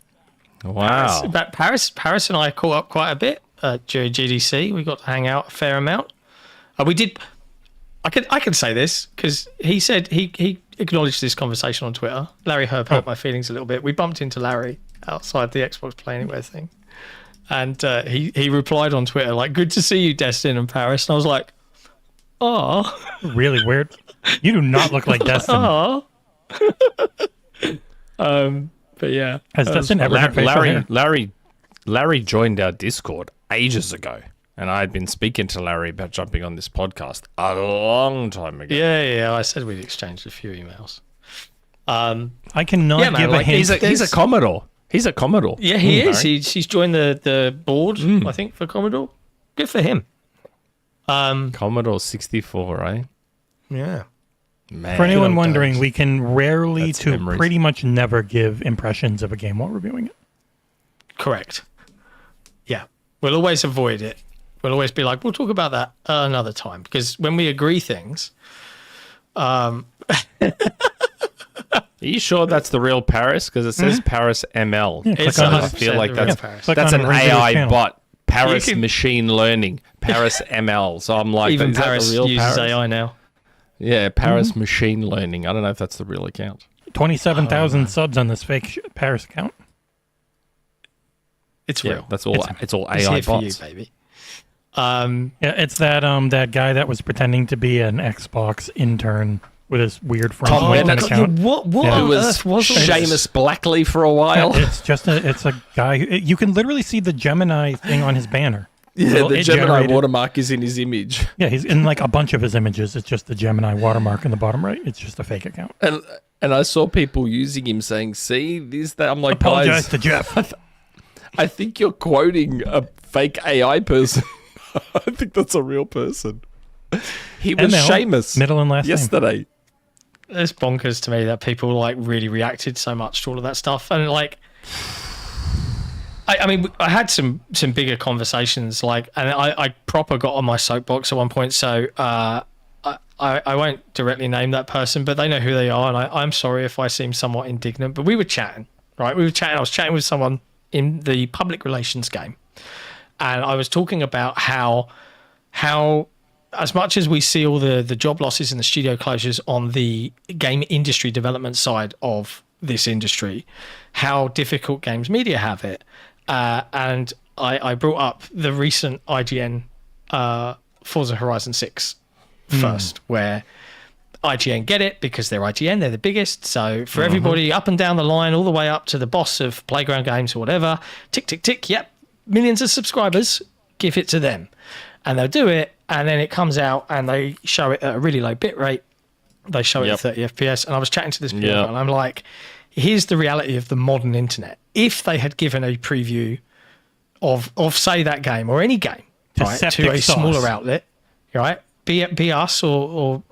[SPEAKER 3] Wow.
[SPEAKER 1] But Paris and I caught up quite a bit during GDC. We got to hang out a fair amount. We did. I can say this because he said he acknowledged this conversation on Twitter. Larry Herb hurt my feelings a little bit. We bumped into Larry outside the Xbox Play Anywhere thing, and he replied on Twitter like, "Good to see you, Destin and Paris." And I was like, "Oh,
[SPEAKER 2] Really weird. You do not look like Destin.
[SPEAKER 1] oh." But yeah,
[SPEAKER 2] Has Destin ever had facial hair?
[SPEAKER 3] Larry joined our Discord ages ago, and I had been speaking to Larry about jumping on this podcast a long time ago.
[SPEAKER 1] yeah. I said we'd exchanged a few emails.
[SPEAKER 2] I cannot
[SPEAKER 1] Yeah, man,
[SPEAKER 2] give
[SPEAKER 1] like,
[SPEAKER 2] a hint.
[SPEAKER 3] He's a Commodore. He's a Commodore.
[SPEAKER 1] Yeah, he is. He's joined the board, I think, for Commodore. Good for him.
[SPEAKER 3] Commodore 64, eh?
[SPEAKER 1] Yeah.
[SPEAKER 3] Man.
[SPEAKER 2] For anyone
[SPEAKER 1] old
[SPEAKER 2] wondering,
[SPEAKER 1] days.
[SPEAKER 2] we can rarely
[SPEAKER 3] That's
[SPEAKER 2] to
[SPEAKER 3] memories.
[SPEAKER 2] pretty much never give impressions of a game while reviewing it.
[SPEAKER 1] Correct. Yeah. We'll always avoid it. We'll always be like, we'll talk about that another time. Because when we agree things,
[SPEAKER 3] Are you sure that's the real Paris? Because it says Paris ML.
[SPEAKER 2] Yeah,
[SPEAKER 1] it's
[SPEAKER 2] click on
[SPEAKER 1] 100%
[SPEAKER 3] I feel like
[SPEAKER 1] the real
[SPEAKER 3] that's
[SPEAKER 1] Paris.
[SPEAKER 2] Click
[SPEAKER 3] that's
[SPEAKER 2] on
[SPEAKER 3] an
[SPEAKER 2] Ringo's
[SPEAKER 3] AI
[SPEAKER 2] channel.
[SPEAKER 3] bot. Paris
[SPEAKER 1] You can-
[SPEAKER 3] machine learning. Paris ML. So I'm like,
[SPEAKER 1] Even
[SPEAKER 3] is that
[SPEAKER 1] Paris
[SPEAKER 3] the real
[SPEAKER 1] uses
[SPEAKER 3] Paris?
[SPEAKER 1] AI now.
[SPEAKER 3] Yeah, Paris machine learning. I don't know if that's the real account.
[SPEAKER 2] 27,000 subs on this fake Paris account.
[SPEAKER 1] It's
[SPEAKER 3] Yeah,
[SPEAKER 1] real.
[SPEAKER 3] that's all. It's all
[SPEAKER 1] It's
[SPEAKER 3] AI
[SPEAKER 1] here for you,
[SPEAKER 3] bots.
[SPEAKER 1] baby.
[SPEAKER 2] Yeah, it's that guy that was pretending to be an Xbox intern with his weird
[SPEAKER 3] Tom
[SPEAKER 2] front LinkedIn
[SPEAKER 3] Bennett.
[SPEAKER 2] account.
[SPEAKER 1] What
[SPEAKER 2] Yeah.
[SPEAKER 1] on
[SPEAKER 3] Who was
[SPEAKER 1] earth was this?
[SPEAKER 3] Seamus Blackley for a while?
[SPEAKER 2] It's just it's a guy. You can literally see the Gemini thing on his banner.
[SPEAKER 3] Yeah, the
[SPEAKER 2] It
[SPEAKER 3] Gemini
[SPEAKER 2] generated-
[SPEAKER 3] watermark is in his image.
[SPEAKER 2] Yeah, he's in like a bunch of his images. It's just the Gemini watermark in the bottom right. It's just a fake account.
[SPEAKER 3] And I saw people using him saying, "See this, that." I'm like,
[SPEAKER 2] Apologize
[SPEAKER 3] guys,
[SPEAKER 2] to Jeff.
[SPEAKER 3] I think you're quoting a fake AI person. I think that's a real person. He was
[SPEAKER 2] ML,
[SPEAKER 3] Seamus
[SPEAKER 2] middle and last name.
[SPEAKER 3] yesterday.
[SPEAKER 1] It's bonkers to me that people like really reacted so much to all of that stuff. And like, I mean, I had some bigger conversations, like, and I proper got on my soapbox at one point. So I won't directly name that person, but they know who they are. And I'm sorry if I seem somewhat indignant, but we were chatting, right? We were chatting. I was chatting with someone in the public relations game. And I was talking about how as much as we see all the job losses and the studio closures on the game industry development side of this industry, how difficult games media have it. And I brought up the recent IGN Forza Horizon 6 first, where IGN get it because they're IGN, they're the biggest. So for everybody up and down the line, all the way up to the boss of Playground Games or whatever, tick, tick, tick, yep, millions of subscribers, give it to them. And they'll do it, and then it comes out and they show it at a really low bit rate. They show it at 30 FPS. And I was chatting to this people, and I'm like, here's the reality of the modern internet. If they had given a preview of say, that game or any game, right, to a smaller outlet, right, be us or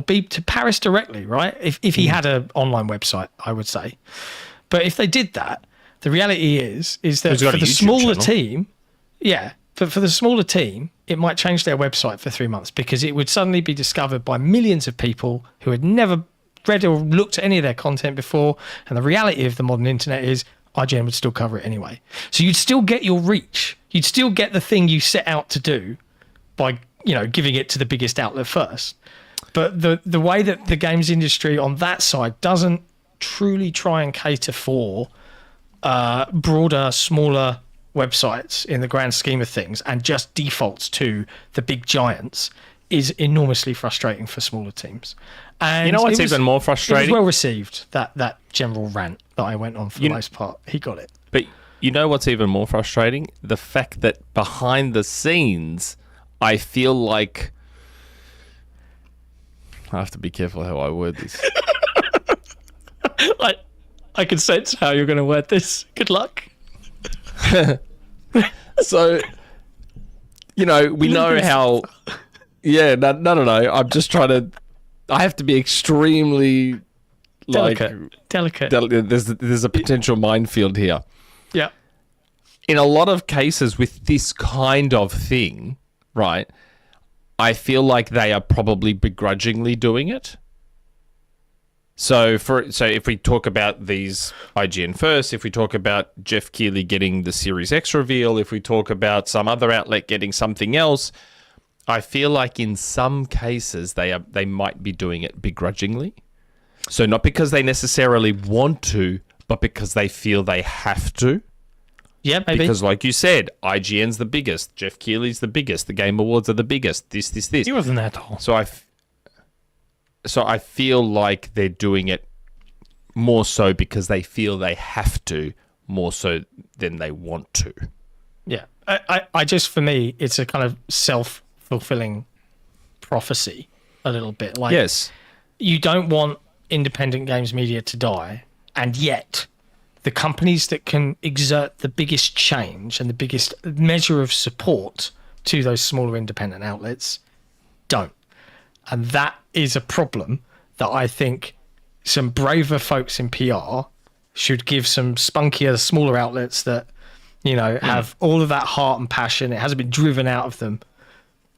[SPEAKER 1] be to Paris directly, right? If he had an online website, I would say. But if they did that, the reality is that for the smaller team, for the smaller team, it might change their website for 3 months because it would suddenly be discovered by millions of people who had never read or looked at any of their content before. And the reality of the modern internet is IGN would still cover it anyway. So you'd still get your reach. You'd still get the thing you set out to do by, giving it to the biggest outlet first. But the way that the games industry on that side doesn't truly try and cater for broader, smaller websites in the grand scheme of things and just defaults to the big giants is enormously frustrating for smaller teams. And
[SPEAKER 3] you know what's even more
[SPEAKER 1] it was
[SPEAKER 3] frustrating?
[SPEAKER 1] well received, that general rant that I went on for the most part. He got it.
[SPEAKER 3] But you know what's even more frustrating? The fact that behind the scenes, I feel like... I have to be careful how I word this.
[SPEAKER 1] I can sense how you're going to word this. Good luck.
[SPEAKER 3] So, we know how... Yeah, no. I'm just trying to... I have to be extremely...
[SPEAKER 1] Delicate.
[SPEAKER 3] There's a potential minefield here.
[SPEAKER 1] Yeah.
[SPEAKER 3] In a lot of cases with this kind of thing, right, I feel like they are probably begrudgingly doing it. So if we talk about these IGN first, if we talk about Jeff Keighley getting the Series X reveal, if we talk about some other outlet getting something else, I feel like in some cases they might be doing it begrudgingly. So not because they necessarily want to, but because they feel they have to.
[SPEAKER 1] Yeah, maybe.
[SPEAKER 3] Because like you said, IGN's the biggest, Jeff Keighley's the biggest, the Game Awards are the biggest, this.
[SPEAKER 2] He wasn't that tall.
[SPEAKER 3] So I feel like they're doing it more so because they feel they have to, more so than they want to.
[SPEAKER 1] Yeah. I just, for me, it's a kind of self-fulfilling prophecy a little bit. Like,
[SPEAKER 3] yes.
[SPEAKER 1] You don't want independent games media to die, and yet the companies that can exert the biggest change and the biggest measure of support to those smaller independent outlets don't. And that is a problem that I think some braver folks in PR should give some spunkier, smaller outlets that, have all of that heart and passion. It hasn't been driven out of them,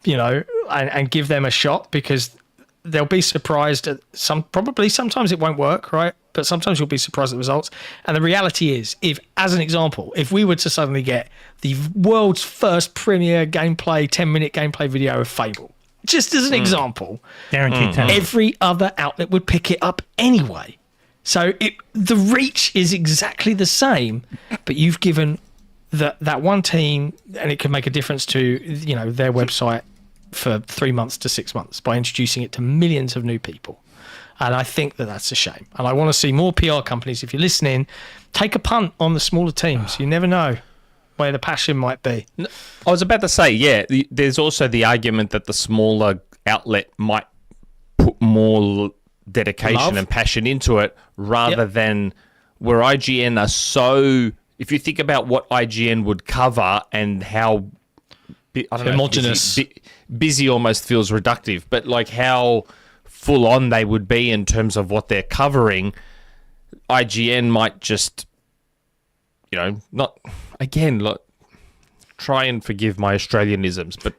[SPEAKER 1] and give them a shot, because they'll be surprised at sometimes it won't work, right? But sometimes you'll be surprised at the results. And the reality is, as an example, if we were to suddenly get the world's first premiere 10-minute gameplay video of Fable, just as an example,
[SPEAKER 2] guaranteed 10.
[SPEAKER 1] Every other outlet would pick it up anyway. So the reach is exactly the same, but you've given that one team, and it can make a difference to their website for 3 months to 6 months by introducing it to millions of new people. And I think that's a shame. And I want to see more PR companies, if you're listening, take a punt on the smaller teams. You never know where the passion might be.
[SPEAKER 3] I was about to say, yeah, there's also the argument that the smaller outlet might put more dedication and passion into it rather than where IGN are so... If you think about what IGN would cover and how... I don't know,
[SPEAKER 1] homogenous.
[SPEAKER 3] Busy almost feels reductive, but like how full on they would be in terms of what they're covering, IGN might just, not, again, look, try and forgive my Australianisms, but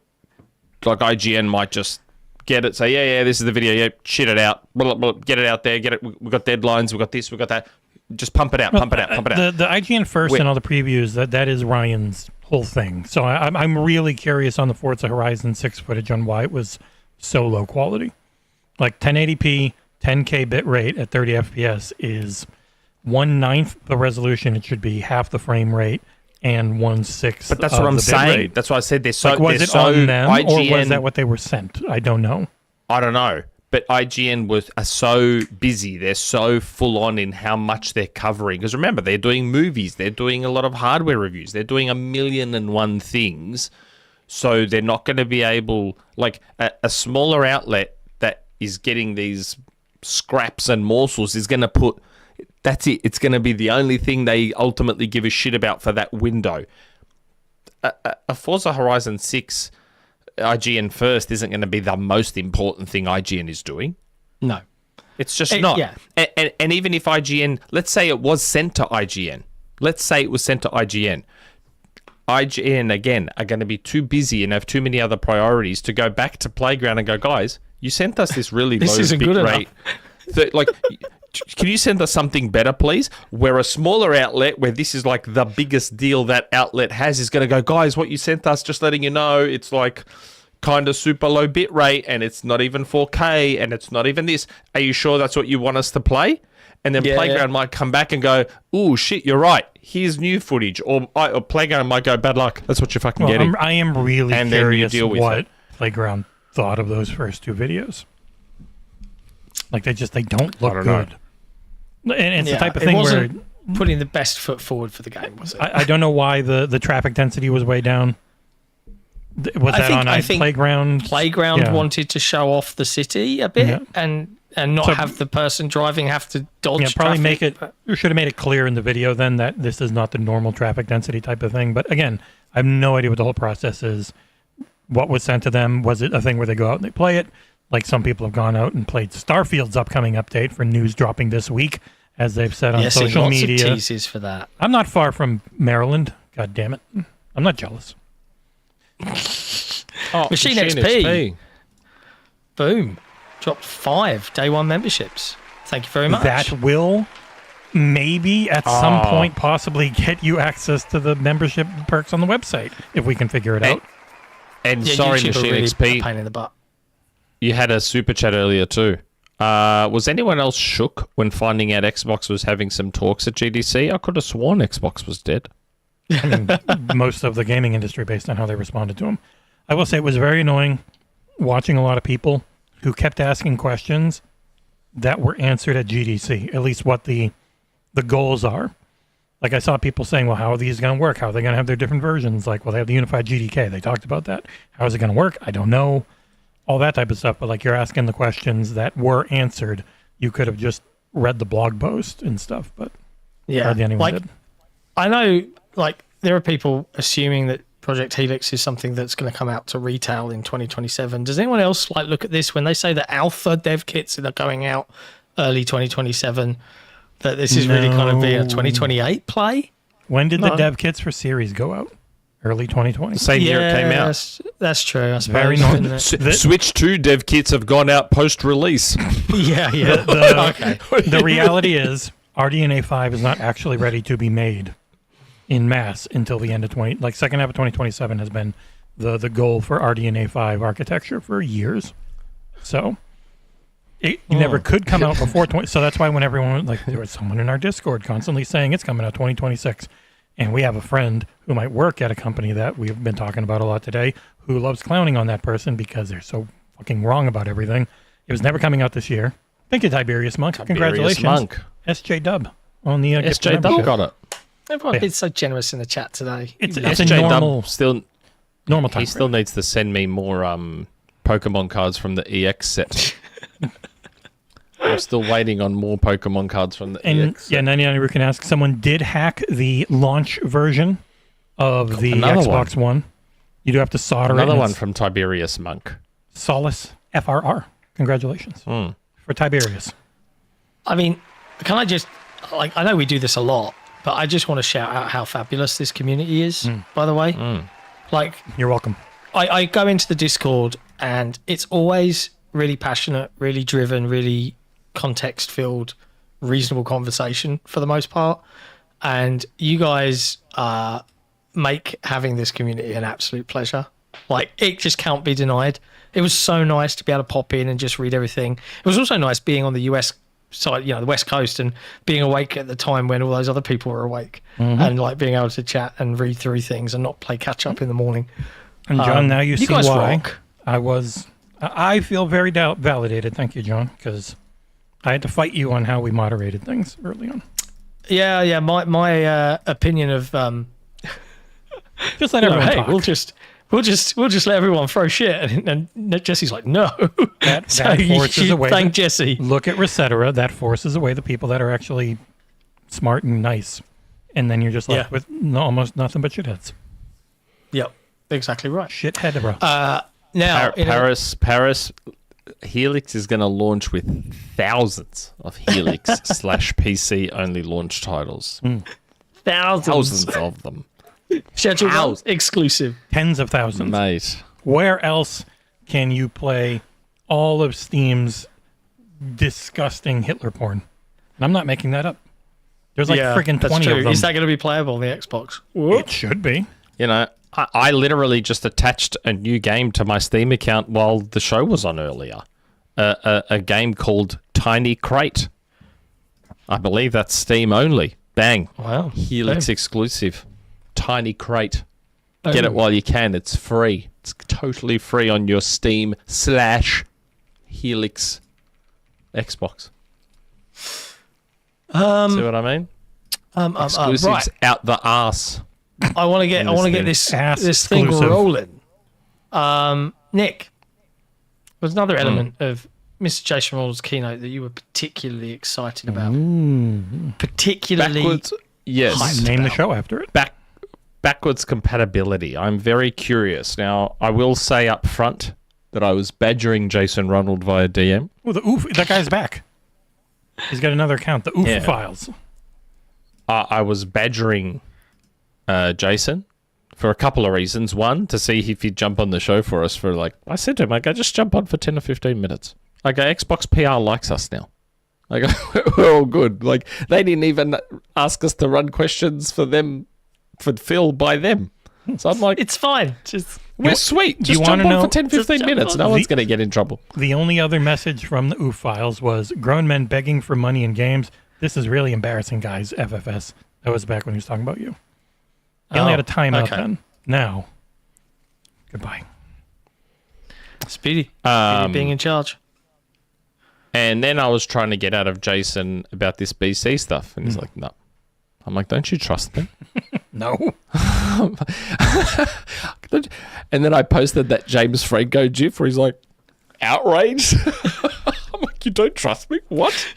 [SPEAKER 3] like IGN might just get it, say, yeah, this is the video, shit it out, blah, blah, blah, get it out there, get it, we've got deadlines, we've got this, we've got that, just pump it out.
[SPEAKER 2] The IGN first and all the previews, that is Ryan's whole thing. So I'm really curious on the Forza Horizon 6 footage on why it was so low quality. Like 1080p, 10K bit rate at 30 FPS is 1/9 the resolution it should be, half the frame rate, and 1/6.
[SPEAKER 3] But that's what I'm saying. That's why I said they're so.
[SPEAKER 2] Like, was it
[SPEAKER 3] so
[SPEAKER 2] on them,
[SPEAKER 3] IGN,
[SPEAKER 2] or was that what they were sent? I don't know.
[SPEAKER 3] I don't know. But IGN are so busy. They're so full on in how much they're covering. Because remember, they're doing movies. They're doing a lot of hardware reviews. They're doing 1,000,001 things. So they're not going to be able... Like, a smaller outlet that is getting these scraps and morsels is going to put... That's it. It's going to be the only thing they ultimately give a shit about for that window. A Forza Horizon 6... IGN first isn't going to be the most important thing IGN is doing.
[SPEAKER 1] No.
[SPEAKER 3] It's just not.
[SPEAKER 1] Yeah.
[SPEAKER 3] And even if IGN, let's say it was sent to IGN. IGN, again, are going to be too busy and have too many other priorities to go back to Playground and go, guys, you sent us this really
[SPEAKER 1] this
[SPEAKER 3] low
[SPEAKER 1] isn't
[SPEAKER 3] bit
[SPEAKER 1] good
[SPEAKER 3] rate. Can you send us something better, please? Where a smaller outlet, where this is like the biggest deal that outlet has, is going to go, guys, what you sent us, just letting you know, it's like kind of super low bit rate, and it's not even 4K, and it's not even this. Are you sure that's what you want us to play? And then
[SPEAKER 1] Yeah,
[SPEAKER 3] Playground
[SPEAKER 1] yeah.
[SPEAKER 3] might come back and go, "Ooh, shit, you're right. Here's new footage." Or Playground might go, "Bad luck. That's what you're fucking getting."
[SPEAKER 2] I am really
[SPEAKER 3] And then you
[SPEAKER 2] curious
[SPEAKER 3] deal with
[SPEAKER 2] what
[SPEAKER 3] it.
[SPEAKER 2] Playground thought of those first 2 videos. Like they don't look
[SPEAKER 3] don't know.
[SPEAKER 2] good. And it's the
[SPEAKER 1] Yeah,
[SPEAKER 2] type of
[SPEAKER 1] it
[SPEAKER 2] thing where
[SPEAKER 1] wasn't putting the best foot forward for the game, was it?
[SPEAKER 2] I don't know why the traffic density was way down. Was that on
[SPEAKER 1] I think
[SPEAKER 2] Playground?
[SPEAKER 1] Playground
[SPEAKER 2] Yeah.
[SPEAKER 1] wanted to show off the city a bit
[SPEAKER 2] Yeah.
[SPEAKER 1] and not
[SPEAKER 2] So-
[SPEAKER 1] have the person driving have to dodge
[SPEAKER 2] Yeah, probably
[SPEAKER 1] traffic.
[SPEAKER 2] make it.
[SPEAKER 1] but-
[SPEAKER 2] You should have made it clear in the video then that this is not the normal traffic density type of thing. But again, I have no idea what the whole process is. What was sent to them? Was it a thing where they go out and they play it? Like some people have gone out and played Starfield's upcoming update for news dropping this week, as they've said on
[SPEAKER 1] Yeah, seen
[SPEAKER 2] social
[SPEAKER 1] lots
[SPEAKER 2] media.
[SPEAKER 1] of teases for that.
[SPEAKER 2] I'm not far from Maryland. God damn it. I'm not jealous.
[SPEAKER 3] Oh,
[SPEAKER 1] Machine XP. Boom. Dropped 5 day 1 memberships. Thank you very much.
[SPEAKER 2] That will maybe at some point possibly get you access to the membership perks on the website if we can figure it out.
[SPEAKER 3] And
[SPEAKER 1] yeah,
[SPEAKER 3] sorry,
[SPEAKER 1] YouTube are
[SPEAKER 3] Machine
[SPEAKER 1] really
[SPEAKER 3] XP,
[SPEAKER 1] a pain in the butt.
[SPEAKER 3] you had a super chat earlier too. Was anyone else shook when finding out Xbox was having some talks at GDC? I could have sworn Xbox was dead.
[SPEAKER 2] I mean, most of the gaming industry based on how they responded to him. I will say it was very annoying watching a lot of people who kept asking questions that were answered at GDC, at least what the goals are. Like I saw people saying, well, how are these going to work? How are they going to have their different versions? Like, well, they have the unified GDK. They talked about that. How is it going to work? I don't know. All that type of stuff. But like you're asking the questions that were answered. You could have just read the blog post and stuff, but hardly anyone did.
[SPEAKER 1] I know, like, there are people assuming that Project Helix is something that's going to come out to retail in 2027. Does anyone else like look at this when they say that alpha dev kits are going out early 2027? That this is really kind of being a 2028 play?
[SPEAKER 2] When did the dev kits for series go out? Early 2020.
[SPEAKER 3] Same year it came out.
[SPEAKER 1] That's true. I suppose.
[SPEAKER 2] Very
[SPEAKER 1] isn't
[SPEAKER 2] nice.
[SPEAKER 1] it?
[SPEAKER 3] Switch 2 dev kits have gone out post-release.
[SPEAKER 1] Yeah.
[SPEAKER 2] The reality is RDNA 5 is not actually ready to be made in mass until the end of second half of 2027 has been the goal for RDNA 5 architecture for years. So it never could come out before 20. So that's why when everyone, like, there was someone in our Discord constantly saying it's coming out 2026. And we have a friend who might work at a company that we've been talking about a lot today who loves clowning on that person because they're so fucking wrong about everything. It was never coming out this year. Thank you, Tiberius Monk. Congratulations.
[SPEAKER 3] Monk.
[SPEAKER 2] SJ Dub on the gift
[SPEAKER 3] SJ Dub
[SPEAKER 2] membership.
[SPEAKER 3] got it.
[SPEAKER 1] Everyone's been so generous in the chat today.
[SPEAKER 2] It's a
[SPEAKER 3] SJ
[SPEAKER 2] normal,
[SPEAKER 3] Dub still
[SPEAKER 2] normal time.
[SPEAKER 3] he still needs to send me more Pokemon cards from the EX set. I'm still waiting on more Pokemon cards from the
[SPEAKER 2] And
[SPEAKER 3] EX.
[SPEAKER 2] yeah, 99 can ask, someone did hack the launch version of the
[SPEAKER 3] Another
[SPEAKER 2] Xbox One. You do have to solder it.
[SPEAKER 3] Another
[SPEAKER 2] and
[SPEAKER 3] one
[SPEAKER 2] it's
[SPEAKER 3] from Tiberius Monk.
[SPEAKER 2] Solace FRR. Congratulations for Tiberius.
[SPEAKER 1] I mean, can I just, like, I know we do this a lot, but I just want to shout out how fabulous this community is, by the way. Like,
[SPEAKER 2] You're welcome.
[SPEAKER 1] I go into the Discord and it's always really passionate, really driven, really context filled, reasonable conversation for the most part. And you guys make having this community an absolute pleasure. Like, it just can't be denied. It was so nice to be able to pop in and just read everything. It was also nice being on the US side, the West Coast, and being awake at the time when all those other people were awake, and like being able to chat and read through things and not play catch up in the morning.
[SPEAKER 2] And John, now you see
[SPEAKER 1] guys
[SPEAKER 2] why
[SPEAKER 1] rock.
[SPEAKER 2] I feel very validated. Thank you, John, because I had to fight you on how we moderated things early on.
[SPEAKER 1] Yeah. My opinion of
[SPEAKER 2] Just let everyone
[SPEAKER 1] hey,
[SPEAKER 2] talk.
[SPEAKER 1] we'll just let everyone throw shit, and Jesse's like, no.
[SPEAKER 2] That
[SPEAKER 1] So
[SPEAKER 2] forces
[SPEAKER 1] you
[SPEAKER 2] away.
[SPEAKER 1] thank Jesse.
[SPEAKER 2] Look at Resetera. That forces away the people that are actually smart and nice, and then you're just left with almost nothing but shitheads.
[SPEAKER 1] Yep, exactly right.
[SPEAKER 2] Shithead, bro.
[SPEAKER 1] Now,
[SPEAKER 3] Paris Helix is going to launch with thousands of Helix / PC only launch titles.
[SPEAKER 1] thousands
[SPEAKER 3] Thousands of them.
[SPEAKER 1] scheduled out,
[SPEAKER 3] Thousands.
[SPEAKER 1] exclusive.
[SPEAKER 2] Tens of thousands.
[SPEAKER 3] Mate.
[SPEAKER 2] Where else can you play all of Steam's disgusting Hitler porn? And I'm not making that up. There's like freaking
[SPEAKER 1] that's
[SPEAKER 2] 20
[SPEAKER 1] true.
[SPEAKER 2] of them.
[SPEAKER 1] Is that going to be playable on the Xbox?
[SPEAKER 2] It should be.
[SPEAKER 3] You know, I literally just attached a new game to my Steam account while the show was on earlier. A game called Tiny Crate. I believe that's Steam only. Bang.
[SPEAKER 1] Wow.
[SPEAKER 3] Helix exclusive. Tiny crate.
[SPEAKER 1] Boom.
[SPEAKER 3] Get it while you can. It's free. It's totally free on your Steam/Helix Xbox. See what I mean? Exclusives
[SPEAKER 1] right.
[SPEAKER 3] out the arse.
[SPEAKER 1] I want to get this thing
[SPEAKER 2] exclusive.
[SPEAKER 1] rolling. Nick, there's another element of Mr. Jason Ronald's keynote that you were particularly excited about. Particularly
[SPEAKER 3] Backwards. Yes.
[SPEAKER 1] hyped
[SPEAKER 2] Name the
[SPEAKER 1] about.
[SPEAKER 2] show after it.
[SPEAKER 3] Backwards compatibility. I'm very curious. Now, I will say up front that I was badgering Jason Ronald via DM.
[SPEAKER 2] Oh, that guy's back. He's got another account, the
[SPEAKER 3] Yeah.
[SPEAKER 2] files.
[SPEAKER 3] I was badgering Jason for a couple of reasons. One, to see if he'd jump on the show for us for I said to him, just jump on for 10 or 15 minutes. Xbox PR likes us now. We're all good. They didn't even ask us to run questions for them, for Phil by them. So I'm like,
[SPEAKER 1] It's fine. Just
[SPEAKER 3] we're sweet.
[SPEAKER 2] do you
[SPEAKER 3] Just jump
[SPEAKER 2] wanna
[SPEAKER 3] on
[SPEAKER 2] know-
[SPEAKER 3] for 10,
[SPEAKER 1] just
[SPEAKER 3] 15
[SPEAKER 1] jump
[SPEAKER 3] minutes.
[SPEAKER 1] on.
[SPEAKER 3] No one's going to get in trouble.
[SPEAKER 2] The only other message from the files was grown men begging for money in games. This is really embarrassing, guys. FFS. That was back when he was talking about you. He only had a timeout
[SPEAKER 1] okay.
[SPEAKER 2] then. Now, goodbye.
[SPEAKER 1] Speedy. Speedy being in charge.
[SPEAKER 3] And then I was trying to get out of Jason about this BC stuff. And he's like, no. I'm like, don't you trust me?
[SPEAKER 2] No.
[SPEAKER 3] And then I posted that James Franco gif where he's like, outraged. I'm like, you don't trust me? What?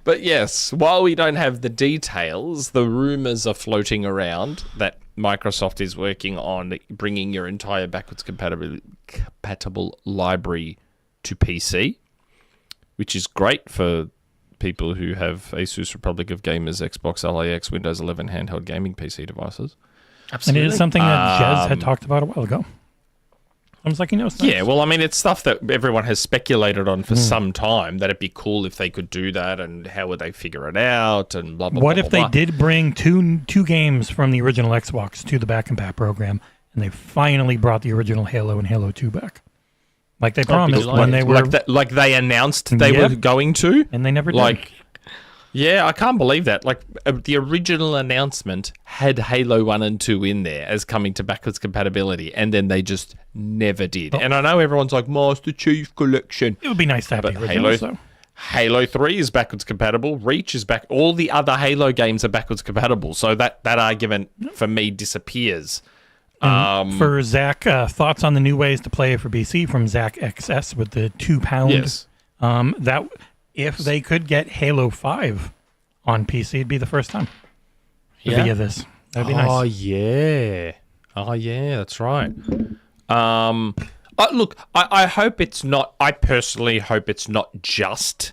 [SPEAKER 3] But yes, while we don't have the details, the rumors are floating around that Microsoft is working on bringing your entire backwards compatible library to PC, which is great for people who have Asus Republic of Gamers, Xbox LAX, Windows 11 handheld gaming PC devices.
[SPEAKER 2] And
[SPEAKER 1] Absolutely.
[SPEAKER 2] it is something that Jez had talked about a while ago. I was like, it's nice.
[SPEAKER 3] Yeah, well, I mean, it's stuff that everyone has speculated on for some time, that it'd be cool if they could do that, and how would they figure it out, and blah, blah,
[SPEAKER 2] What
[SPEAKER 3] blah,
[SPEAKER 2] if
[SPEAKER 3] blah,
[SPEAKER 2] they
[SPEAKER 3] blah.
[SPEAKER 2] did bring two games from the original Xbox to the Back Compat program, and they finally brought the original Halo and Halo 2 back? Like they promised when they were...
[SPEAKER 3] Like they announced they
[SPEAKER 2] Yep.
[SPEAKER 3] were going to?
[SPEAKER 2] And they never did.
[SPEAKER 3] Yeah, I can't believe that. The original announcement had Halo 1 and 2 in there as coming to backwards compatibility, and then they just never did. And I know everyone's like, Master Chief Collection.
[SPEAKER 2] It would be nice to have
[SPEAKER 3] But
[SPEAKER 2] the original, so.
[SPEAKER 3] Halo 3 is backwards compatible. Reach is back. All the other Halo games are backwards compatible. So that argument for me disappears.
[SPEAKER 2] For Zach, thoughts on the new ways to play it for BC from Zach XS with the £2.
[SPEAKER 3] Yes.
[SPEAKER 2] That if they could get Halo 5 on PC, it'd be the first time.
[SPEAKER 1] Yeah.
[SPEAKER 2] Via this. That'd be
[SPEAKER 3] Oh,
[SPEAKER 2] nice.
[SPEAKER 3] yeah. Oh, yeah, that's right. Look, I hope it's not... I personally hope it's not just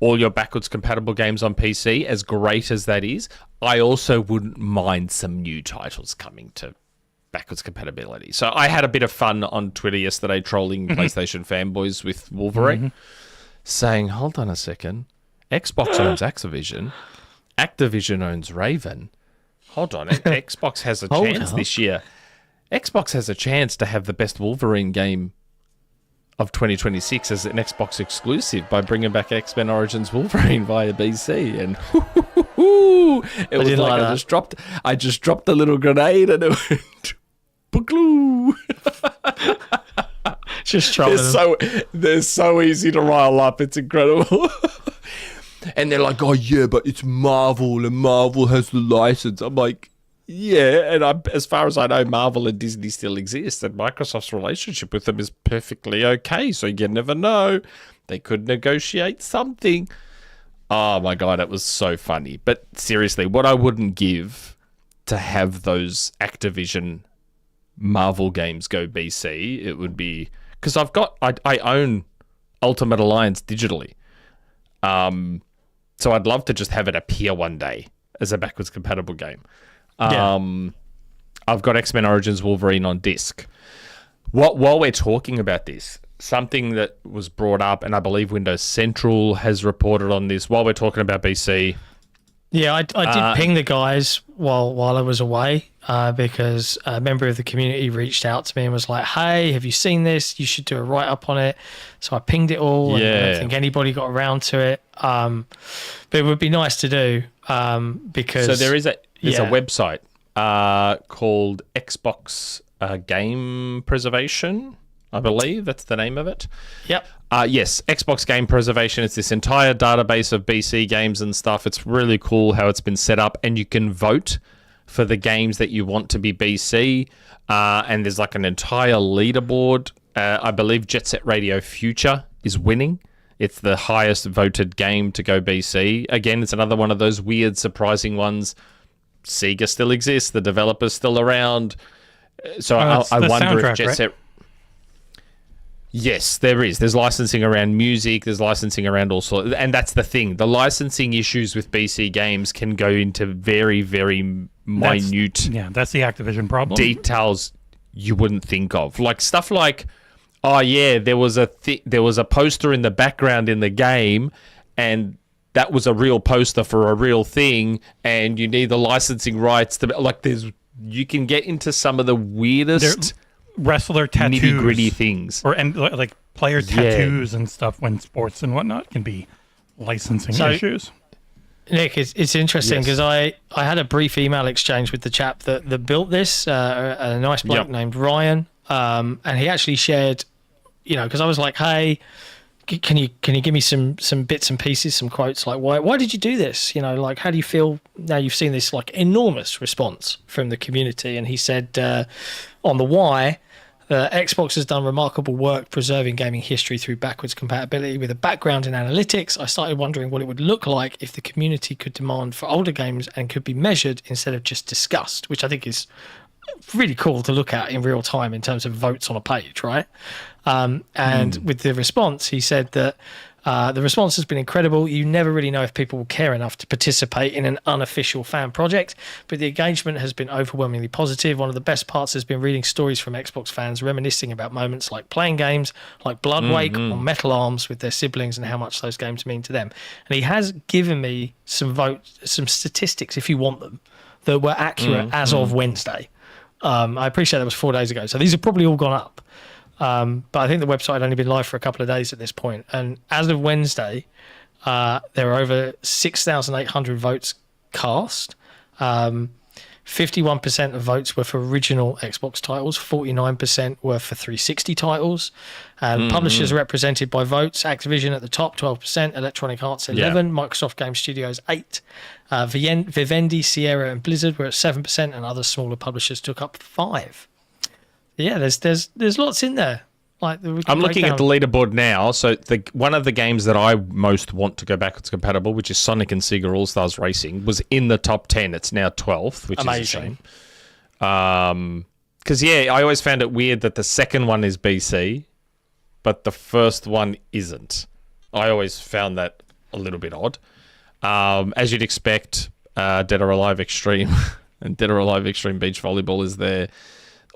[SPEAKER 3] all your backwards compatible games on PC, as great as that is. I also wouldn't mind some new titles coming to backwards compatibility. So I had a bit of fun on Twitter yesterday trolling PlayStation fanboys with Wolverine, saying, hold on a second, Xbox owns Activision, Activision owns Raven. Hold on, Xbox has a chance this year. Xbox has a chance to have the best Wolverine game of 2026 as an Xbox exclusive by bringing back X-Men Origins Wolverine via BC, and it was like I just dropped a little grenade and it went boogloo.
[SPEAKER 1] Just trolling them.
[SPEAKER 3] They're so easy to rile up. It's incredible. And they're like, oh yeah, but it's Marvel and Marvel has the license. I'm like, yeah, and as far as I know, Marvel and Disney still exist, and Microsoft's relationship with them is perfectly okay. So you never know. They could negotiate something. Oh my God, it was so funny. But seriously, what I wouldn't give to have those Activision Marvel games go BC, it would be... Because I own Ultimate Alliance digitally. So I'd love to just have it appear one day as a backwards compatible game. I've got X-Men Origins Wolverine on disc. While we're talking about this, something that was brought up, and I believe Windows Central has reported on this, while we're talking about BC,
[SPEAKER 1] Yeah, I did ping the guys while I was away because a member of the community reached out to me and was like, "Hey, have you seen this? You should do a write-up on it." So I pinged it all, and I don't think anybody got around to it. But it would be nice to do because...
[SPEAKER 3] So there's a website called Xbox Game Preservation, I believe that's the name of it.
[SPEAKER 1] Yep.
[SPEAKER 3] Yes, Xbox Game Preservation. It's this entire database of BC games and stuff. It's really cool how it's been set up, and you can vote for the games that you want to be BC. And there's like an entire leaderboard. I believe Jet Set Radio Future is winning. It's the highest voted game to go BC. Again, it's another one of those weird, surprising ones. Sega still exists. The developer's still around. So I wonder if Jet Set... Yes, there is. There's licensing around music. There's licensing around all sorts. And that's the thing. The licensing issues with BC games can go into very, very minute...
[SPEAKER 2] that's the Activision problem.
[SPEAKER 3] Details you wouldn't think of. Like stuff like, oh, yeah, there was a poster in the background in the game, and that was a real poster for a real thing, and you need the licensing rights to... Like, you can get into some of the weirdest...
[SPEAKER 2] Wrestler tattoos,
[SPEAKER 3] nitty-gritty things,
[SPEAKER 2] and like player tattoos and stuff when sports and whatnot can be licensing issues.
[SPEAKER 1] Nick, it's interesting because I had a brief email exchange with the chap that built this, a nice bloke named Ryan, and he actually shared, because I was like, hey, can you give me some bits and pieces, some quotes, like why did you do this? Like, how do you feel now you've seen this like enormous response from the community? And he said on the why, Xbox has done remarkable work preserving gaming history through backwards compatibility. With a background in analytics, I started wondering what it would look like if the community could demand for older games and could be measured instead of just discussed, which I think is really cool to look at in real time in terms of votes on a page, right? With the response, he said that the response has been incredible. You never really know if people will care enough to participate in an unofficial fan project, but the engagement has been overwhelmingly positive. One of the best parts has been reading stories from Xbox fans reminiscing about moments like playing games like Blood Wake or Metal Arms with their siblings and how much those games mean to them. And he has given me some statistics, if you want them, that were accurate as of Wednesday. I appreciate that was 4 days ago, so these have probably all gone up. But I think the website had only been live for a couple of days at this point. And as of Wednesday, there are over 6,800 votes cast. 51% of votes were for original Xbox titles. 49% were for 360 titles. Publishers are represented by votes. Activision at the top, 12%. Electronic Arts, 11%. Microsoft Game Studios, 8%. Vivendi, Sierra, and Blizzard were at 7%, and other smaller publishers took up 5%. Yeah, there's lots in there. Like
[SPEAKER 3] I'm looking at the leaderboard now. So one of the games that I most want to go backwards compatible, which is Sonic and Sega All Stars Racing, was in the top 10. It's now 12th, which is a shame. Because I always found it weird that the second one is BC, but the first one isn't. I always found that a little bit odd. As you'd expect, Dead or Alive Extreme and Dead or Alive Extreme Beach Volleyball is there.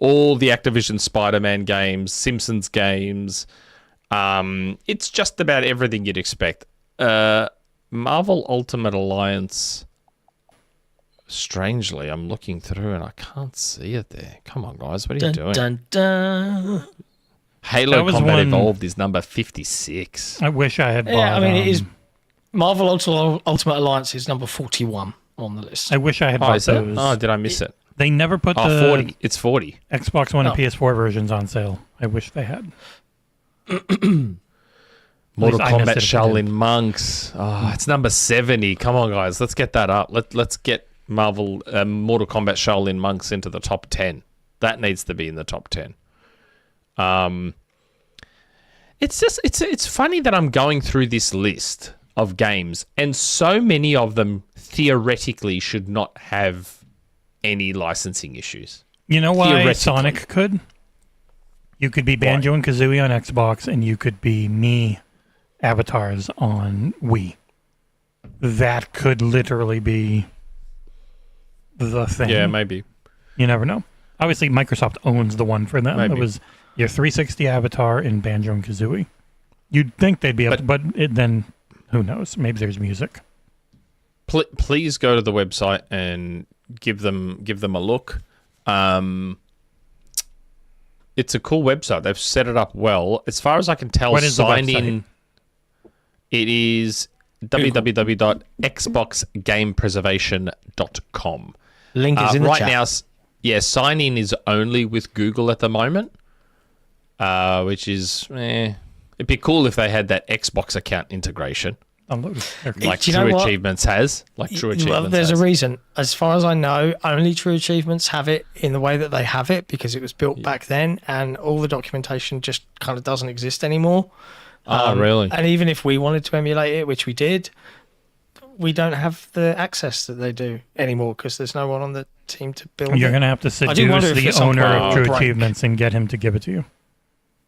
[SPEAKER 3] All the Activision Spider-Man games, Simpsons games. It's just about everything you'd expect. Marvel Ultimate Alliance, strangely, I'm looking through and I can't see it there. Come on, guys, what are you doing?
[SPEAKER 1] Dun, dun.
[SPEAKER 3] Halo Combat Evolved is number 56.
[SPEAKER 2] I wish I had bought...
[SPEAKER 1] Yeah, I mean, it is... Marvel Ultimate Alliance is number 41 on the list.
[SPEAKER 2] I wish I had bought those.
[SPEAKER 3] Oh, did I miss it?
[SPEAKER 2] They never put the
[SPEAKER 3] 40. It's 40.
[SPEAKER 2] Xbox One and PS4 versions on sale. I wish they had.
[SPEAKER 3] Mortal Kombat Shaolin Monks. Oh, it's number 70. Come on, guys. Let's get that up. Let's get Mortal Kombat Shaolin Monks into the top 10. That needs to be in the top 10. It's funny that I'm going through this list of games, and so many of them theoretically should not have any licensing issues.
[SPEAKER 2] You know why Sonic could? You could be Banjo and Kazooie on Xbox, and you could be me avatars on Wii. That could literally be the thing.
[SPEAKER 3] Yeah, maybe.
[SPEAKER 2] You never know. Obviously, Microsoft owns the one for them. Maybe. It was your 360 avatar in Banjo and Kazooie. You'd think they'd be able to, but then who knows? Maybe there's music.
[SPEAKER 3] please go to the website and give them a look. It's a cool website. They've set it up well. As far as I can tell,
[SPEAKER 2] What is the website?
[SPEAKER 3] It is www.xboxgamepreservation.com.
[SPEAKER 1] Link is in the
[SPEAKER 3] right
[SPEAKER 1] chat.
[SPEAKER 3] now. Sign in is only with Google at the moment, which is it'd be cool if they had that Xbox account integration. Like
[SPEAKER 1] Do you know
[SPEAKER 3] True
[SPEAKER 1] what?
[SPEAKER 3] Achievements has. Like True Achievements
[SPEAKER 1] Well, there's
[SPEAKER 3] has.
[SPEAKER 1] a reason. As far as I know, only True Achievements have it in the way that they have it because it was built back then, and all the documentation just kind of doesn't exist anymore.
[SPEAKER 3] Oh, really?
[SPEAKER 1] And even if we wanted to emulate it, which we did, we don't have the access that they do anymore because there's no one on the team to build
[SPEAKER 2] You're
[SPEAKER 1] it.
[SPEAKER 2] going to have to
[SPEAKER 1] I do wonder
[SPEAKER 2] seduce
[SPEAKER 1] if
[SPEAKER 2] the
[SPEAKER 1] at some
[SPEAKER 2] owner
[SPEAKER 1] point
[SPEAKER 2] of
[SPEAKER 1] it'll
[SPEAKER 2] True
[SPEAKER 1] break.
[SPEAKER 2] Achievements and get him to give it to you.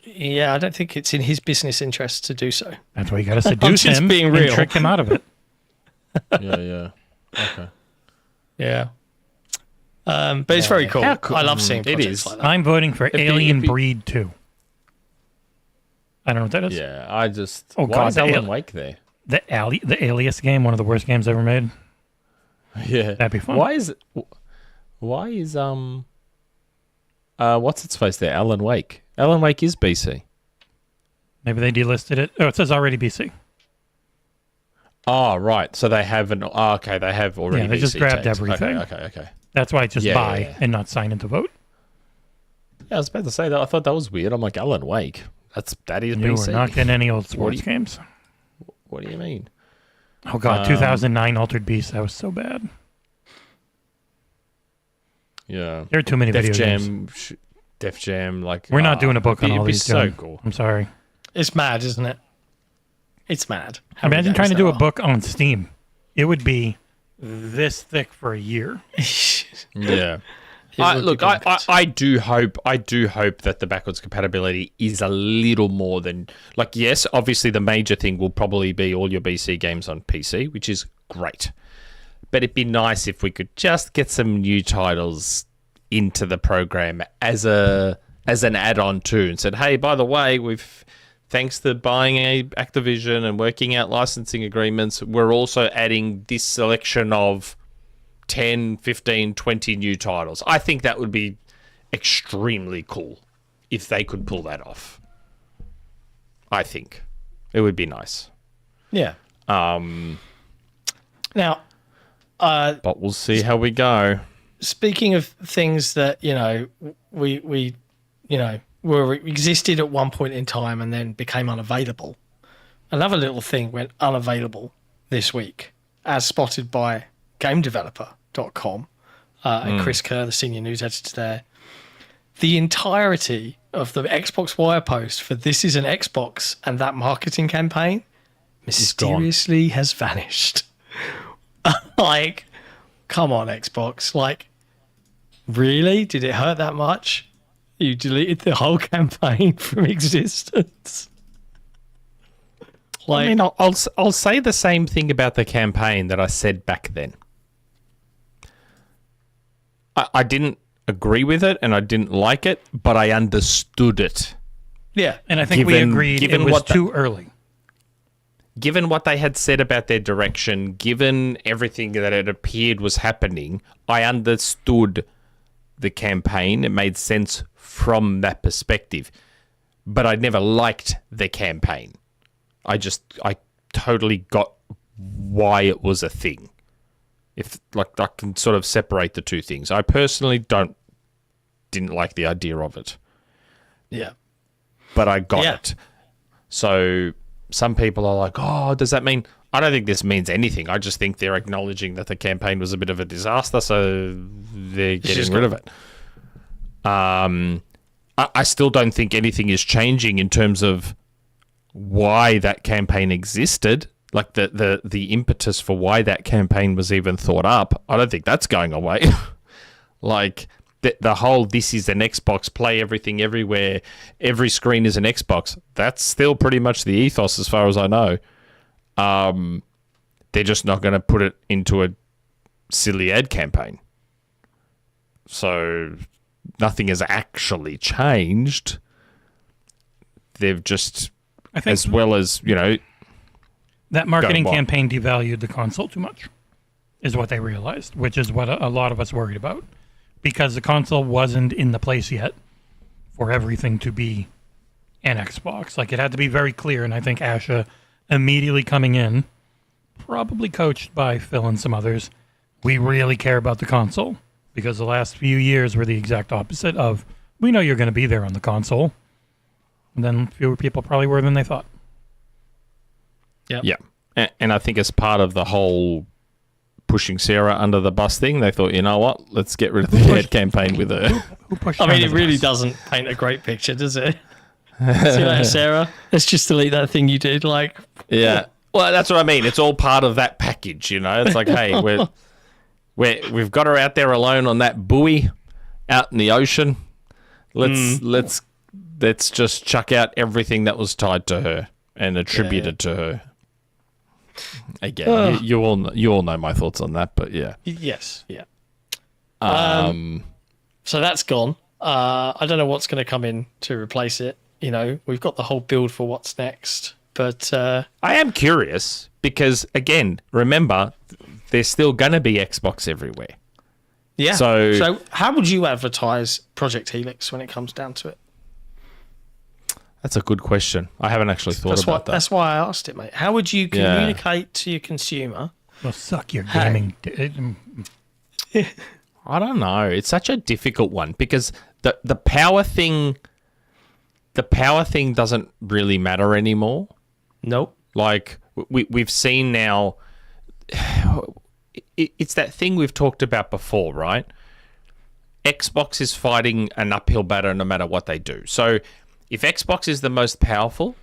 [SPEAKER 1] Yeah, I don't think it's in his business interest to do so.
[SPEAKER 2] That's why you got to seduce
[SPEAKER 1] just
[SPEAKER 2] him
[SPEAKER 1] being
[SPEAKER 2] and
[SPEAKER 1] real.
[SPEAKER 2] trick him out of it.
[SPEAKER 3] Yeah. Okay.
[SPEAKER 1] Yeah. But it's very cool.
[SPEAKER 3] How cool-
[SPEAKER 1] I love seeing
[SPEAKER 3] it
[SPEAKER 1] projects
[SPEAKER 3] is.
[SPEAKER 1] like that.
[SPEAKER 2] I'm voting for Alien
[SPEAKER 3] it'd be-
[SPEAKER 2] Breed 2. I don't know what that is.
[SPEAKER 3] Yeah, I just.
[SPEAKER 2] Oh,
[SPEAKER 3] why
[SPEAKER 2] God,
[SPEAKER 3] is
[SPEAKER 2] the
[SPEAKER 3] Alan Wake there?
[SPEAKER 2] The Alias game, one of the worst games ever made.
[SPEAKER 3] Yeah,
[SPEAKER 2] That'd be fun.
[SPEAKER 3] Why is what's its face there? Alan Wake. Alan Wake is BC.
[SPEAKER 2] Maybe they delisted it. Oh, it says already BC.
[SPEAKER 3] Oh, right. So they have an. Oh, okay, they have already.
[SPEAKER 2] Yeah, they
[SPEAKER 3] BC
[SPEAKER 2] just grabbed
[SPEAKER 3] tags.
[SPEAKER 2] everything.
[SPEAKER 3] Okay.
[SPEAKER 2] That's why it's just
[SPEAKER 3] Yeah,
[SPEAKER 2] buy
[SPEAKER 3] yeah.
[SPEAKER 2] and not sign in to vote.
[SPEAKER 3] Yeah, I was about to say that. I thought that was weird. I'm like, Alan Wake. That is
[SPEAKER 2] You
[SPEAKER 3] BC.
[SPEAKER 2] were not getting any old
[SPEAKER 3] What do
[SPEAKER 2] sports
[SPEAKER 3] you-
[SPEAKER 2] games.
[SPEAKER 3] What do you mean?
[SPEAKER 2] Oh, God, 2009 Altered Beast. That was so bad.
[SPEAKER 3] Yeah.
[SPEAKER 2] There are too many video
[SPEAKER 3] Def
[SPEAKER 2] games.
[SPEAKER 3] Jam. Def Jam. Like
[SPEAKER 2] We're not doing a book on
[SPEAKER 3] it'd
[SPEAKER 2] all
[SPEAKER 3] be
[SPEAKER 2] these.
[SPEAKER 3] so
[SPEAKER 2] Dylan.
[SPEAKER 3] cool.
[SPEAKER 2] I'm sorry.
[SPEAKER 1] It's mad, isn't it? It's mad. How many
[SPEAKER 2] Imagine
[SPEAKER 1] games
[SPEAKER 2] trying to
[SPEAKER 1] there
[SPEAKER 2] do a
[SPEAKER 1] are.
[SPEAKER 2] book on Steam. It would be this thick for a year.
[SPEAKER 3] Yeah.
[SPEAKER 1] It would be
[SPEAKER 3] Look,
[SPEAKER 1] bonkers.
[SPEAKER 3] I do hope that the backwards compatibility is a little more than like. Yes, obviously the major thing will probably be all your BC games on PC, which is great. But it'd be nice if we could just get some new titles into the program as an add-on too, and said, hey, by the way, thanks to buying Activision and working out licensing agreements, we're also adding this selection of 10, 15, 20 new titles. I think that would be extremely cool if they could pull that off. I think it would be nice.
[SPEAKER 1] Yeah. Now,
[SPEAKER 3] But we'll see how we go.
[SPEAKER 1] speaking of things that we were existed at one point in time and then became unavailable, another little thing went unavailable this week, as spotted by GameDeveloper.com and Chris Kerr, the senior news editor there. The entirety of the Xbox Wire post for "This is an Xbox" and that marketing campaign mysteriously has vanished. Like, come on, Xbox. Like, really? Did it hurt that much? You deleted the whole campaign from existence? Like,
[SPEAKER 3] I mean, I'll say the same thing about the campaign that I said back then. I didn't agree with it and I didn't like it, but I understood it.
[SPEAKER 1] yeah.
[SPEAKER 2] And I think we agreed it was too early.
[SPEAKER 3] Given what they had said about their direction, given everything that it appeared was happening, I understood the campaign. It made sense from that perspective. But I never liked the campaign. I totally got why it was a thing. If I can sort of separate the two things. I personally didn't like the idea of it.
[SPEAKER 1] Yeah.
[SPEAKER 3] But I got it. So some people are like, oh, does that mean... I don't think this means anything. I just think they're acknowledging that the campaign was a bit of a disaster, so they're getting rid of it. I still don't think anything is changing in terms of why that campaign existed. Like the impetus for why that campaign was even thought up. I don't think that's going away. Like... The whole "this is an Xbox, play everything everywhere, every screen is an Xbox," that's still pretty much the ethos as far as I know. They're just not going to put it into a silly ad campaign. So nothing has actually changed. They've just,
[SPEAKER 2] I think
[SPEAKER 3] as well as,
[SPEAKER 2] that marketing
[SPEAKER 3] Go on.
[SPEAKER 2] campaign devalued the console too much. is what they realized, which is what a lot of us worried about. Because the console wasn't in the place yet for everything to be an Xbox. Like, it had to be very clear, and I think Asha immediately coming in, probably coached by Phil and some others, we really care about the console. Because the last few years were the exact opposite of, we know you're going to be there on the console. And then fewer people probably were than they thought.
[SPEAKER 3] Yeah. And I think as part of the whole pushing Sarah under the bus thing, they thought, you know what, let's get rid of the ad campaign with her.
[SPEAKER 2] Who pushed
[SPEAKER 1] I mean,
[SPEAKER 2] under
[SPEAKER 1] it
[SPEAKER 2] the
[SPEAKER 1] really
[SPEAKER 2] bus?
[SPEAKER 1] doesn't paint a great picture, does it? See that, Sarah? Let's just delete that thing you did. Like,
[SPEAKER 3] Yeah. Well, that's what I mean. It's all part of that package, you know? It's like, hey, we've got her out there alone on that buoy out in the ocean. Let's just chuck out everything that was tied to her and attributed to her. Again, you all know my thoughts on that, but yeah.
[SPEAKER 1] yes, yeah.
[SPEAKER 3] Um,
[SPEAKER 1] So that's gone. I don't know what's going to come in to replace it. You know, we've got the whole build for what's next, but
[SPEAKER 3] I am curious because, again, remember, there's still going to be Xbox everywhere.
[SPEAKER 1] yeah.
[SPEAKER 3] So
[SPEAKER 1] how would you advertise Project Helix when it comes down to it?
[SPEAKER 3] that's a good question. I haven't actually thought about that.
[SPEAKER 1] That's why I asked it, mate. How would you
[SPEAKER 3] Yeah.
[SPEAKER 1] communicate to your consumer?
[SPEAKER 2] Well, suck your gaming.
[SPEAKER 3] I don't know. It's such a difficult one because the power thing doesn't really matter anymore.
[SPEAKER 1] Nope.
[SPEAKER 3] Like we've seen now, it's that thing we've talked about before, right? Xbox is fighting an uphill battle no matter what they do. So if Xbox is the most powerful,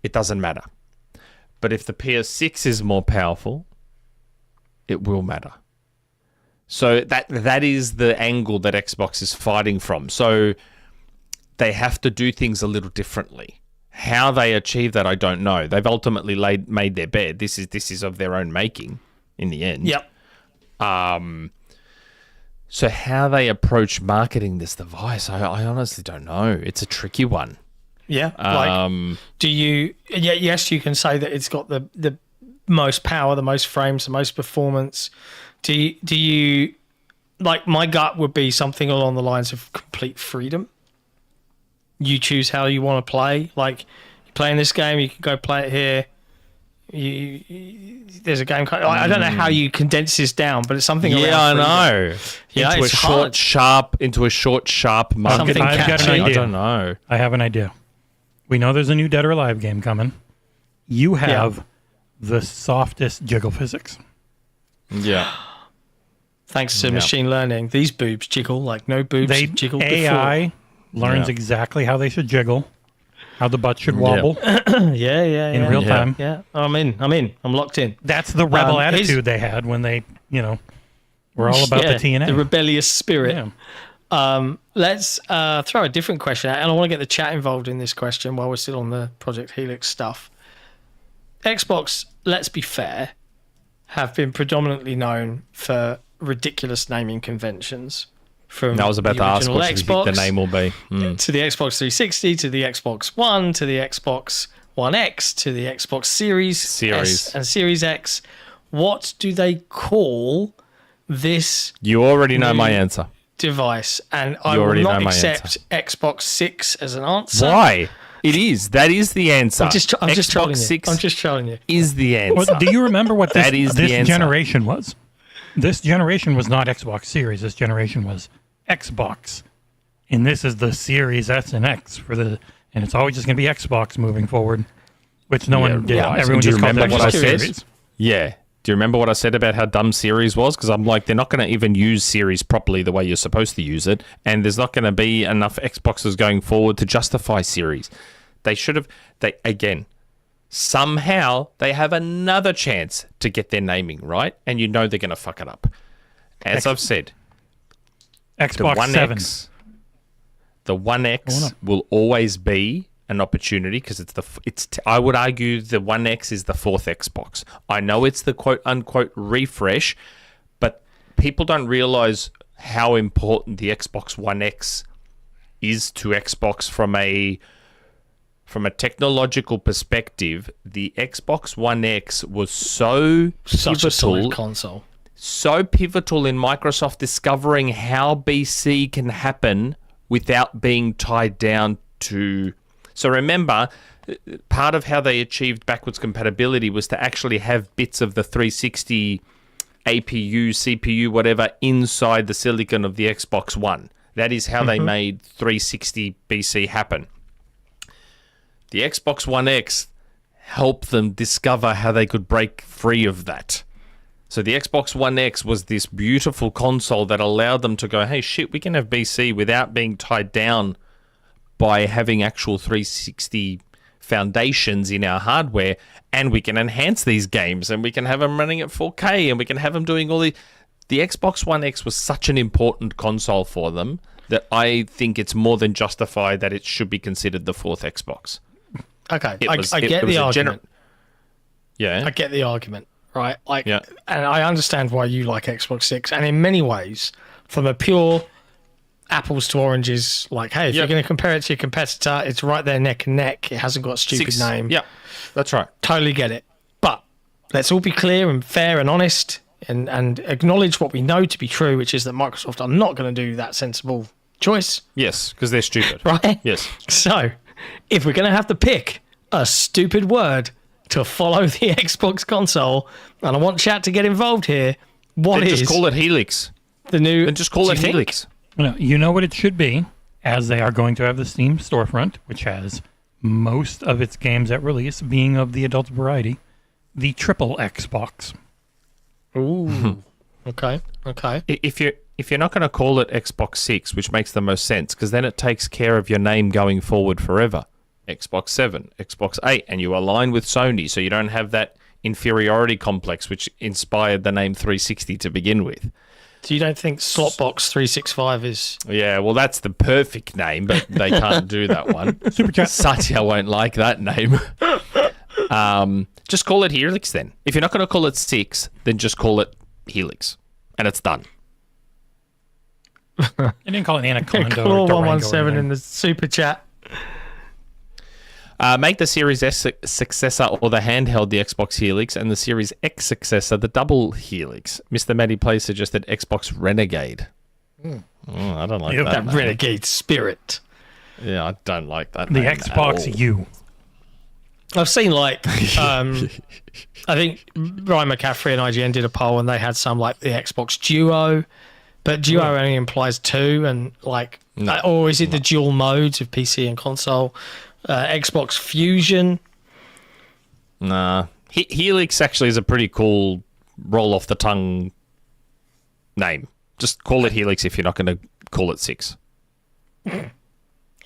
[SPEAKER 3] it doesn't matter. But if the PS6 is more powerful, it will matter. So that is the angle that Xbox is fighting from. So they have to do things a little differently. How they achieve that, I don't know. They've ultimately made their bed. This is of their own making in the end.
[SPEAKER 1] Yep.
[SPEAKER 3] So how they approach marketing this device, I honestly don't know. It's a tricky one.
[SPEAKER 1] Yeah. Like, do you? Yeah. Yes, you can say that it's got the most power, the most frames, the most performance. Do you? Like, my gut would be something along the lines of complete freedom. You choose how you want to play. Like, you're playing this game, you can go play it here. There's a game. I don't know how you condense this down, but it's something.
[SPEAKER 3] Yeah, I
[SPEAKER 1] around
[SPEAKER 3] know.
[SPEAKER 1] Yeah,
[SPEAKER 3] into
[SPEAKER 1] it's
[SPEAKER 3] a
[SPEAKER 1] hard.
[SPEAKER 3] sharp marketing.
[SPEAKER 1] Something
[SPEAKER 2] I've got an
[SPEAKER 1] catchy.
[SPEAKER 2] idea.
[SPEAKER 3] I don't know.
[SPEAKER 2] I have an idea. We know there's a new Dead or Alive game coming. You have the softest jiggle physics.
[SPEAKER 3] Yeah.
[SPEAKER 1] Thanks to machine learning, these boobs jiggle like no boobs jiggled
[SPEAKER 2] AI learns exactly how they should jiggle, how the butt should wobble
[SPEAKER 1] before. Yeah.
[SPEAKER 2] in real time.
[SPEAKER 1] Yeah, I'm in. I'm locked in.
[SPEAKER 2] That's the rebel
[SPEAKER 1] His-
[SPEAKER 2] attitude they had when they, were all about the TNA.
[SPEAKER 1] the rebellious spirit.
[SPEAKER 2] Yeah.
[SPEAKER 1] Let's throw a different question out, and I want to get the chat involved in this question while we're still on the Project Helix stuff. Xbox, let's be fair, have been predominantly known for ridiculous naming conventions. From
[SPEAKER 3] I was about
[SPEAKER 1] the
[SPEAKER 3] to ask
[SPEAKER 1] original
[SPEAKER 3] what you think the name will be.
[SPEAKER 1] to the Xbox 360, to the Xbox One, to the Xbox One X, to the Xbox Series S and Series X. What do they call this
[SPEAKER 3] You already know my answer.
[SPEAKER 1] device? And I
[SPEAKER 3] You
[SPEAKER 1] will
[SPEAKER 3] already
[SPEAKER 1] not
[SPEAKER 3] know my
[SPEAKER 1] accept Xbox 6 as an answer.
[SPEAKER 3] Why? It is. That is the answer.
[SPEAKER 1] I'm just trolling
[SPEAKER 3] Xbox
[SPEAKER 1] you.
[SPEAKER 3] 6
[SPEAKER 1] I'm just trolling you.
[SPEAKER 3] is the answer.
[SPEAKER 2] Well, do you remember what
[SPEAKER 3] That is the
[SPEAKER 2] this
[SPEAKER 3] answer.
[SPEAKER 2] generation was? This generation was not Xbox Series. This generation was Xbox. And this is the Series S and X and it's always just going to be Xbox moving forward, which no one did.
[SPEAKER 3] right.
[SPEAKER 2] Everyone
[SPEAKER 3] Do you
[SPEAKER 2] just called it
[SPEAKER 3] remember what I
[SPEAKER 2] Xbox
[SPEAKER 3] said?
[SPEAKER 2] Series.
[SPEAKER 3] Yeah. Do you remember what I said about how dumb Series was? Because I'm like, they're not going to even use Series properly the way you're supposed to use it. And there's not going to be enough Xboxes going forward to justify Series. They should have, somehow they have another chance to get their naming right. And you know they're going to fuck it up. As I've said, the
[SPEAKER 2] Xbox
[SPEAKER 3] One
[SPEAKER 2] 7.
[SPEAKER 3] X, the One X will always be an opportunity because I would argue the One X is the fourth Xbox. I know it's the quote unquote refresh, but people don't realize how important the Xbox One X is to Xbox from a technological perspective. The Xbox One X was so
[SPEAKER 1] Such a solid
[SPEAKER 3] pivotal,
[SPEAKER 1] console.
[SPEAKER 3] so pivotal in Microsoft discovering how BC can happen without being tied down to... So remember, part of how they achieved backwards compatibility was to actually have bits of the 360 APU, CPU, whatever, inside the silicon of the Xbox One. That is how they made 360 BC happen. The Xbox One X helped them discover how they could break free of that. So the Xbox One X was this beautiful console that allowed them to go, hey, shit, we can have BC without being tied down by having actual 360 foundations in our hardware, and we can enhance these games, and we can have them running at 4K, and we can have them doing all the Xbox One X was such an important console for them that I think it's more than justified that it should be considered the fourth Xbox.
[SPEAKER 1] Okay, I get the argument.
[SPEAKER 3] Yeah.
[SPEAKER 1] I get the argument, right? And I understand why you like Xbox 6, and in many ways, from a pure apples to oranges, like, hey, if you're going to compare it to your competitor, it's right there neck and neck. It hasn't got a stupid name.
[SPEAKER 3] Yeah, that's right.
[SPEAKER 1] Totally get it. But let's all be clear and fair and honest and acknowledge what we know to be true, which is that Microsoft are not going to do that sensible choice.
[SPEAKER 3] Yes, because they're stupid.
[SPEAKER 1] Right?
[SPEAKER 3] Yes.
[SPEAKER 1] So, if we're going to have to pick a stupid word to follow the Xbox console, and I want chat to get involved here,
[SPEAKER 3] just call it Helix.
[SPEAKER 1] The new...
[SPEAKER 3] And just call it Helix.
[SPEAKER 2] No, you know what it should be, as they are going to have the Steam storefront, which has most of its games at release being of the adult variety, the triple Xbox.
[SPEAKER 1] Ooh. Okay.
[SPEAKER 3] If you're not going to call it Xbox 6, which makes the most sense, because then it takes care of your name going forward forever. Xbox 7, Xbox 8, and you align with Sony, so you don't have that inferiority complex which inspired the name 360 to begin with.
[SPEAKER 1] So you don't think Slotbox 365 is...
[SPEAKER 3] Yeah, well, that's the perfect name, but they can't do that one.
[SPEAKER 2] Super chat.
[SPEAKER 3] Satya won't like that name. Just call it Helix then. If you're not going to call it 6, then just call it Helix, and it's done.
[SPEAKER 2] You didn't call it Anaconda
[SPEAKER 1] Claw
[SPEAKER 2] or Durango
[SPEAKER 1] 117 in the super chat.
[SPEAKER 3] Make the Series S successor or the handheld the Xbox Helix, and the Series X successor the double Helix. Mr. Matty Play suggested Xbox Renegade. I don't like that.
[SPEAKER 1] That Renegade spirit.
[SPEAKER 3] Yeah, I don't like that.
[SPEAKER 2] The
[SPEAKER 3] name
[SPEAKER 2] Xbox U.
[SPEAKER 1] I've seen I think Ryan McCaffrey and IGN did a poll, and they had some like the Xbox Duo, but Duo only implies 2, and or is it the dual modes of PC and console? Xbox Fusion.
[SPEAKER 3] Nah. Helix actually is a pretty cool roll off the tongue name. Just call it Helix if you're not going to call it 6.
[SPEAKER 1] I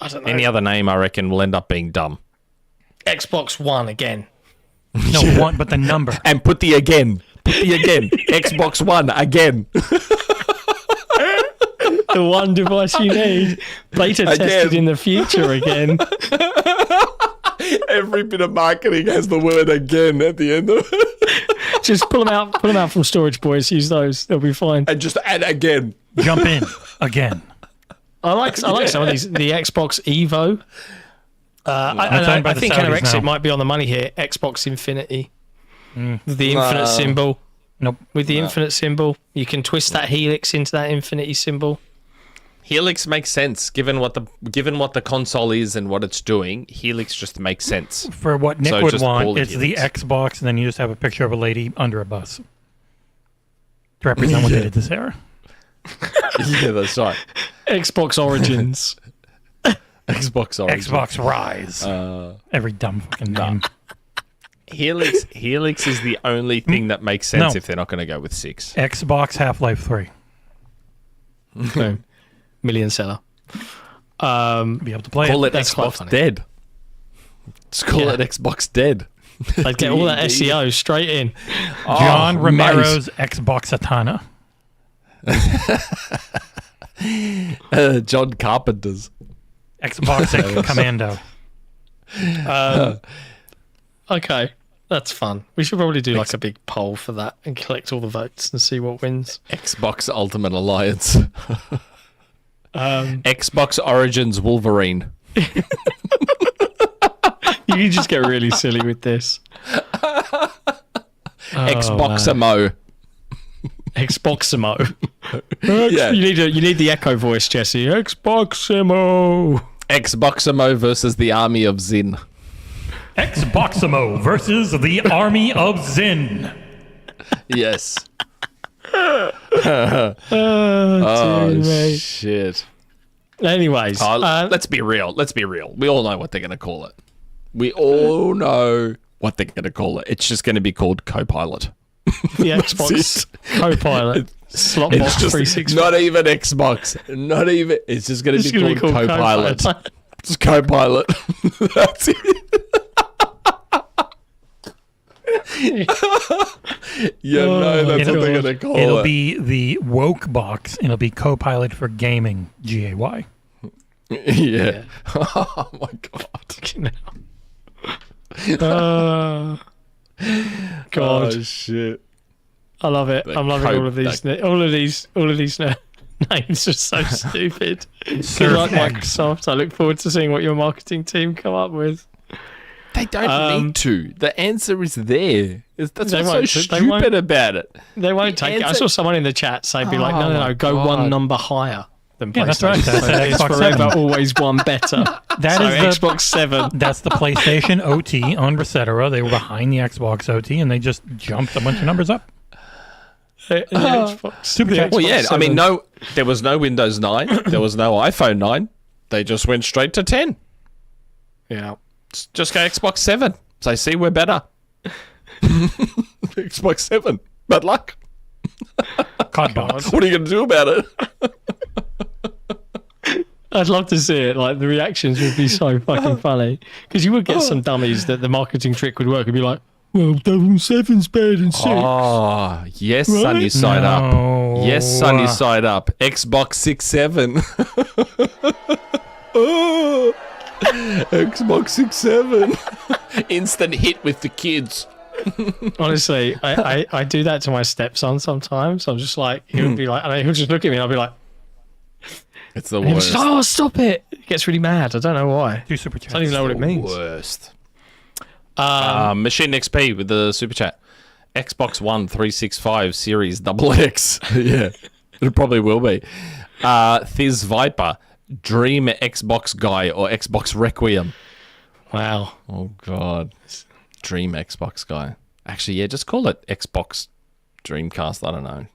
[SPEAKER 1] don't know.
[SPEAKER 3] Any other name, I reckon, will end up being dumb.
[SPEAKER 1] Xbox One again.
[SPEAKER 2] No, one, but the number.
[SPEAKER 3] And put the again. Xbox One again.
[SPEAKER 1] The one device you need. Beta tested in the future again.
[SPEAKER 3] Every bit of marketing has the word again at the end of it.
[SPEAKER 1] Just pull them out from storage, boys. Use those. They'll be fine.
[SPEAKER 3] And just add again.
[SPEAKER 2] Jump in again.
[SPEAKER 1] I like some of these. The Xbox Evo. I think Anorexia might be on the money here. Xbox Infinity. The infinite symbol.
[SPEAKER 2] Nope.
[SPEAKER 1] With the infinite symbol, you can twist that helix into that infinity symbol.
[SPEAKER 3] Helix makes sense given what the console is and what it's doing. Helix just makes sense.
[SPEAKER 2] For what Nick would want, it's the Xbox, and then you just have a picture of a lady under a bus to represent what they did this era.
[SPEAKER 3] Yeah, that's right.
[SPEAKER 1] Xbox Origins.
[SPEAKER 3] Xbox Origins.
[SPEAKER 2] Xbox Rise. Every dumb fucking name.
[SPEAKER 3] Helix is the only thing that makes sense if they're not going to go with 6.
[SPEAKER 2] Xbox Half-Life 3.
[SPEAKER 1] Okay. Million seller.
[SPEAKER 2] Be able to play
[SPEAKER 3] Call
[SPEAKER 2] it.
[SPEAKER 3] it Xbox Dead. Just call it Xbox Dead.
[SPEAKER 1] They'd get all that SEO straight in.
[SPEAKER 2] John Romero's Xbox Atana.
[SPEAKER 3] John Carpenter's.
[SPEAKER 2] Xbox Commando.
[SPEAKER 1] Okay. That's fun. We should probably do like a big poll for that and collect all the votes and see what wins.
[SPEAKER 3] Xbox Ultimate Alliance. Xbox Origins Wolverine.
[SPEAKER 1] You just get really silly with this.
[SPEAKER 3] Xbox Amo.
[SPEAKER 1] Xboximo.
[SPEAKER 3] Yeah.
[SPEAKER 1] You need the echo voice, Jesse. Xboximo.
[SPEAKER 3] Xboximo versus the army of Zin.
[SPEAKER 2] Xboximo versus the army of Zin.
[SPEAKER 3] Yes.
[SPEAKER 1] Oh,
[SPEAKER 3] shit.
[SPEAKER 1] Anyways,
[SPEAKER 3] Let's be real. We all know what they're going to call it. We all know what they're going to call it. It's just going to be called Copilot.
[SPEAKER 1] the Xbox Copilot Slotbox
[SPEAKER 3] It's just
[SPEAKER 1] 365.
[SPEAKER 3] not even Xbox. Not even. It's just going to be called Copilot. It's Copilot. That's it. That's what they're going to call it.
[SPEAKER 2] It'll be the woke box, and it'll be Copilot for gaming, GAY.
[SPEAKER 3] Yeah. Oh my god.
[SPEAKER 1] God.
[SPEAKER 3] Oh shit.
[SPEAKER 1] I love it. I'm loving all of these. All of these names are so stupid. Good luck, Microsoft. I look forward to seeing what your marketing team come up with.
[SPEAKER 3] They don't need to. The answer is there. That's
[SPEAKER 1] They
[SPEAKER 3] what's so
[SPEAKER 1] won't- they
[SPEAKER 3] stupid
[SPEAKER 1] won't-
[SPEAKER 3] about it.
[SPEAKER 1] They won't take it. I saw someone in the chat say, "Be like, no, go
[SPEAKER 3] God.
[SPEAKER 1] one number higher than
[SPEAKER 2] Yeah, that's right.
[SPEAKER 1] PlayStation.
[SPEAKER 2] That's
[SPEAKER 1] It's
[SPEAKER 2] Xbox
[SPEAKER 1] forever,
[SPEAKER 2] 7.
[SPEAKER 1] always one better."
[SPEAKER 2] That
[SPEAKER 1] So
[SPEAKER 2] is the
[SPEAKER 1] Xbox 7.
[SPEAKER 2] That's the PlayStation OT on Resetera. They were behind the Xbox OT, and they just jumped a bunch of numbers up.
[SPEAKER 1] Super
[SPEAKER 2] chat.
[SPEAKER 3] Well, yeah. I mean, there was no Windows 9. There was no iPhone 9. They just went straight to 10.
[SPEAKER 1] Yeah.
[SPEAKER 3] Just go Xbox 7. So see, we're better. Xbox 7. Bad luck.
[SPEAKER 2] Codbox.
[SPEAKER 3] What are you going to do about it?
[SPEAKER 1] I'd love to see it. Like, the reactions would be so fucking funny. Because you would get some dummies that the marketing trick would work and be like, well, 7's better than 6.
[SPEAKER 3] Oh, yes,
[SPEAKER 1] Right?
[SPEAKER 3] sunny side
[SPEAKER 2] No.
[SPEAKER 3] up. Yes, sunny side up. Xbox 6-7. Oh, Xbox 6-7. Instant hit with the kids.
[SPEAKER 1] Honestly, I do that to my stepson sometimes. I'm just like, he'll be like, and he'll just look at me and I'll be like,
[SPEAKER 3] It's the
[SPEAKER 1] and he'll
[SPEAKER 3] worst.
[SPEAKER 1] just, oh, stop it. He gets really mad. I don't know why.
[SPEAKER 2] Do super chats.
[SPEAKER 1] I don't even know what it means.
[SPEAKER 3] Worst. Machine XP with the super chat. Xbox One 365 Series XX. Yeah, it probably will be. Thiz Viper, Dream Xbox Guy or Xbox Requiem.
[SPEAKER 1] Wow.
[SPEAKER 3] Oh God, Dream Xbox Guy. Actually, yeah, just call it Xbox Dreamcast. I don't know.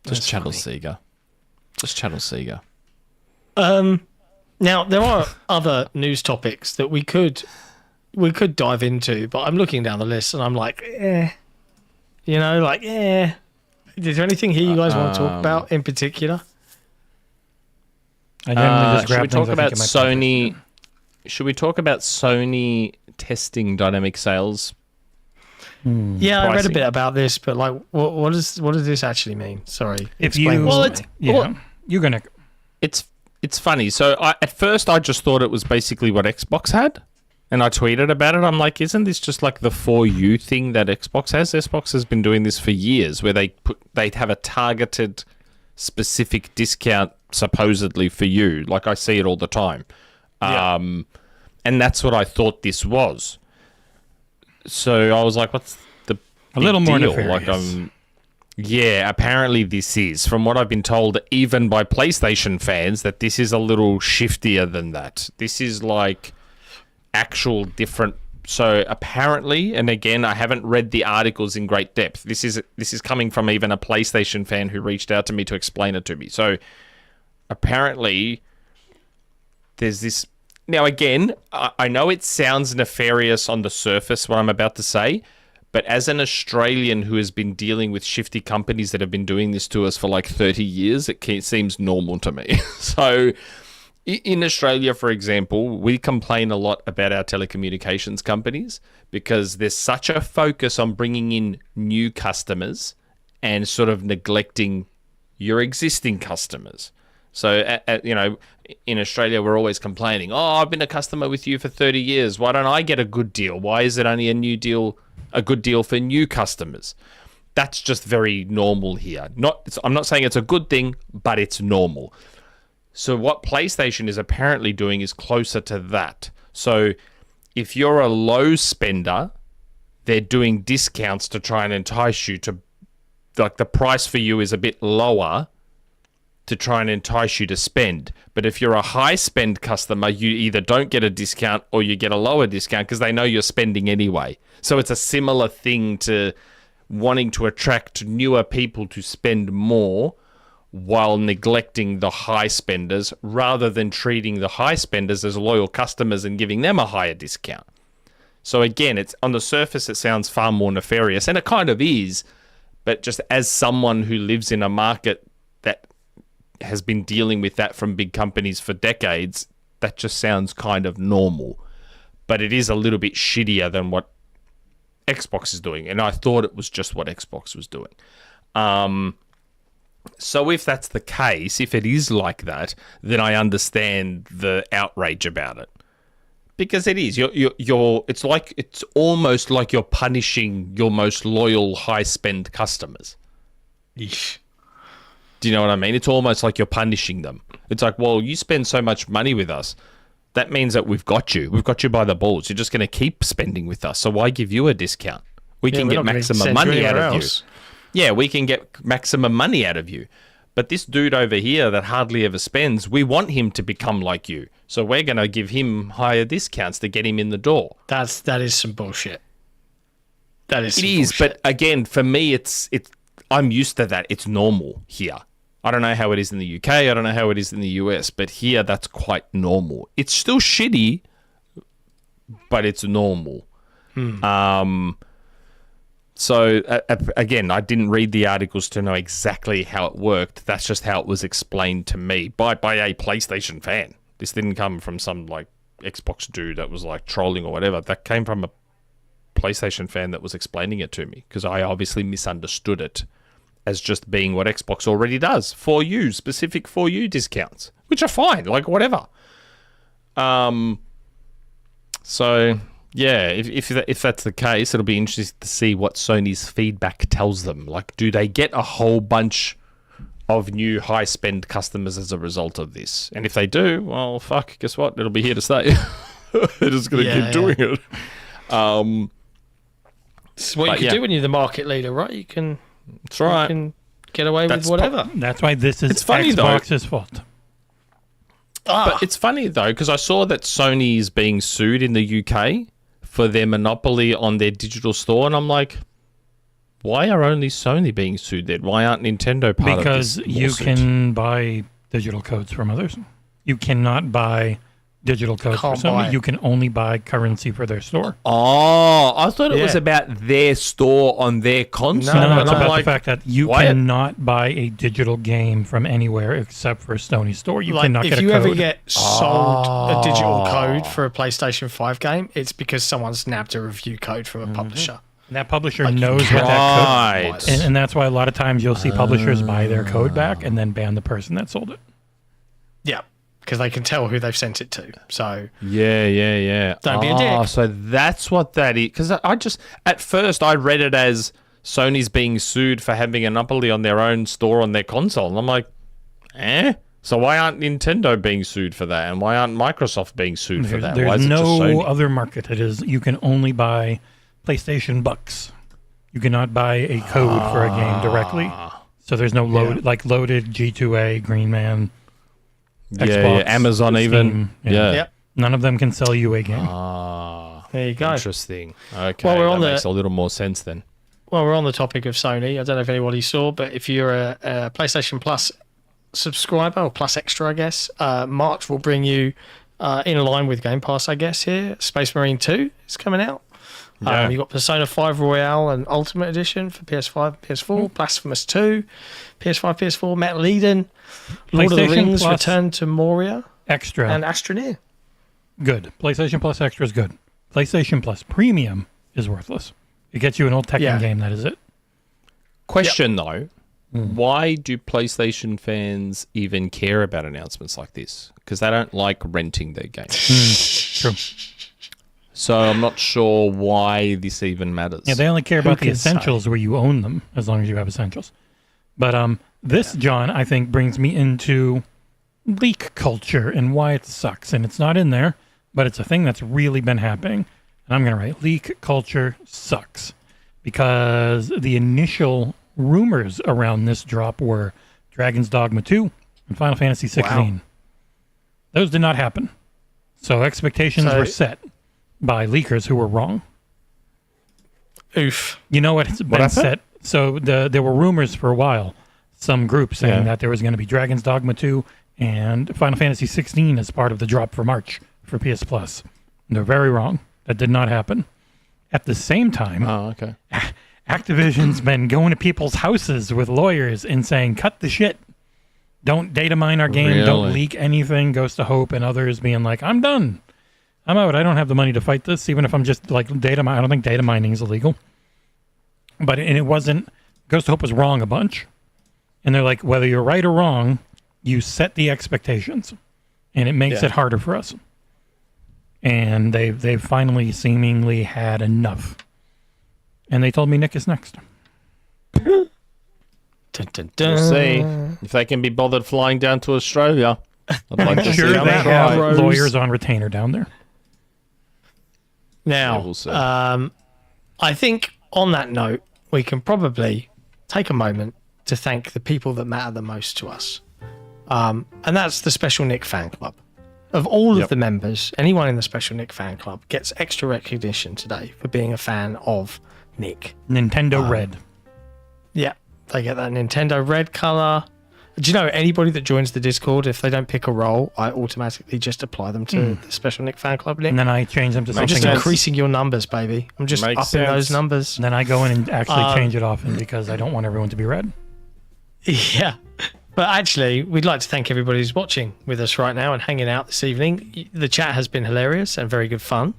[SPEAKER 3] Just Channel Sega. Just Channel Sega.
[SPEAKER 1] Now there are other news topics that we could dive into, but I'm looking down the list and I'm like, you know, like, Is there anything here you guys want to talk about in particular?
[SPEAKER 2] I generally just
[SPEAKER 3] Should we
[SPEAKER 2] grab
[SPEAKER 3] talk
[SPEAKER 2] things I
[SPEAKER 3] about
[SPEAKER 2] think it might be.
[SPEAKER 3] Sony? Should we talk about Sony testing dynamic sales?
[SPEAKER 1] Yeah, I read a
[SPEAKER 3] Pricing.
[SPEAKER 1] bit about this, but like, what does this actually mean? Sorry,
[SPEAKER 2] If
[SPEAKER 1] explain
[SPEAKER 2] you,
[SPEAKER 1] this
[SPEAKER 3] Well,
[SPEAKER 1] to
[SPEAKER 3] it's-
[SPEAKER 1] me.
[SPEAKER 2] yeah,
[SPEAKER 3] well-
[SPEAKER 2] you're gonna.
[SPEAKER 3] It's funny. So at first I just thought it was basically what Xbox had, and I tweeted about it. I'm like, isn't this just like the For You thing that Xbox has? Xbox has been doing this for years, where they'd have a targeted, specific discount supposedly for you. Like I see it all the time, and that's what I thought this was. So I was like, what's the
[SPEAKER 2] A little
[SPEAKER 3] big
[SPEAKER 2] more
[SPEAKER 3] deal?
[SPEAKER 2] nefarious.
[SPEAKER 3] Like yeah, apparently this is, from what I've been told, even by PlayStation fans, that this is a little shiftier than that. This is like actual different. So apparently, and again, I haven't read the articles in great depth. This is coming from even a PlayStation fan who reached out to me to explain it to me. So apparently, there's this. Now again, I know it sounds nefarious on the surface what I'm about to say, but as an Australian who has been dealing with shifty companies that have been doing this to us for like 30 years, it seems normal to me. So in Australia, for example, we complain a lot about our telecommunications companies because there's such a focus on bringing in new customers and sort of neglecting your existing customers. So, you know, in Australia, we're always complaining, oh, I've been a customer with you for 30 years. Why don't I get a good deal? Why is it only a good deal for new customers? That's just very normal here. I'm not saying it's a good thing, but it's normal. So what PlayStation is apparently doing is closer to that. So if you're a low spender, they're doing discounts to try and entice you to like the price for you is a bit lower to try and entice you to spend. But if you're a high spend customer, you either don't get a discount or you get a lower discount because they know you're spending anyway. So it's a similar thing to wanting to attract newer people to spend more while neglecting the high spenders rather than treating the high spenders as loyal customers and giving them a higher discount. So again, it's on the surface, it sounds far more nefarious, and it kind of is. But just as someone who lives in a market that has been dealing with that from big companies for decades, that just sounds kind of normal. But it is a little bit shittier than what Xbox is doing, and I thought it was just what Xbox was doing. So if that's the case, if it is like that, then I understand the outrage about it. Because it is. It's almost like you're punishing your most loyal high spend customers.
[SPEAKER 1] Yeesh.
[SPEAKER 3] Do you know what I mean? It's almost like you're punishing them. It's like, well, you spend so much money with us. That means that we've got you. We've got you by the balls. You're just going to keep spending with us. So why give you a discount? We can get maximum money out of you. Yeah, we can get maximum money out of you. But this dude over here that hardly ever spends, we want him to become like you. So we're going to give him higher discounts to get him in the door.
[SPEAKER 1] That is some bullshit. That is.
[SPEAKER 3] It is, but again, for me, it's I'm used to that. It's normal here. I don't know how it is in the UK. I don't know how it is in the US, but here that's quite normal. It's still shitty, but it's normal. So, again, I didn't read the articles to know exactly how it worked. That's just how it was explained to me by a PlayStation fan. This didn't come from some, like, Xbox dude that was, like, trolling or whatever. That came from a PlayStation fan that was explaining it to me because I obviously misunderstood it as just being what Xbox already does. For you, specific for you discounts, which are fine, like, whatever. So... yeah, if that's the case, it'll be interesting to see what Sony's feedback tells them. Like, do they get a whole bunch of new high-spend customers as a result of this? And if they do, well, fuck, guess what? It'll be here to stay. They're just going to keep doing it.
[SPEAKER 1] It's what you can do when you're the market leader, right? You can,
[SPEAKER 3] that's right.
[SPEAKER 1] You can get away with whatever.
[SPEAKER 2] That's why this is
[SPEAKER 3] it's funny,
[SPEAKER 2] Xbox's fault.
[SPEAKER 3] But it's funny, though, because I saw that Sony is being sued in the UK for their monopoly on their digital store, and I'm like, why are only Sony being sued then? Why aren't Nintendo part of this lawsuit?
[SPEAKER 2] Because you can buy digital codes from others. You cannot buy digital codes from Sony. You can only buy currency for their store.
[SPEAKER 3] Oh, I thought it was about their store on their console.
[SPEAKER 2] No, it's about the fact that you cannot buy a digital game from anywhere except for Sony store. You cannot get a code.
[SPEAKER 1] If you ever get sold a digital code for a PlayStation 5 game, it's because someone snapped a review code from a publisher.
[SPEAKER 2] And that publisher knows what that code is. And that's why a lot of times you'll see publishers buy their code back and then ban the person that sold it.
[SPEAKER 1] Yeah. Because they can tell who they've sent it to. So
[SPEAKER 3] yeah.
[SPEAKER 1] Don't be a dick.
[SPEAKER 3] So that's what that is. Because I just at first I read it as Sony's being sued for having a monopoly on their own store on their console, and I'm like, So why aren't Nintendo being sued for that, and why aren't Microsoft being sued for that? Why is
[SPEAKER 2] There's
[SPEAKER 3] it just
[SPEAKER 2] no
[SPEAKER 3] Sony?
[SPEAKER 2] other market. It is you can only buy PlayStation bucks. You cannot buy a code for a game directly. So there's no loaded G2A, Green Man. Xbox,
[SPEAKER 3] Amazon
[SPEAKER 2] Steam,
[SPEAKER 3] even. Yeah.
[SPEAKER 2] None of them can sell you a game.
[SPEAKER 1] There you go.
[SPEAKER 3] Interesting. Okay,
[SPEAKER 1] well,
[SPEAKER 3] that makes a little more sense then.
[SPEAKER 1] Well, we're on the topic of Sony. I don't know if anybody saw, but if you're a PlayStation Plus subscriber, or Plus Extra, I guess, March will bring you in line with Game Pass, I guess, here. Space Marine 2 is coming out.
[SPEAKER 3] Yeah.
[SPEAKER 1] You've got Persona 5 Royale and Ultimate Edition for PS5, PS4, Blasphemous 2, PS5, PS4, Metal Eden, Lord of the Rings, Plus Return to Moria,
[SPEAKER 2] Extra,
[SPEAKER 1] and Astroneer.
[SPEAKER 2] Good. PlayStation Plus Extra is good. PlayStation Plus Premium is worthless. It gets you an old Tekken game, that is it.
[SPEAKER 3] Question, though. Why do PlayStation fans even care about announcements like this? Because they don't like renting their games.
[SPEAKER 2] True.
[SPEAKER 3] So I'm not sure why this even matters.
[SPEAKER 2] Yeah, they only care about the essentials where you own them, as long as you have essentials. But this, John, I think brings me into leak culture and why it sucks. And it's not in there, but it's a thing that's really been happening. And I'm going to write leak culture sucks. Because the initial rumors around this drop were Dragon's Dogma 2 and Final Fantasy 16. Wow. Those did not happen. So expectations were set by leakers who were wrong.
[SPEAKER 1] Oof.
[SPEAKER 2] You know what's been set? So there were rumors for a while, some group saying that there was going to be Dragon's Dogma 2 and Final Fantasy 16 as part of the drop for March for PS Plus. They're very wrong. That did not happen. At the same time, Activision's been going to people's houses with lawyers and saying, cut the shit. Don't data mine our game. Really? Don't leak anything. Ghost of Hope and others being like, I'm done. I'm out. I don't have the money to fight this, even if I'm just like data mine. I don't think data mining is illegal. But it wasn't. Ghost of Hope was wrong a bunch. And they're like, whether you're right or wrong, you set the expectations. And it makes it harder for us. And they've finally seemingly had enough. And they told me Nick is next.
[SPEAKER 3] Dun, dun, dun. We'll see if they can be bothered flying down to Australia. I'd like to
[SPEAKER 2] sure
[SPEAKER 3] see how
[SPEAKER 2] they have
[SPEAKER 3] try.
[SPEAKER 2] lawyers on retainer down there.
[SPEAKER 1] Now,
[SPEAKER 3] we'll see.
[SPEAKER 1] I think on that note, we can probably take a moment to thank the people that matter the most to us. And that's the Special Nick fan club. Of all of the members, anyone in the Special Nick fan club gets extra recognition today for being a fan of Nick.
[SPEAKER 2] Nintendo Red.
[SPEAKER 1] Yeah, they get that Nintendo Red color. Do you know anybody that joins the Discord, if they don't pick a role, I automatically just apply them to the Special Nick fan club, Nick.
[SPEAKER 2] And then I change them to something
[SPEAKER 1] else. I'm just
[SPEAKER 2] else.
[SPEAKER 1] increasing your numbers, baby. I'm just upping those numbers.
[SPEAKER 2] And then I go in and actually change it often because I don't want everyone to be red.
[SPEAKER 1] Yeah. But actually, we'd like to thank everybody who's watching with us right now and hanging out this evening. The chat has been hilarious and very good fun.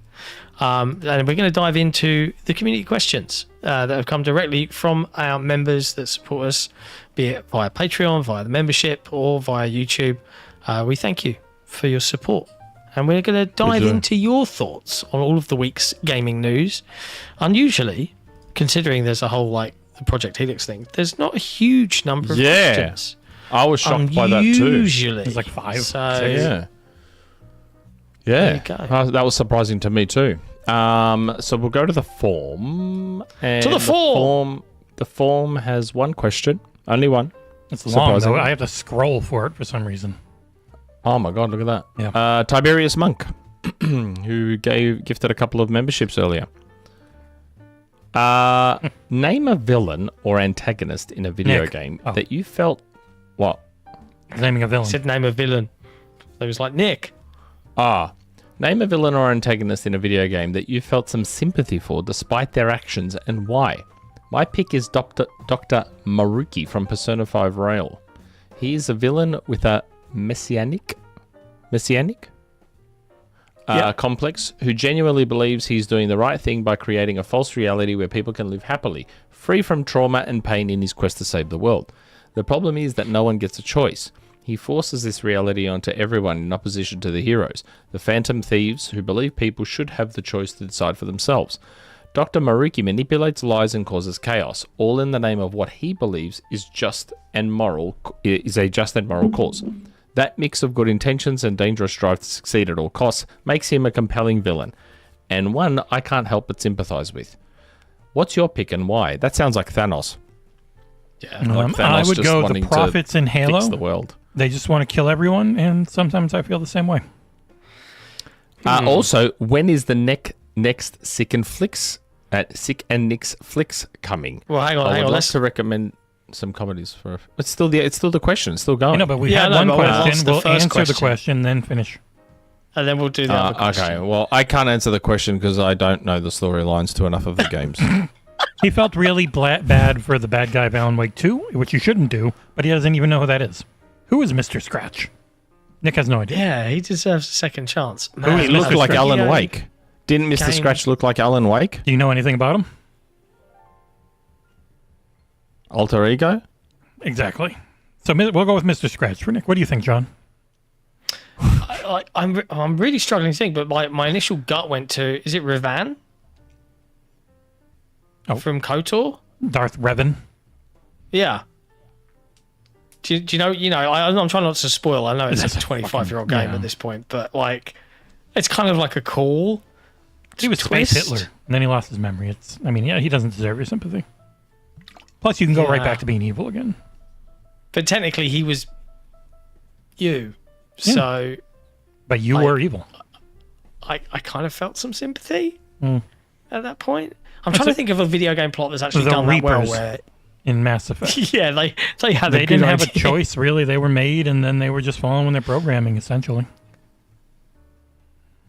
[SPEAKER 1] And we're going to dive into the community questions that have come directly from our members that support us, be it via Patreon, via the membership, or via YouTube. We thank you for your support. And we're going to dive into your thoughts on all of the week's gaming news. Unusually, considering there's a whole, the Project Helix thing, there's not a huge number of questions.
[SPEAKER 3] I was shocked by that too.
[SPEAKER 1] Usually.
[SPEAKER 2] There's like 5.
[SPEAKER 1] So,
[SPEAKER 3] yeah. That was surprising to me too. So we'll go to the form. And
[SPEAKER 1] to the form!
[SPEAKER 3] The form has one question. Only one.
[SPEAKER 2] It's long, though. I have to scroll for it for some reason.
[SPEAKER 3] Oh my god, look at that.
[SPEAKER 2] Yeah.
[SPEAKER 3] Tiberius Monk, who gifted a couple of memberships earlier. Name a villain or antagonist in a video game that you felt... What?
[SPEAKER 2] Naming a villain.
[SPEAKER 1] I said name a villain. So it was like Nick.
[SPEAKER 3] Name a villain or antagonist in a video game that you felt some sympathy for despite their actions and why. My pick is Dr. Maruki from Persona 5 Royal. He is a villain with a messianic complex who genuinely believes he's doing the right thing by creating a false reality where people can live happily, free from trauma and pain in his quest to save the world. The problem is that no one gets a choice. He forces this reality onto everyone in opposition to the heroes, the phantom thieves who believe people should have the choice to decide for themselves. Dr. Maruki manipulates lies and causes chaos, all in the name of what he believes is a just and moral cause. That mix of good intentions and dangerous drive to succeed at all costs makes him a compelling villain, and one I can't help but sympathize with. What's your pick and why? That sounds like Thanos.
[SPEAKER 1] Yeah,
[SPEAKER 2] I would go the prophets in Halo.
[SPEAKER 3] Fix the world.
[SPEAKER 2] They just want to kill everyone, and sometimes I feel the same way.
[SPEAKER 3] Also, when is the next Sick and Nick's Flicks coming?
[SPEAKER 1] Well, hang on.
[SPEAKER 3] I would like
[SPEAKER 1] Let's
[SPEAKER 3] to recommend some comedies for. It's still the question. It's still going.
[SPEAKER 2] No, but we had one question. We'll answer the question, then finish.
[SPEAKER 1] And then we'll do the other question.
[SPEAKER 3] Okay. Well, I can't answer the question because I don't know the storylines to enough of the games.
[SPEAKER 2] He felt really bad for the bad guy of Alan Wake 2, which you shouldn't do, but he doesn't even know who that is. Who is Mr. Scratch? Nick has no idea.
[SPEAKER 1] Yeah, he deserves a second chance.
[SPEAKER 3] He looked like Alan Wake. Didn't Mr. Scratch look like Alan Wake?
[SPEAKER 2] Do you know anything about him?
[SPEAKER 3] Alter ego?
[SPEAKER 2] Exactly. So we'll go with Mr. Scratch for Nick. What do you think, John?
[SPEAKER 1] I'm really struggling to think, but my initial gut went to, is it Revan? From KOTOR?
[SPEAKER 2] Darth Revan.
[SPEAKER 1] Yeah. Do you know, I'm trying not to spoil. I know it's a 25-year-old game at this point, but it's kind of like a cool
[SPEAKER 2] He was
[SPEAKER 1] twist.
[SPEAKER 2] Space Hitler, and then he lost his memory. He doesn't deserve your sympathy. Plus, you can go right back to being evil again.
[SPEAKER 1] But technically, he was you. So.
[SPEAKER 2] But you were evil.
[SPEAKER 1] I kind of felt some sympathy at that point. I'm trying to think of a video game plot that's actually done that well. Where
[SPEAKER 2] in Mass Effect.
[SPEAKER 1] Yeah, they had.
[SPEAKER 2] They didn't have a choice, really. They were made, and then they were just following their programming, essentially.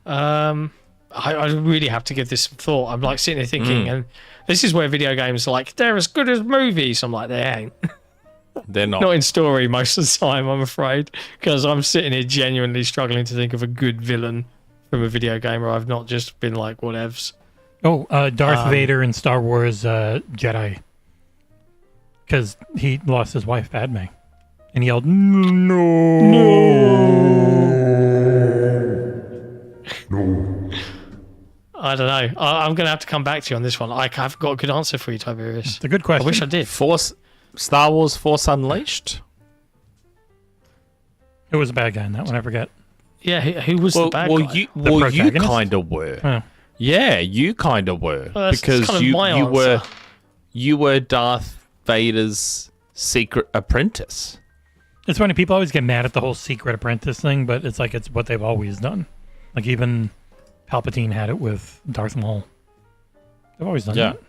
[SPEAKER 1] I really have to give this some thought. I'm like sitting there thinking, and this is where video games are like, they're as good as movies. I'm like, they ain't.
[SPEAKER 3] They're not.
[SPEAKER 1] Not in story most of the time, I'm afraid, because I'm sitting here genuinely struggling to think of a good villain from a video game where I've not just been like, whatevs.
[SPEAKER 2] Oh, Darth Vader in Star Wars Jedi. Because he lost his wife, Padme. And he yelled, No.
[SPEAKER 1] I don't know. I'm going to have to come back to you on this one. I've got a good answer for you, Tiberius.
[SPEAKER 2] It's a good question.
[SPEAKER 1] I wish I did.
[SPEAKER 3] Star Wars Force Unleashed?
[SPEAKER 2] Who was the bad guy in that one? I forget.
[SPEAKER 1] Yeah, who was the bad guy?
[SPEAKER 3] You kind of were.
[SPEAKER 2] Oh.
[SPEAKER 3] Yeah, you kind of were.
[SPEAKER 1] Well,
[SPEAKER 3] because
[SPEAKER 1] kind of my
[SPEAKER 3] you were Darth Vader's secret apprentice.
[SPEAKER 2] It's funny, people always get mad at the whole secret apprentice thing, but it's like it's what they've always done. Like even Palpatine had it with Darth Maul. They've always done that.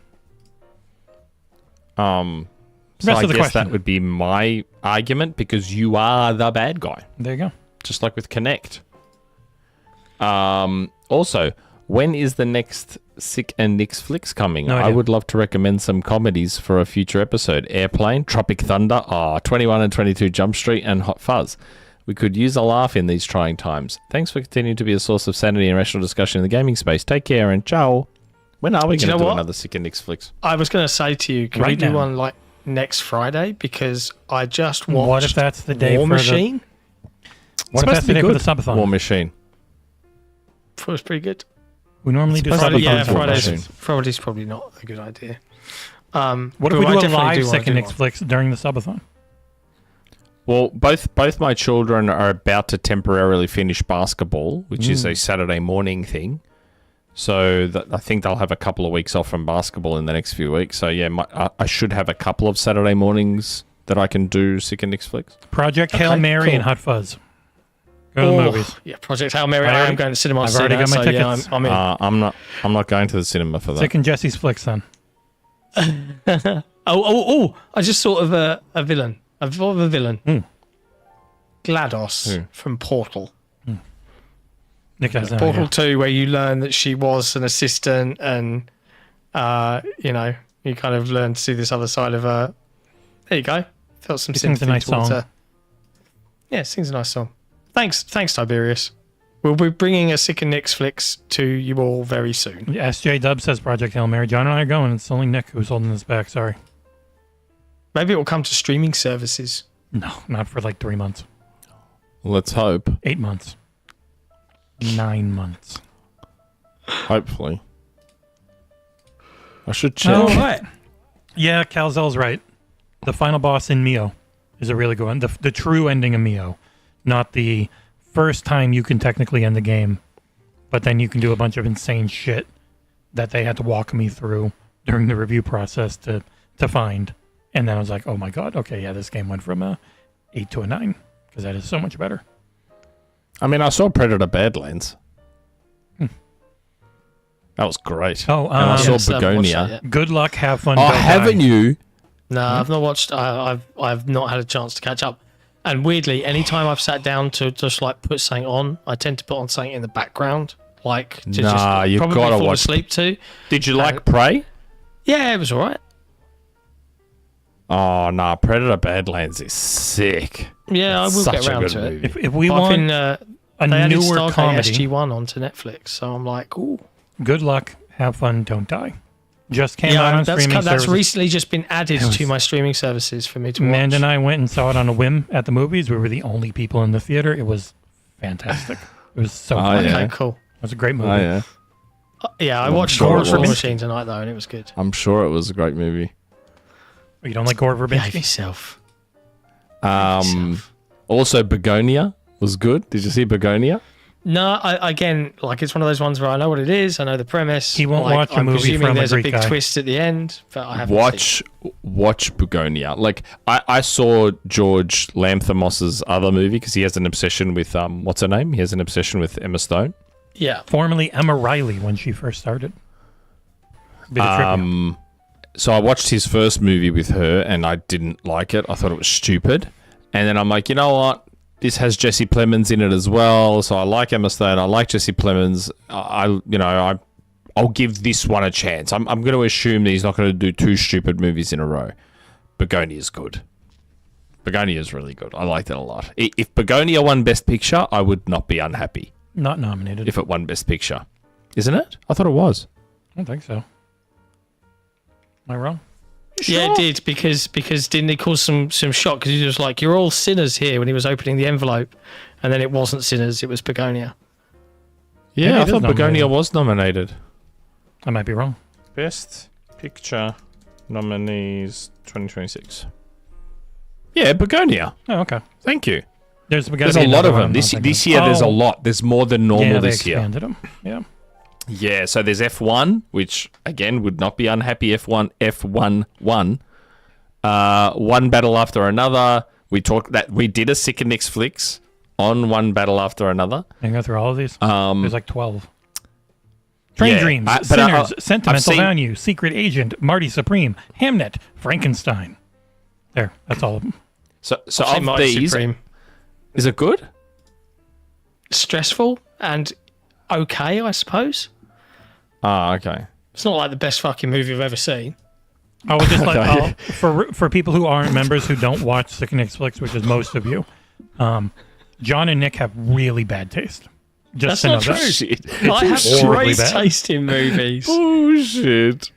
[SPEAKER 3] So I guess that would be my argument, because you are the bad guy.
[SPEAKER 2] There you go.
[SPEAKER 3] Just like with Connect. Also, when is the next Sick and Nix flicks coming?
[SPEAKER 2] No
[SPEAKER 3] I would love to recommend some comedies for a future episode. Airplane, Tropic Thunder, 21 and 22 Jump Street, and Hot Fuzz. We could use a laugh in these trying times. Thanks for continuing to be a source of sanity and rational discussion in the gaming space. Take care and ciao. When are we going to do another Sick and Nix flicks?
[SPEAKER 1] I was going to say to you, can we do one like next Friday? Because I just watched
[SPEAKER 2] What if that's the day
[SPEAKER 1] War
[SPEAKER 2] for
[SPEAKER 1] Machine?
[SPEAKER 2] What if that's the day for the subathon?
[SPEAKER 3] War Machine.
[SPEAKER 1] It was pretty good.
[SPEAKER 2] We normally do
[SPEAKER 1] Friday,
[SPEAKER 2] subathons.
[SPEAKER 1] Friday's probably not a good idea.
[SPEAKER 2] What if we do a live Sick and Nix flicks during the subathon?
[SPEAKER 3] Well, both my children are about to temporarily finish basketball, which is a Saturday morning thing. So I think they'll have a couple of weeks off from basketball in the next few weeks. So yeah, I should have a couple of Saturday mornings that I can do Sick and Nix flicks.
[SPEAKER 2] Project Hail Mary and Hot Fuzz. Go to the movies.
[SPEAKER 1] Yeah, Project Hail Mary. I am going to cinema.
[SPEAKER 2] I've already got my tickets.
[SPEAKER 1] Yeah, I'm in.
[SPEAKER 3] I'm not going to the cinema for that.
[SPEAKER 2] Sick and Jesse's flicks then.
[SPEAKER 1] I just thought of a villain. I thought of a villain. GLaDOS from Portal.
[SPEAKER 2] Nick has no
[SPEAKER 1] Portal
[SPEAKER 2] idea.
[SPEAKER 1] 2, where you learn that she was an assistant, and you kind of learn to see this other side of her. There you go. Felt some sympathy towards her. Yeah, sings a nice song. Thanks, Tiberius. We'll be bringing a Sick and Nix flicks to you all very soon.
[SPEAKER 2] SJ Dub says Project Hail Mary. John and I are going. It's only Nick who's holding this back. Sorry.
[SPEAKER 1] Maybe it will come to streaming services.
[SPEAKER 2] No, not for like 3 months.
[SPEAKER 3] Let's hope.
[SPEAKER 2] 8 months. 9 months.
[SPEAKER 3] Hopefully. I should check.
[SPEAKER 1] Oh, right.
[SPEAKER 2] Yeah, Calzel's right. The final boss in Mio is a really good one. The true ending of Mio. Not the first time you can technically end the game, but then you can do a bunch of insane shit that they had to walk me through during the review process to find. And then I was like, oh my god, okay, yeah, this game went from a 8 to a 9, because that is so much better.
[SPEAKER 3] I mean, I saw Predator Badlands. That was great.
[SPEAKER 2] Oh,
[SPEAKER 3] and I saw Begonia.
[SPEAKER 2] Good luck, have fun.
[SPEAKER 3] Oh, haven't you?
[SPEAKER 1] No, I've not watched. I've not had a chance to catch up. And weirdly, anytime I've sat down to just like put something on, I tend to put on something in the background, like to
[SPEAKER 3] you've
[SPEAKER 1] probably
[SPEAKER 3] got to
[SPEAKER 1] fall
[SPEAKER 3] watch.
[SPEAKER 1] asleep to.
[SPEAKER 3] Did you like Prey?
[SPEAKER 1] Yeah, it was all right.
[SPEAKER 3] Oh no, Predator Badlands is sick.
[SPEAKER 1] Yeah, I will
[SPEAKER 3] Such
[SPEAKER 1] get
[SPEAKER 3] a
[SPEAKER 1] around
[SPEAKER 3] good
[SPEAKER 1] to it.
[SPEAKER 3] movie.
[SPEAKER 2] If we want a
[SPEAKER 1] they added
[SPEAKER 2] newer
[SPEAKER 1] Stargate
[SPEAKER 2] comedy,
[SPEAKER 1] SG-1 onto Netflix, so I'm like, ooh.
[SPEAKER 2] good luck, have fun, don't die. Just came out on streaming
[SPEAKER 1] that's
[SPEAKER 2] services.
[SPEAKER 1] recently just been added to my streaming services for me to watch.
[SPEAKER 2] Amanda and I went and saw it on a whim at the movies. We were the only people in the theater. It was fantastic. It was so fun.
[SPEAKER 1] Okay,
[SPEAKER 3] yeah.
[SPEAKER 1] cool.
[SPEAKER 2] It was a great movie.
[SPEAKER 3] Oh yeah.
[SPEAKER 1] I watched
[SPEAKER 3] sure
[SPEAKER 1] War
[SPEAKER 3] it was.
[SPEAKER 1] Machine tonight though, and it was good.
[SPEAKER 3] I'm sure it was a great movie.
[SPEAKER 2] You don't like Gore
[SPEAKER 1] Behave
[SPEAKER 2] Verbinski?
[SPEAKER 1] yourself.
[SPEAKER 3] Also, Begonia was good. Did you see Begonia?
[SPEAKER 1] No, again, like it's one of those ones where I know what it is, I know the premise.
[SPEAKER 2] He won't
[SPEAKER 1] like,
[SPEAKER 2] watch a
[SPEAKER 1] I'm
[SPEAKER 2] movie
[SPEAKER 1] presuming
[SPEAKER 2] from a
[SPEAKER 1] there's
[SPEAKER 2] Greek
[SPEAKER 1] big
[SPEAKER 2] guy.
[SPEAKER 1] twist at the end, but I haven't seen
[SPEAKER 3] Watch Begonia. Like I saw George Lanthimos's other movie because he has an obsession with what's her name? He has an obsession with Emma Stone.
[SPEAKER 1] it. Yeah.
[SPEAKER 2] Formerly Emma Riley when she first started. Bit of trivia.
[SPEAKER 3] So I watched his first movie with her and I didn't like it. I thought it was stupid. And then I'm like, you know what? This has Jesse Plemons in it as well. So I like Emma Stone. I like Jesse Plemons. I'll give this one a chance. I'm going to assume that he's not going to do 2 stupid movies in a row. Begonia is good. Begonia is really good. I liked it a lot. If Begonia won Best Picture, I would not be unhappy
[SPEAKER 2] Not nominated.
[SPEAKER 3] if it won Best Picture. Isn't it? I thought it was.
[SPEAKER 2] I don't think so. Am I wrong?
[SPEAKER 1] Yeah, it did because didn't it cause some shock? Because he was like, "You're all sinners here" when he was opening the envelope, and then it wasn't sinners; it was Begonia.
[SPEAKER 3] Yeah,
[SPEAKER 2] Maybe
[SPEAKER 3] I
[SPEAKER 2] it is
[SPEAKER 3] thought Begonia
[SPEAKER 2] nominated.
[SPEAKER 3] was nominated.
[SPEAKER 2] I might be wrong.
[SPEAKER 3] Best Picture nominees 2026. Yeah, Begonia.
[SPEAKER 2] Oh, okay.
[SPEAKER 3] Thank you.
[SPEAKER 2] There's
[SPEAKER 3] There's a lot of them. This year, there's a lot. There's more than normal
[SPEAKER 2] yeah, they
[SPEAKER 3] this year.
[SPEAKER 2] expanded them. Yeah.
[SPEAKER 3] Yeah, so there's F1, which again would not be unhappy. F1. One Battle After Another. We did a Sick and Nicks flicks on One Battle After Another.
[SPEAKER 2] You go through all of these? There's like 12. Train
[SPEAKER 3] Yeah,
[SPEAKER 2] Dreams,
[SPEAKER 3] but
[SPEAKER 2] Sinners,
[SPEAKER 3] I've
[SPEAKER 2] Sentimental
[SPEAKER 3] seen-
[SPEAKER 2] Value, Secret Agent, Marty Supreme, Hamnet, Frankenstein. There, that's all of them.
[SPEAKER 3] So
[SPEAKER 1] I've seen
[SPEAKER 3] of
[SPEAKER 1] Mighty
[SPEAKER 3] these,
[SPEAKER 1] Supreme.
[SPEAKER 3] is it good?
[SPEAKER 1] Stressful and okay, I suppose.
[SPEAKER 3] Ah, okay.
[SPEAKER 1] It's not like the best fucking movie I've ever seen.
[SPEAKER 2] I would just like for people who aren't members who don't watch Sick and Nicks flicks, which is most of you, John and Nick have really bad taste. Just
[SPEAKER 1] That's
[SPEAKER 2] to know
[SPEAKER 1] not
[SPEAKER 2] that.
[SPEAKER 1] true. I have
[SPEAKER 2] horribly
[SPEAKER 1] great
[SPEAKER 2] bad.
[SPEAKER 1] taste in movies.
[SPEAKER 3] Bullshit.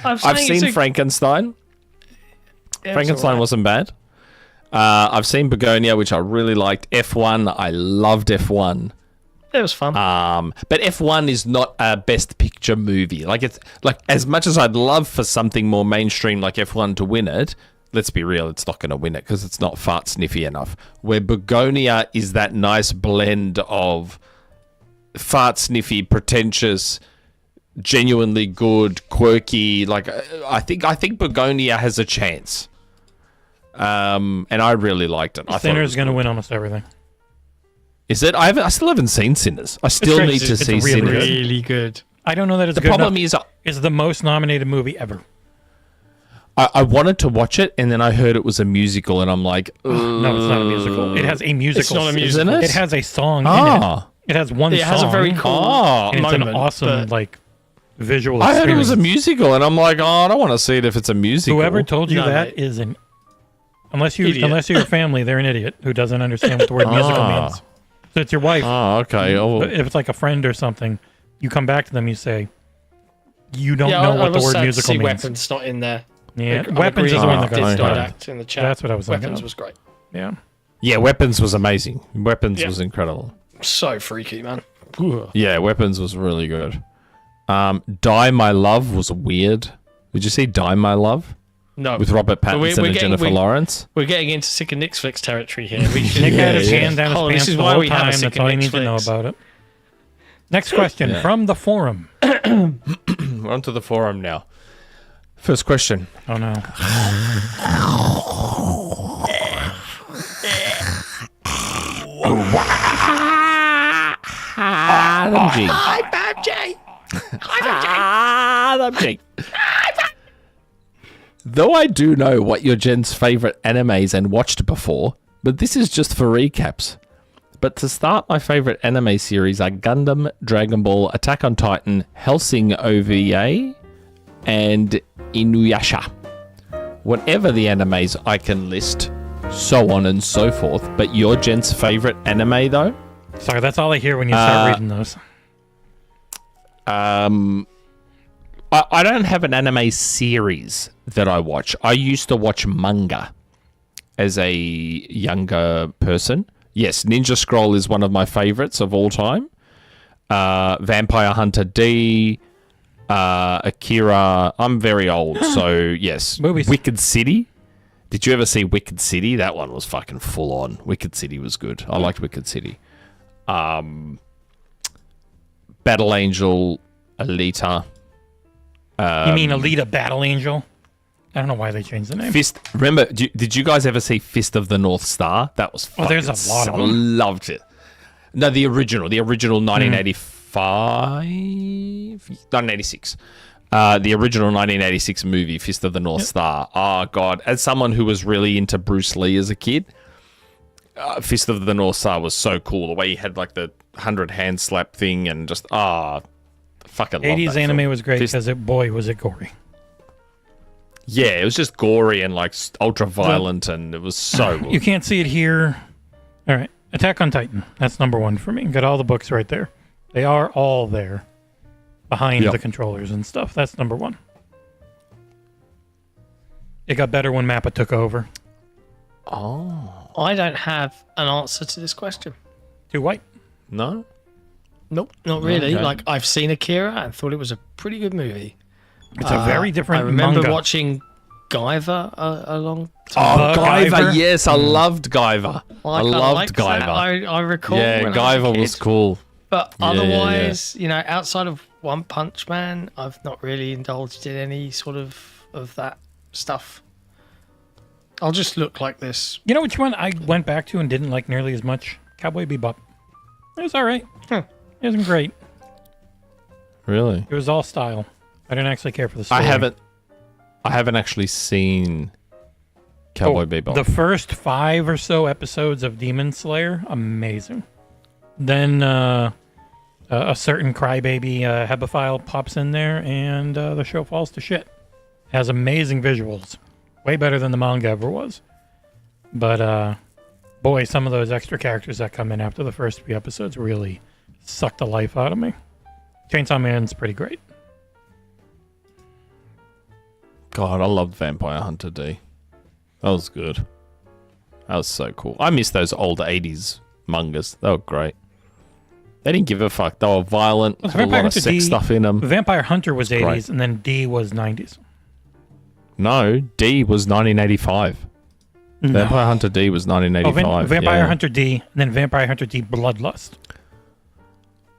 [SPEAKER 1] I've
[SPEAKER 3] I've seen Frankenstein. Frankenstein wasn't bad. I've seen Begonia, which I really liked. F1, I loved F1.
[SPEAKER 1] It was fun.
[SPEAKER 3] But F1 is not a Best Picture movie. Like it's like as much as I'd love for something more mainstream like F1 to win it. Let's be real, it's not going to win it because it's not fart sniffy enough. Where Begonia is that nice blend of fart sniffy, pretentious, genuinely good, quirky. Like I think Begonia has a chance. And I really liked it. I thought it
[SPEAKER 2] Sinner's
[SPEAKER 3] was
[SPEAKER 2] going to
[SPEAKER 3] good.
[SPEAKER 2] win almost everything.
[SPEAKER 3] Is it? I still haven't seen Sinners. I still
[SPEAKER 2] great.
[SPEAKER 3] need to
[SPEAKER 2] It's
[SPEAKER 3] see
[SPEAKER 2] really
[SPEAKER 3] Sinners.
[SPEAKER 2] good.
[SPEAKER 1] Really good.
[SPEAKER 2] I don't know that it's
[SPEAKER 3] The
[SPEAKER 2] good
[SPEAKER 3] problem
[SPEAKER 2] enough.
[SPEAKER 3] is,
[SPEAKER 2] It's the most nominated movie ever.
[SPEAKER 3] I wanted to watch it, and then I heard it was a musical, and I'm like,
[SPEAKER 2] No, it's not a musical. It has a musical.
[SPEAKER 1] It's not a
[SPEAKER 2] scene.
[SPEAKER 1] musical.
[SPEAKER 3] Isn't it?
[SPEAKER 2] It has a song in
[SPEAKER 3] ah.
[SPEAKER 2] it. It has one
[SPEAKER 1] It
[SPEAKER 2] song.
[SPEAKER 1] has a very cool
[SPEAKER 3] Oh,
[SPEAKER 2] and it's
[SPEAKER 1] moment.
[SPEAKER 2] an awesome
[SPEAKER 1] but
[SPEAKER 2] visual
[SPEAKER 3] I heard
[SPEAKER 2] experience.
[SPEAKER 3] it was a musical, and I'm like, oh, I don't want to see it if it's a musical.
[SPEAKER 2] Whoever told you
[SPEAKER 1] No,
[SPEAKER 2] that
[SPEAKER 1] mate.
[SPEAKER 2] is an unless
[SPEAKER 1] Idiot.
[SPEAKER 2] you're your family, they're an idiot who doesn't understand what the word musical means. So it's your wife.
[SPEAKER 3] Oh, okay. Oh,
[SPEAKER 2] If it's like a friend or something, you come back to them, you say, you don't
[SPEAKER 1] yeah,
[SPEAKER 2] know
[SPEAKER 1] I
[SPEAKER 2] what the
[SPEAKER 1] was
[SPEAKER 2] word
[SPEAKER 1] sad to
[SPEAKER 2] musical
[SPEAKER 1] see
[SPEAKER 2] means.
[SPEAKER 1] Weapons not in there.
[SPEAKER 2] Yeah,
[SPEAKER 1] I'm
[SPEAKER 2] Weapons is
[SPEAKER 1] agreeing
[SPEAKER 2] the one
[SPEAKER 1] with
[SPEAKER 2] that got
[SPEAKER 1] Did
[SPEAKER 3] okay.
[SPEAKER 1] Didact in the chat.
[SPEAKER 2] That's what I was thinking
[SPEAKER 1] Weapons
[SPEAKER 2] of.
[SPEAKER 1] was great.
[SPEAKER 2] Yeah.
[SPEAKER 3] yeah, Weapons was amazing. Weapons
[SPEAKER 1] Yeah.
[SPEAKER 3] was incredible.
[SPEAKER 1] So freaky, man.
[SPEAKER 3] Yeah, Weapons was really good. Die My Love was weird. Did you see Die My Love
[SPEAKER 1] No.
[SPEAKER 3] with Robert
[SPEAKER 1] But
[SPEAKER 3] Pattinson and Jennifer Lawrence?
[SPEAKER 1] We're getting into Sick and Nick's Flicks territory here. We should,
[SPEAKER 2] Nick had his
[SPEAKER 3] yeah.
[SPEAKER 2] hand down his
[SPEAKER 1] Oh,
[SPEAKER 2] pants
[SPEAKER 1] this is
[SPEAKER 2] the
[SPEAKER 1] why
[SPEAKER 2] whole
[SPEAKER 1] we have a
[SPEAKER 2] time.
[SPEAKER 1] Sick
[SPEAKER 2] That's
[SPEAKER 1] and
[SPEAKER 2] all you
[SPEAKER 1] Nick's
[SPEAKER 2] need to know
[SPEAKER 1] Flicks.
[SPEAKER 2] about it. Next question
[SPEAKER 3] Yeah.
[SPEAKER 2] from the forum.
[SPEAKER 3] We're onto the forum now. First question.
[SPEAKER 2] Oh no.
[SPEAKER 3] Though I do know what your gen's favourite animes and watched before, but this is just for recaps. But to start, my favourite anime series are Gundam, Dragon Ball, Attack on Titan, Hellsing OVA, and Inuyasha. Whatever the animes I can list, so on and so forth. But your gent's favourite anime, though?
[SPEAKER 2] Sorry, that's all I hear when you start reading those.
[SPEAKER 3] I don't have an anime series that I watch. I used to watch manga as a younger person. Yes, Ninja Scroll is one of my favorites of all time. Vampire Hunter D, Akira. I'm very old, so yes.
[SPEAKER 2] Movies.
[SPEAKER 3] Wicked City. Did you ever see Wicked City? That one was fucking full on. Wicked City was good. I liked Wicked City. Battle Angel, Alita.
[SPEAKER 2] You mean Alita Battle Angel? I don't know why they changed the name.
[SPEAKER 3] Fist. Remember, did you guys ever see Fist of the North Star? That was fucking
[SPEAKER 2] there's a lot of them.
[SPEAKER 3] I loved it. No, the original 1985, 1986. The original 1986 movie, Fist of the North Star. Oh, God. As someone who was really into Bruce Lee as a kid, Fist of the North Star was so cool. The way he had like the 100-hand slap thing and just, fucking love
[SPEAKER 2] 80s
[SPEAKER 3] that
[SPEAKER 2] anime
[SPEAKER 3] film.
[SPEAKER 2] was great because, boy, was it gory.
[SPEAKER 3] Yeah, it was just gory and like ultra violent, and it was so good.
[SPEAKER 2] You can't see it here. All right. Attack on Titan. That's number one for me. Got all the books right there. They are all there behind the controllers and stuff. That's number one. It got better when Mappa took over.
[SPEAKER 3] Oh.
[SPEAKER 1] I don't have an answer to this question.
[SPEAKER 2] Too white.
[SPEAKER 3] No?
[SPEAKER 1] Nope, not really.
[SPEAKER 3] Okay.
[SPEAKER 1] Like, I've seen Akira and thought it was a pretty good movie.
[SPEAKER 2] It's a very different
[SPEAKER 1] I remember
[SPEAKER 2] manga.
[SPEAKER 1] watching Guyver a long time
[SPEAKER 3] Oh,
[SPEAKER 2] The
[SPEAKER 3] Guyver.
[SPEAKER 2] Guyver?
[SPEAKER 3] Yes, I loved Guyver. I
[SPEAKER 1] kinda
[SPEAKER 3] loved
[SPEAKER 1] liked that.
[SPEAKER 3] Guyver.
[SPEAKER 1] I recall.
[SPEAKER 3] Yeah,
[SPEAKER 1] when
[SPEAKER 3] Guyver
[SPEAKER 1] I was, a
[SPEAKER 3] was
[SPEAKER 1] kid.
[SPEAKER 3] cool.
[SPEAKER 1] But
[SPEAKER 3] Yeah,
[SPEAKER 1] otherwise, you know, outside of One Punch Man, I've not really indulged in any sort of that stuff. I'll just look like this.
[SPEAKER 2] You know which one I went back to and didn't like nearly as much? Cowboy Bebop. It was all right. It wasn't great.
[SPEAKER 3] Really?
[SPEAKER 2] It was all style. I didn't actually care for the story.
[SPEAKER 3] I haven't actually seen Cowboy Bebop.
[SPEAKER 2] The first 5 or so episodes of Demon Slayer, amazing. Then a certain crybaby hebephile pops in there, and the show falls to shit. Has amazing visuals. Way better than the manga ever was. But, boy, some of those extra characters that come in after the first 3 episodes really suck the life out of me. Chainsaw Man's pretty great.
[SPEAKER 3] God, I loved Vampire Hunter D. That was good. That was so cool. I miss those old 80s mangas. They were great. They didn't give a fuck. They were violent.
[SPEAKER 2] Well,
[SPEAKER 3] Had a lot of sex stuff in them.
[SPEAKER 2] Vampire Hunter was 80s,
[SPEAKER 3] great.
[SPEAKER 2] and then D was 90s.
[SPEAKER 3] No, D was 1985. Vampire Hunter D was 1985.
[SPEAKER 2] Vampire Hunter D, and then Vampire Hunter D Bloodlust.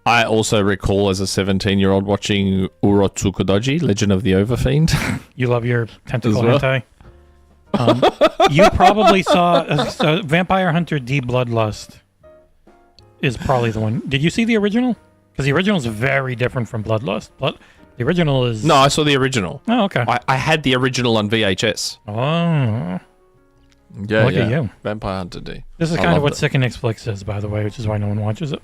[SPEAKER 3] I also recall as a 17-year-old watching Urotsukudoji, Legend of the Overfiend.
[SPEAKER 2] You love your tentacle
[SPEAKER 3] As well.
[SPEAKER 2] hentai. You probably saw Vampire Hunter D Bloodlust is probably the one. Did you see the original? Because the original is very different from Bloodlust. The original is...
[SPEAKER 3] No, I saw the original.
[SPEAKER 2] Oh, okay.
[SPEAKER 3] I had the original on VHS.
[SPEAKER 2] Oh.
[SPEAKER 3] Yeah,
[SPEAKER 2] Look at you.
[SPEAKER 3] Vampire Hunter D.
[SPEAKER 2] This is
[SPEAKER 3] I
[SPEAKER 2] kind of
[SPEAKER 3] loved
[SPEAKER 2] what Sick and Flicks is, by the way, which is why no one watches it.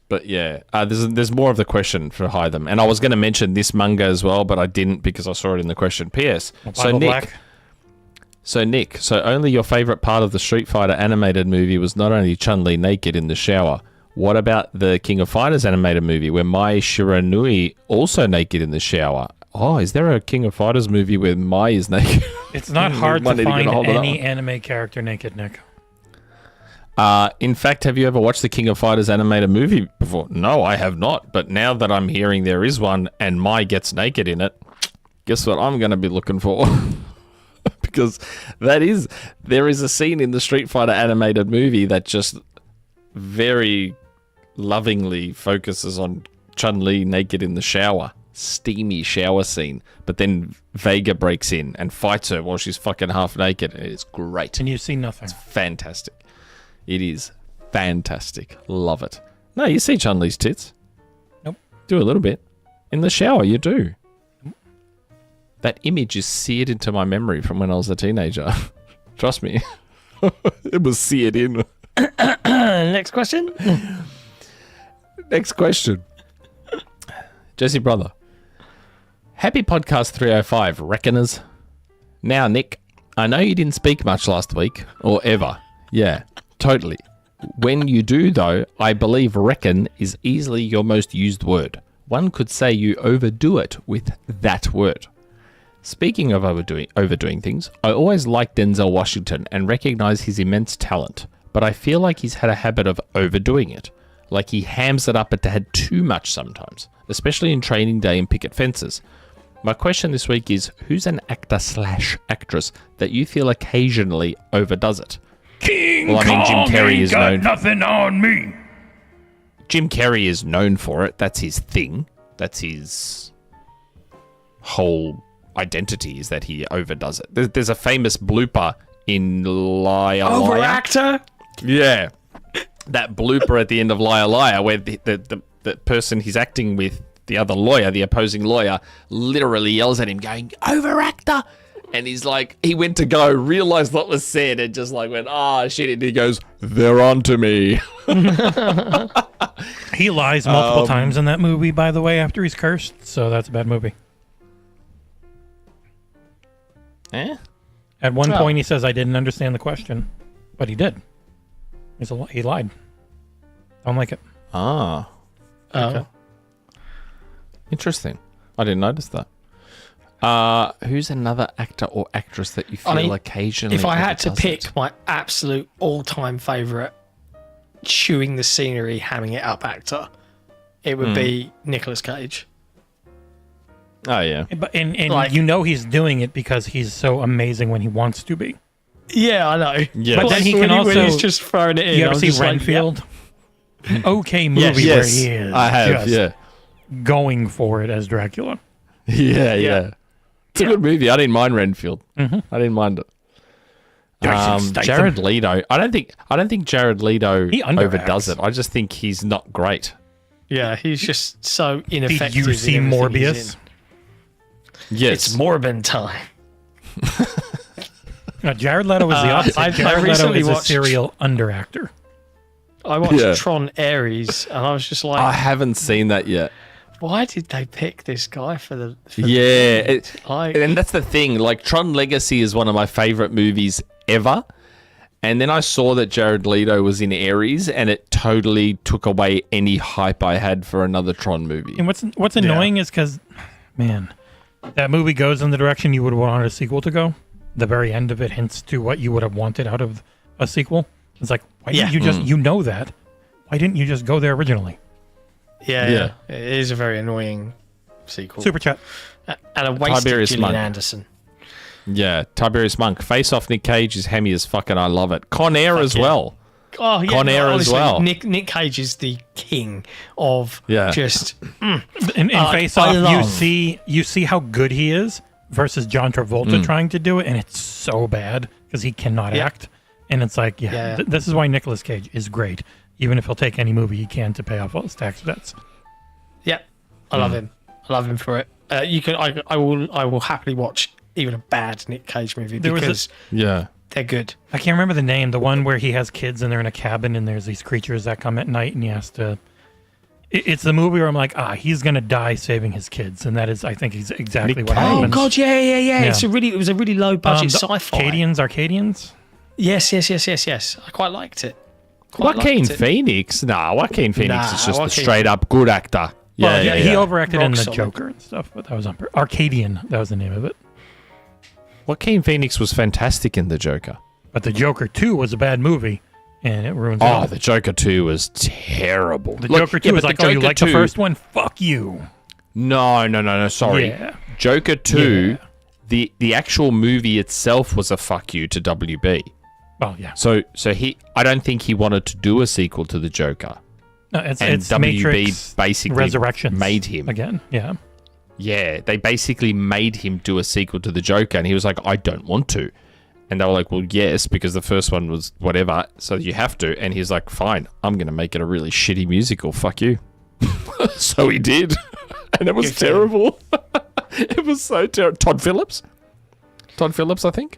[SPEAKER 3] But yeah, there's more of the question for Hytham, and I was going to mention this manga as well, but I didn't because I saw it in the question. P.S.
[SPEAKER 2] Bible Black.
[SPEAKER 3] So only your favorite part of the Street Fighter animated movie was not only Chun-Li naked in the shower. What about the King of Fighters animated movie where Mai Shiranui also naked in the shower? Oh, is there a King of Fighters movie where Mai is naked?
[SPEAKER 2] It's not hard to find any anime character naked, Nick.
[SPEAKER 3] In fact, have you ever watched the King of Fighters animated movie before? No, I have not. But now that I'm hearing there is one and Mai gets naked in it, guess what I'm going to be looking for? Because there is a scene in the Street Fighter animated movie that just very lovingly focuses on Chun-Li naked in the shower. Steamy shower scene. But then Vega breaks in and fights her while she's fucking half naked. It's great.
[SPEAKER 2] And you see nothing.
[SPEAKER 3] Fantastic. It is fantastic. Love it. No, you see Chun-Li's tits.
[SPEAKER 2] Nope.
[SPEAKER 3] Do a little bit. In the shower, you do. That image is seared into my memory from when I was a teenager. Trust me. It was seared in.
[SPEAKER 1] Next question.
[SPEAKER 3] Next question. Jesse Brother. Happy podcast 305, reckoners. Now, Nick, I know you didn't speak much last week, or ever. Yeah, totally. When you do, though, I believe reckon is easily your most used word. One could say you overdo it with that word. Speaking of overdoing things, I always liked Denzel Washington and recognize his immense talent, but I feel like he's had a habit of overdoing it. Like he hams it up a tad too much sometimes, especially in Training Day and Picket Fences. My question this week is, who's an actor/actress that you feel occasionally overdoes it?
[SPEAKER 2] King
[SPEAKER 3] Well, I mean, Jim Kong Carrey is
[SPEAKER 2] got
[SPEAKER 3] known.
[SPEAKER 2] Nothing on me.
[SPEAKER 3] Jim Carrey is known for it. That's his thing. That's his whole identity, is that he overdoes it. There's a famous blooper in Liar Liar.
[SPEAKER 1] Overactor?
[SPEAKER 3] Yeah. That blooper at the end of Liar Liar where the person he's acting with, the other lawyer, the opposing lawyer, literally yells at him going, overactor! And he's like, he went to go, realised what was said, and just like went, shit, and he goes, they're on to me.
[SPEAKER 2] He lies multiple times in that movie, by the way, after he's cursed, so that's a bad movie. At one point, he says, I didn't understand the question, but he did. He lied. Don't like it.
[SPEAKER 3] Okay. Interesting. I didn't notice that. Who's another actor or actress that you feel occasionally?
[SPEAKER 1] If I had to
[SPEAKER 3] overdoes
[SPEAKER 1] pick
[SPEAKER 3] it?
[SPEAKER 1] my absolute all-time favourite chewing the scenery, hamming it up actor, it would be Nicolas Cage.
[SPEAKER 3] Oh yeah,
[SPEAKER 2] But and you know he's doing it because he's so amazing when he wants to be.
[SPEAKER 1] Yeah, I know.
[SPEAKER 3] Yeah.
[SPEAKER 2] But then he
[SPEAKER 1] when
[SPEAKER 2] can
[SPEAKER 1] when
[SPEAKER 2] also.
[SPEAKER 1] he's just throwing it in.
[SPEAKER 2] You ever
[SPEAKER 1] I'm
[SPEAKER 2] see
[SPEAKER 1] just like,
[SPEAKER 2] Renfield? Okay, movie
[SPEAKER 3] yes,
[SPEAKER 2] where he is.
[SPEAKER 3] I have.
[SPEAKER 2] just going for it as Dracula.
[SPEAKER 3] Yeah. It's a good movie. I didn't mind Renfield. I didn't mind it. Jared Leto. I don't think Jared Leto
[SPEAKER 2] He underacts.
[SPEAKER 3] overdoes it. I just think he's not great.
[SPEAKER 1] Yeah, he's just so ineffective.
[SPEAKER 2] Did you see
[SPEAKER 1] in everything he's
[SPEAKER 2] Morbius?
[SPEAKER 1] in.
[SPEAKER 3] Yes.
[SPEAKER 1] It's Morbin time.
[SPEAKER 2] No, Jared Leto was the opposite.
[SPEAKER 1] I
[SPEAKER 2] Jared Leto
[SPEAKER 1] recently
[SPEAKER 2] is a
[SPEAKER 1] watched-
[SPEAKER 2] serial underactor.
[SPEAKER 1] I watched
[SPEAKER 3] Yeah.
[SPEAKER 1] Tron Ares, and I was just like,
[SPEAKER 3] I haven't seen that yet.
[SPEAKER 1] why did they pick this guy for the?
[SPEAKER 3] And that's the thing. Like Tron Legacy is one of my favorite movies ever. And then I saw that Jared Leto was in Ares, and it totally took away any hype I had for another Tron movie.
[SPEAKER 2] And what's annoying is because, man, that movie goes in the direction you would have wanted a sequel to go. The very end of it hints to what you would have wanted out of a sequel. It's like, why didn't you just, you know that. Why didn't you just go there originally?
[SPEAKER 1] Yeah. It is a very annoying sequel.
[SPEAKER 2] Super chat.
[SPEAKER 1] And a wasted
[SPEAKER 3] Tiberius
[SPEAKER 1] Gillian
[SPEAKER 3] Monk.
[SPEAKER 1] Anderson.
[SPEAKER 3] Yeah, Tiberius Monk. Face Off Nick Cage is hammy as fuck, and I love it. Con Air as well.
[SPEAKER 1] Oh yeah,
[SPEAKER 3] Con Air as
[SPEAKER 1] honestly,
[SPEAKER 3] well.
[SPEAKER 1] Nick Cage is the king of just.
[SPEAKER 2] In Face
[SPEAKER 1] I
[SPEAKER 2] Off,
[SPEAKER 1] love-
[SPEAKER 2] you see how good he is versus John Travolta trying to do it, and it's so bad because he cannot act. And it's like, this is why Nicolas Cage is great, even if he'll take any movie he can to pay off all his tax debts.
[SPEAKER 1] Yeah, I love him. I love him for it. I will happily watch even a bad Nick Cage movie because they're good.
[SPEAKER 2] I can't remember the name. The one where he has kids and they're in a cabin and there's these creatures that come at night and he has to. It's the movie where I'm like, he's gonna die saving his kids, and that is, I think, exactly what happens.
[SPEAKER 1] Oh god, yeah. It was a really low budget
[SPEAKER 2] the
[SPEAKER 1] sci-fi.
[SPEAKER 2] Arcadians.
[SPEAKER 1] Yes. I quite liked it.
[SPEAKER 3] Joaquin Phoenix? Nah, Joaquin Phoenix is just a straight up good actor.
[SPEAKER 2] He overacted in
[SPEAKER 1] Rock
[SPEAKER 2] the
[SPEAKER 1] solid.
[SPEAKER 2] Joker and stuff, but that was on Arcadian. That was the name of it.
[SPEAKER 3] Joaquin Phoenix was fantastic in The Joker.
[SPEAKER 2] But the Joker 2 was a bad movie, and it ruins it
[SPEAKER 3] Oh,
[SPEAKER 2] all.
[SPEAKER 3] The Joker 2 was terrible.
[SPEAKER 2] The Joker 2 was like, you like the first one? Fuck you.
[SPEAKER 3] No, sorry.
[SPEAKER 2] Yeah.
[SPEAKER 3] Joker 2, the actual movie itself was a fuck you to WB.
[SPEAKER 2] Oh, yeah.
[SPEAKER 3] So I don't think he wanted to do a sequel to The Joker.
[SPEAKER 2] No, it's
[SPEAKER 3] WB
[SPEAKER 2] Matrix
[SPEAKER 3] basically
[SPEAKER 2] Resurrections
[SPEAKER 3] made him.
[SPEAKER 2] again. Yeah.
[SPEAKER 3] Yeah, they basically made him do a sequel to The Joker, and he was like, I don't want to. And they were like, well, yes, because the first one was whatever, so you have to. And he's like, fine, I'm going to make it a really shitty musical. Fuck you. So he did. And it was terrible. It was so terrible. Todd Phillips, I think.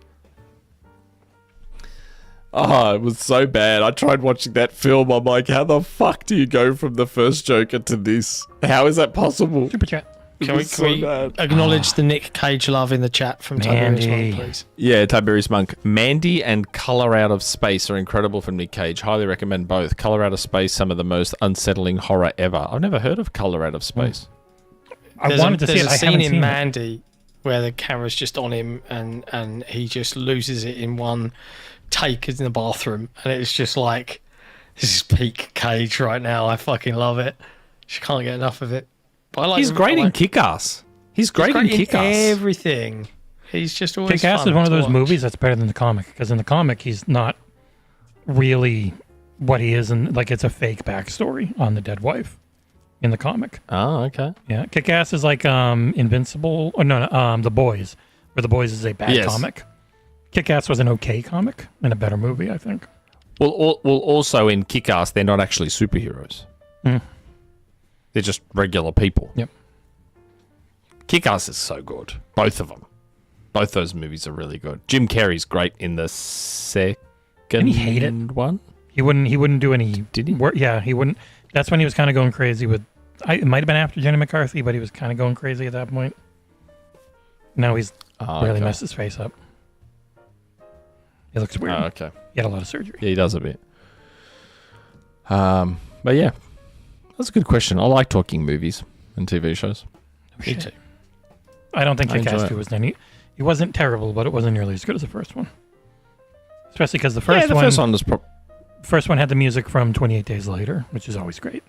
[SPEAKER 3] Oh, it was so bad. I tried watching that film. I'm like, how the fuck do you go from the first Joker to this? How is that possible?
[SPEAKER 2] Super chat.
[SPEAKER 1] Can we acknowledge the Nick Cage love in the chat from Tiberius Monk, please?
[SPEAKER 3] Yeah, Tiberius Monk. Mandy and Color Out of Space are incredible from Nick Cage. Highly recommend both. Color Out of Space, some of the most unsettling horror ever. I've never heard of Color Out of Space.
[SPEAKER 2] I wanted to see it.
[SPEAKER 1] There's
[SPEAKER 2] I
[SPEAKER 1] a scene
[SPEAKER 2] haven't
[SPEAKER 1] in
[SPEAKER 2] seen it.
[SPEAKER 1] Mandy where the camera's just on him and he just loses it in one take in the bathroom, and it's just like, this is peak Cage right now. I fucking love it. Just can't get enough of it. But I like
[SPEAKER 3] He's great in Kick-Ass. He's great in Kick-Ass.
[SPEAKER 1] Everything. He's just always
[SPEAKER 2] Kick-Ass
[SPEAKER 1] fun
[SPEAKER 2] is one of
[SPEAKER 1] to
[SPEAKER 2] those
[SPEAKER 1] watch.
[SPEAKER 2] movies that's better than the comic, because in the comic he's not really what he is, and like it's a fake backstory on the dead wife in the comic.
[SPEAKER 3] Oh, okay.
[SPEAKER 2] Yeah, Kick-Ass is like Invincible. Or no, The Boys, where The Boys is a bad comic. Kick-Ass was an okay comic and a better movie, I think.
[SPEAKER 3] Well, also in Kick-Ass, they're not actually superheroes.
[SPEAKER 2] Mm.
[SPEAKER 3] They're just regular people.
[SPEAKER 2] Yep.
[SPEAKER 3] Kick-Ass is so good. Both of them. Both those movies are really good. Jim Carrey's great in the second
[SPEAKER 2] And he hated
[SPEAKER 3] one.
[SPEAKER 2] He wouldn't do any.
[SPEAKER 3] Did he?
[SPEAKER 2] Work. Yeah, he wouldn't. That's when he was kind of going crazy with. It might have been after Jenny McCarthy, but he was kind of going crazy at that point. Now he's really messed his face up. He looks weird.
[SPEAKER 3] Oh, okay.
[SPEAKER 2] He had a lot of surgery.
[SPEAKER 3] Yeah, he does a bit. But yeah, that's a good question. I like talking movies and TV shows.
[SPEAKER 2] Me too. I don't think Kick-Ass 2 was any. It wasn't terrible, but it wasn't nearly as good as the first one. Especially because the first one
[SPEAKER 3] was
[SPEAKER 2] first one had the music from 28 Days Later, which is always great.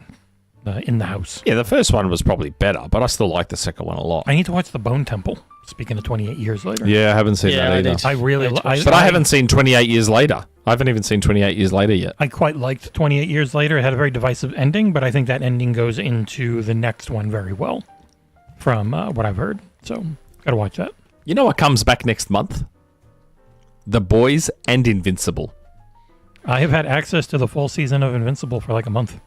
[SPEAKER 2] In the House.
[SPEAKER 3] Yeah, the first one was probably better, but I still like the second one a lot.
[SPEAKER 2] I need to watch The Bone Temple. Speaking of 28 Years Later.
[SPEAKER 3] Yeah, I haven't seen that either. I haven't seen 28 Years Later. I haven't even seen 28 Years Later yet.
[SPEAKER 2] I quite liked 28 Years Later. It had a very divisive ending, but I think that ending goes into the next one very well, from what I've heard. So, gotta watch that.
[SPEAKER 3] You know what comes back next month? The Boys and Invincible.
[SPEAKER 2] I have had access to the full season of Invincible for like a month.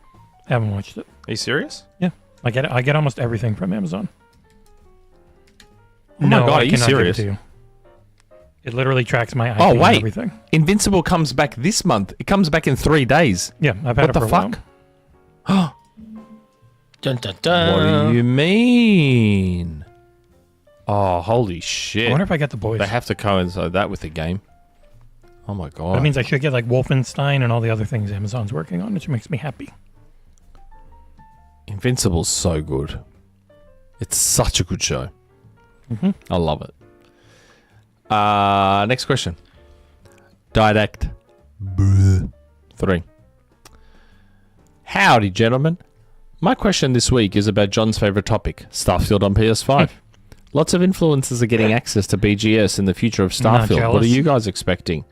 [SPEAKER 2] I haven't watched it.
[SPEAKER 3] Are you serious?
[SPEAKER 2] Yeah, I get almost everything from Amazon.
[SPEAKER 3] Oh my God, are you
[SPEAKER 2] cannot give
[SPEAKER 3] serious?
[SPEAKER 2] it to you. It literally tracks my IP
[SPEAKER 3] Oh,
[SPEAKER 2] and
[SPEAKER 3] wait.
[SPEAKER 2] everything.
[SPEAKER 3] Invincible comes back this month. It comes back in 3 days.
[SPEAKER 2] Yeah, I've had
[SPEAKER 3] What
[SPEAKER 2] it for
[SPEAKER 3] the
[SPEAKER 2] a
[SPEAKER 3] fuck?
[SPEAKER 2] while.
[SPEAKER 1] Dun, dun, dun.
[SPEAKER 3] What do you mean? Oh, holy shit.
[SPEAKER 2] I wonder if I get The Boys.
[SPEAKER 3] They have to coincide that with the game. Oh my God.
[SPEAKER 2] That means I should get like Wolfenstein and all the other things Amazon's working on, which makes me happy.
[SPEAKER 3] Invincible's so good. It's such a good show.
[SPEAKER 2] Mm-hmm.
[SPEAKER 3] I love it. Next question. Didact 3. Howdy, gentlemen. My question this week is about John's favorite topic, Starfield on PS5. Lots of influencers are getting access to BGS in the future of Starfield. What are you guys expecting?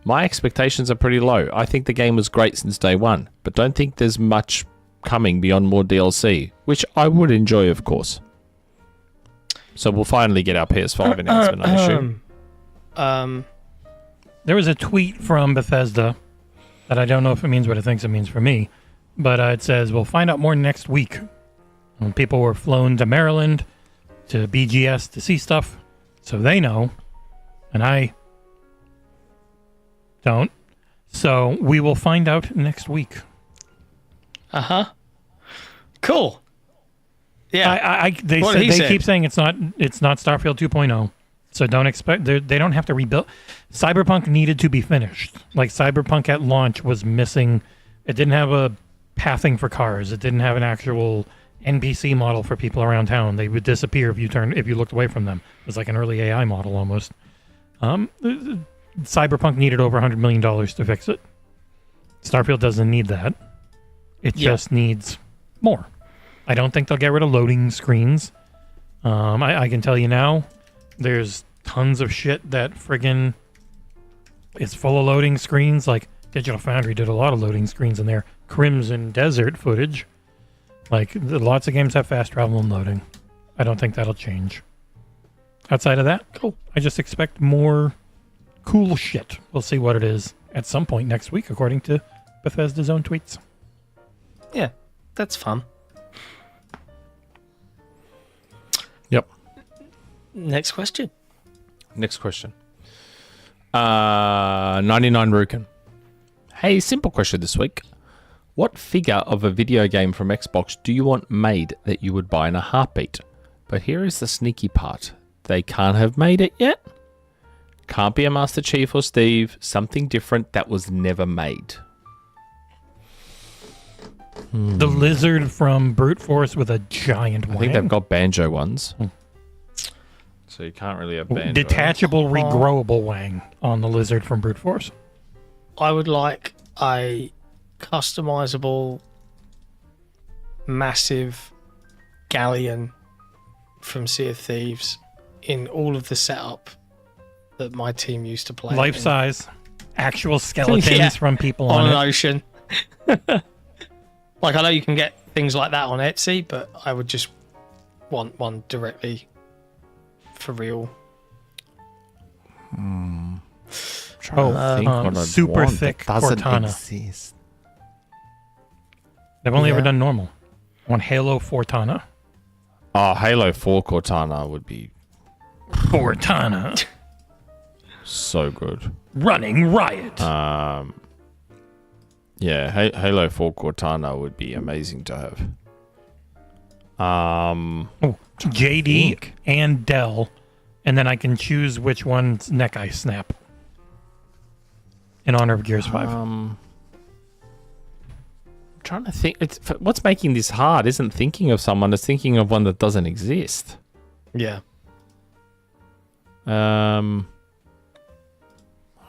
[SPEAKER 3] My expectations are pretty low. I think the game was great since day one, but don't think there's much coming beyond more DLC, which I would enjoy, of course. So we'll finally get our PS5 announcement, I assume.
[SPEAKER 2] There was a tweet from Bethesda that I don't know if it means what it thinks it means for me, but it says, we'll find out more next week. And people were flown to Maryland to BGS to see stuff, so they know, and I don't. So we will find out next week.
[SPEAKER 1] Cool. Yeah.
[SPEAKER 2] They keep saying it's not Starfield 2.0. So don't expect they don't have to rebuild. Cyberpunk needed to be finished. Like Cyberpunk at launch was missing. It didn't have a pathing for cars. It didn't have an actual NPC model for people around town. They would disappear if you looked away from them. It was like an early AI model almost. Cyberpunk needed over $100 million to fix it. Starfield doesn't need that. It just needs more. I don't think they'll get rid of loading screens. I can tell you now, there's tons of shit that friggin' is full of loading screens. Like Digital Foundry did a lot of loading screens in their Crimson Desert footage. Like lots of games have fast travel and loading. I don't think that'll change. Outside of that, cool. I just expect more cool shit. We'll see what it is at some point next week, according to Bethesda's own tweets.
[SPEAKER 1] Yeah, that's fun.
[SPEAKER 3] Yep.
[SPEAKER 1] Next question.
[SPEAKER 3] 99 Rukin. Hey, simple question this week. What figure of a video game from Xbox do you want made that you would buy in a heartbeat? But here is the sneaky part. They can't have made it yet. Can't be a Master Chief or Steve. Something different that was never made.
[SPEAKER 2] The lizard from Brute Force with a giant wang.
[SPEAKER 3] I think they've got Banjo ones. So you can't really have Banjo.
[SPEAKER 2] Detachable, regrowable wang on the lizard from Brute Force.
[SPEAKER 1] I would like a customizable, massive galleon from Sea of Thieves in all of the setup that my team used to play.
[SPEAKER 2] Life size, actual skeletons from people on
[SPEAKER 1] an
[SPEAKER 2] it.
[SPEAKER 1] ocean. Like, I know you can get things like that on Etsy, but I would just want one directly for real.
[SPEAKER 3] Trying to think what I'd
[SPEAKER 2] super
[SPEAKER 3] want
[SPEAKER 2] thick
[SPEAKER 3] that doesn't
[SPEAKER 2] Cortana.
[SPEAKER 3] exist.
[SPEAKER 2] They've only ever
[SPEAKER 1] Yeah.
[SPEAKER 2] done normal. I want Halo Fortana.
[SPEAKER 3] Oh, Halo 4 Cortana would be
[SPEAKER 2] Fortana.
[SPEAKER 3] so good.
[SPEAKER 2] Running riot.
[SPEAKER 3] Yeah, Halo 4 Cortana would be amazing to have.
[SPEAKER 2] JD
[SPEAKER 3] think.
[SPEAKER 2] and Dell. And then I can choose which one's neck I snap. In honor of Gears 5.
[SPEAKER 3] I'm trying to think. What's making this hard isn't thinking of someone, it's thinking of one that doesn't exist.
[SPEAKER 1] Yeah.
[SPEAKER 3] I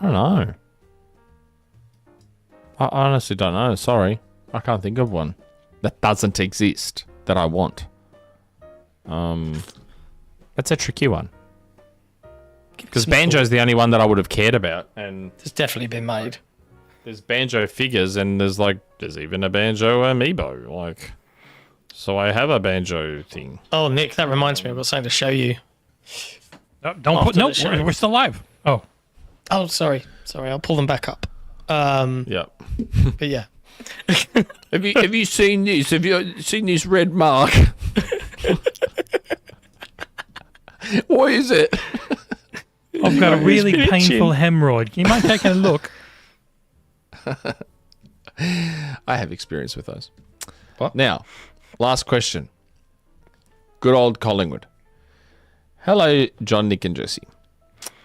[SPEAKER 3] don't know. I honestly don't know. Sorry. I can't think of one that doesn't exist that I want. That's a tricky one. Because Banjo's the only one that I would have cared about. And
[SPEAKER 1] It's definitely been made.
[SPEAKER 3] there's Banjo figures and there's even a Banjo amiibo. Like, so I have a Banjo thing.
[SPEAKER 1] Oh, Nick, that reminds me. I've got something to show you.
[SPEAKER 2] No, don't put.
[SPEAKER 1] After
[SPEAKER 2] No,
[SPEAKER 1] the show.
[SPEAKER 2] we're still live. Oh,
[SPEAKER 1] Oh, sorry. I'll pull them back up.
[SPEAKER 3] Yeah.
[SPEAKER 1] But yeah.
[SPEAKER 3] Have you seen this? Have you seen this red mark? What is it?
[SPEAKER 2] I've got a really
[SPEAKER 1] itching.
[SPEAKER 2] painful hemorrhoid. You mind taking a look?
[SPEAKER 3] I have experience with those.
[SPEAKER 1] What?
[SPEAKER 3] Now, last question. Good old Collingwood. Hello, John, Nick, and Jesse.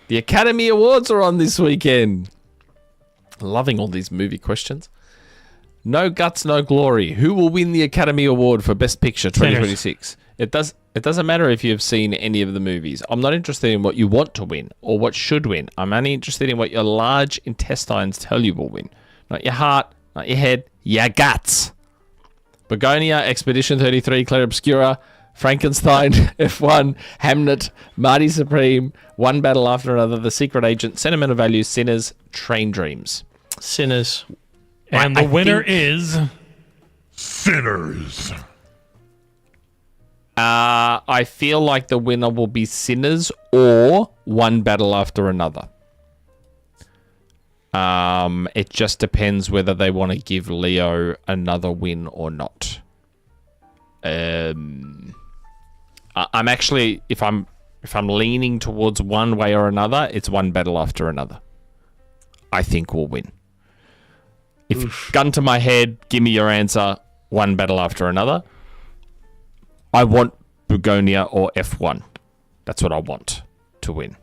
[SPEAKER 3] The Academy Awards are on this weekend. Loving all these movie questions. No guts, no glory. Who will win the Academy Award for Best Picture 2026? It doesn't matter if you've seen any of the movies. I'm not interested in what you want to win or what should win. I'm only interested in what your large intestines tell you will win. Not your heart, not your head, your guts. Begonia, Expedition 33, Claire Obscura, Frankenstein, F1, Hamnet, Marty Supreme, One Battle After Another, The Secret Agent, Sentimental Values, Sinners, Train Dreams.
[SPEAKER 1] Sinners.
[SPEAKER 2] And the
[SPEAKER 3] I
[SPEAKER 2] winner
[SPEAKER 3] think-
[SPEAKER 2] is
[SPEAKER 7] Sinners.
[SPEAKER 3] I feel like the winner will be Sinners or One Battle After Another. It just depends whether they want to give Leo another win or not. I'm actually, if I'm leaning towards one way or another, it's One Battle After Another. I think we'll win. If gun to my head, give me your answer, One Battle After Another. I want Begonia or F1. That's what I want to win.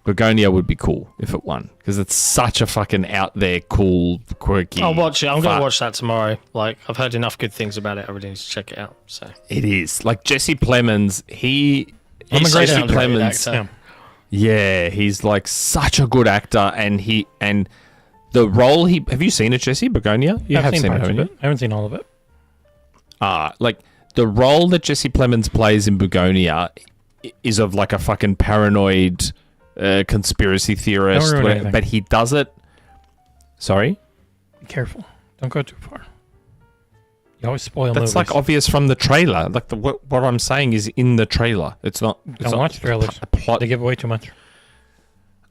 [SPEAKER 3] Begonia would be cool if it won, because it's such a fucking out there, cool, quirky.
[SPEAKER 1] I'll watch it. I'm going
[SPEAKER 3] fuck.
[SPEAKER 1] to watch that tomorrow. Like, I've heard enough good things about it. I really need to check it out. So
[SPEAKER 3] It is like Jesse Plemons.
[SPEAKER 1] he's
[SPEAKER 2] a great
[SPEAKER 1] such an
[SPEAKER 2] actor.
[SPEAKER 1] underrated
[SPEAKER 3] Plemons.
[SPEAKER 1] actor.
[SPEAKER 3] Yeah, he's like such a good actor, and the role he. Have you seen it, Jesse? Begonia? You have seen it,
[SPEAKER 2] parts
[SPEAKER 3] haven't
[SPEAKER 2] of
[SPEAKER 3] you?
[SPEAKER 2] it. I haven't seen all of it.
[SPEAKER 3] Like the role that Jesse Plemons plays in Begonia is of like a fucking paranoid conspiracy theorist,
[SPEAKER 2] Don't ruin anything.
[SPEAKER 3] but he does it. Sorry,
[SPEAKER 2] Be careful. Don't go too far. You always spoil
[SPEAKER 3] that's
[SPEAKER 2] movies.
[SPEAKER 3] like obvious from the trailer. Like what I'm saying is in the trailer. It's not. It's
[SPEAKER 2] Don't
[SPEAKER 3] not
[SPEAKER 2] watch trailers.
[SPEAKER 3] a plot.
[SPEAKER 2] They give away too much.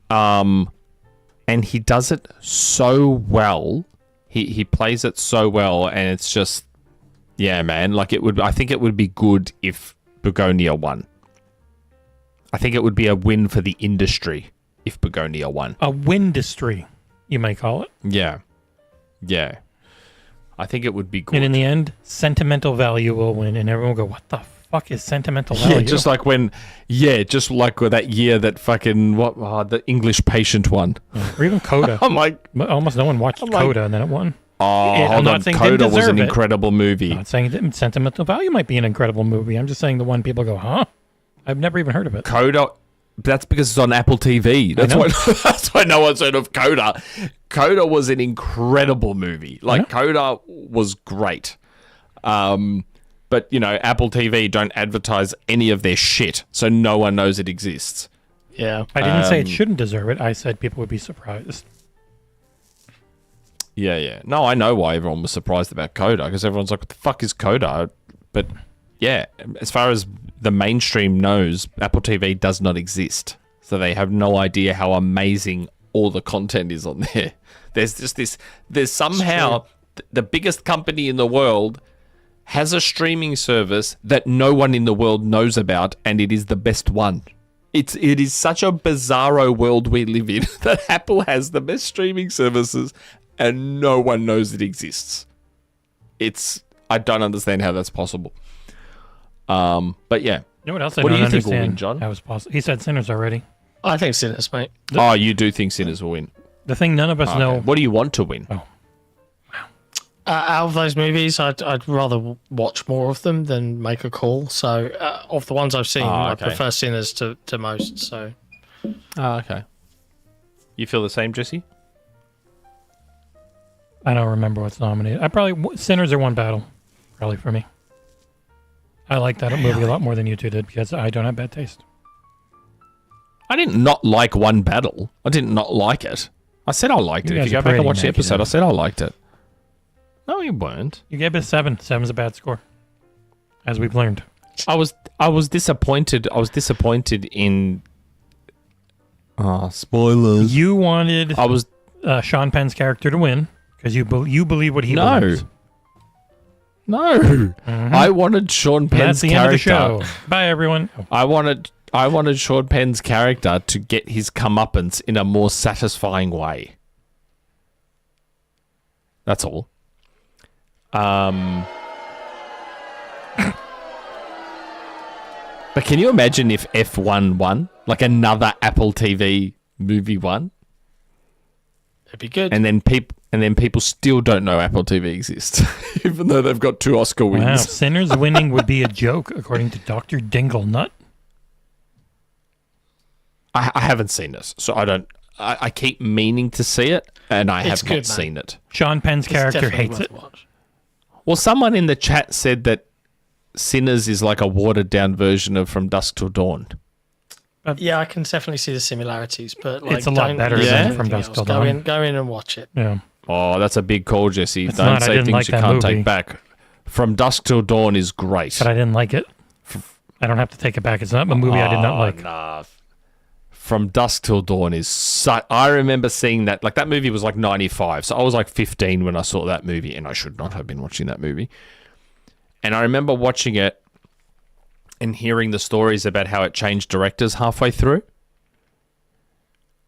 [SPEAKER 3] And he does it so well. He plays it so well, and it's just, yeah, man. Like I think it would be good if Begonia won. I think it would be a win for the industry if Begonia won.
[SPEAKER 2] A windustry, you may call it.
[SPEAKER 3] Yeah. I think it would be good.
[SPEAKER 2] And in the end, sentimental value will win, and everyone will go, "What the fuck is sentimental value?"
[SPEAKER 3] Yeah, just like with that year that fucking the English Patient won.
[SPEAKER 2] Or even Coda.
[SPEAKER 3] I'm like,
[SPEAKER 2] Almost no one watched
[SPEAKER 3] I'm like-
[SPEAKER 2] Coda, and then it won.
[SPEAKER 3] oh,
[SPEAKER 2] I'm
[SPEAKER 3] hold
[SPEAKER 2] not
[SPEAKER 3] on.
[SPEAKER 2] saying it didn't
[SPEAKER 3] Coda was an
[SPEAKER 2] deserve it.
[SPEAKER 3] incredible movie.
[SPEAKER 2] I'm not saying that sentimental value might be an incredible movie. I'm just saying the one people go, "Huh? I've never even heard of it."
[SPEAKER 3] Coda, that's because it's on Apple TV. That's
[SPEAKER 2] know.
[SPEAKER 3] why. That's why no one's heard of Coda. Coda was an incredible movie. Like Coda was great. But Apple TV don't advertise any of their shit, so no one knows it exists.
[SPEAKER 1] Yeah.
[SPEAKER 2] I didn't say it shouldn't deserve it. I said people would be surprised.
[SPEAKER 3] Yeah. No, I know why everyone was surprised about Coda, because everyone's like, what the fuck is Coda? But yeah, as far as the mainstream knows, Apple TV does not exist. So they have no idea how amazing all the content is on there. There's just this, there's somehow the biggest company in the world has a streaming service that no one in the world knows about, and it is the best one. It is such a bizarro world we live in that Apple has the best streaming services and no one knows it exists. I don't understand how that's possible. But yeah.
[SPEAKER 2] You know what else I
[SPEAKER 3] What
[SPEAKER 2] don't
[SPEAKER 3] do you think
[SPEAKER 2] understand?
[SPEAKER 3] will win, John?
[SPEAKER 2] How was possible? He said Sinners already.
[SPEAKER 1] I think Sinners, mate.
[SPEAKER 3] Oh, you do think Sinners will win?
[SPEAKER 2] The thing none of us know.
[SPEAKER 3] What do you want to win?
[SPEAKER 2] Oh.
[SPEAKER 1] Out of those movies, I'd rather watch more of them than make a call. So, of the ones I've seen, I prefer Sinners to most. So,
[SPEAKER 3] Okay. You feel the same, Jesse?
[SPEAKER 2] I don't remember what's nominated. Sinners are one battle, probably for me. I like that movie a lot more than you two did because I don't have bad taste.
[SPEAKER 3] I didn't not like One Battle. I did not like it. I said I liked it. If you go back and watch the episode, I said I liked it. No, you weren't.
[SPEAKER 2] You gave it a 7. 7's a bad score, as we've learned.
[SPEAKER 3] I was disappointed. I was disappointed in. Spoilers.
[SPEAKER 2] You wanted Sean Penn's character to win because you believe what he believes.
[SPEAKER 3] No. Mm-hmm. I wanted Sean Penn's
[SPEAKER 2] That's the
[SPEAKER 3] character.
[SPEAKER 2] End of the show. Bye, everyone. Oh.
[SPEAKER 3] I wanted Sean Penn's character to get his comeuppance in a more satisfying way. That's all. But can you imagine if F1 won? Like another Apple TV movie won?
[SPEAKER 1] it'd be good.
[SPEAKER 3] And then people still don't know Apple TV exists, even though they've got 2 Oscar wins.
[SPEAKER 2] Wow, Sinners winning would be a joke, according to Dr. Dinglenut.
[SPEAKER 3] I haven't seen this, so I don't. I keep meaning to see it, and I have not seen it.
[SPEAKER 2] Sean Penn's character hates it.
[SPEAKER 3] Well, someone in the chat said that Sinners is like a watered-down version of From Dusk Till Dawn.
[SPEAKER 1] Yeah, I can definitely see the similarities, but like,
[SPEAKER 2] it's a lot better than From Dusk Till Dawn.
[SPEAKER 1] Go in and watch it.
[SPEAKER 2] Yeah.
[SPEAKER 3] Oh, that's a big call, Jesse.
[SPEAKER 2] It's
[SPEAKER 3] Don't
[SPEAKER 2] not.
[SPEAKER 3] say things
[SPEAKER 2] like
[SPEAKER 3] you can't
[SPEAKER 2] movie.
[SPEAKER 3] take back. From Dusk Till Dawn is great.
[SPEAKER 2] But I didn't like it. I don't have to take it back. It's not a movie I did not like.
[SPEAKER 3] Nah. From Dusk Till Dawn is I remember seeing that. Like, that movie was like 95. So I was like 15 when I saw that movie, and I should not have been watching that movie. And I remember watching it and hearing the stories about how it changed directors halfway through.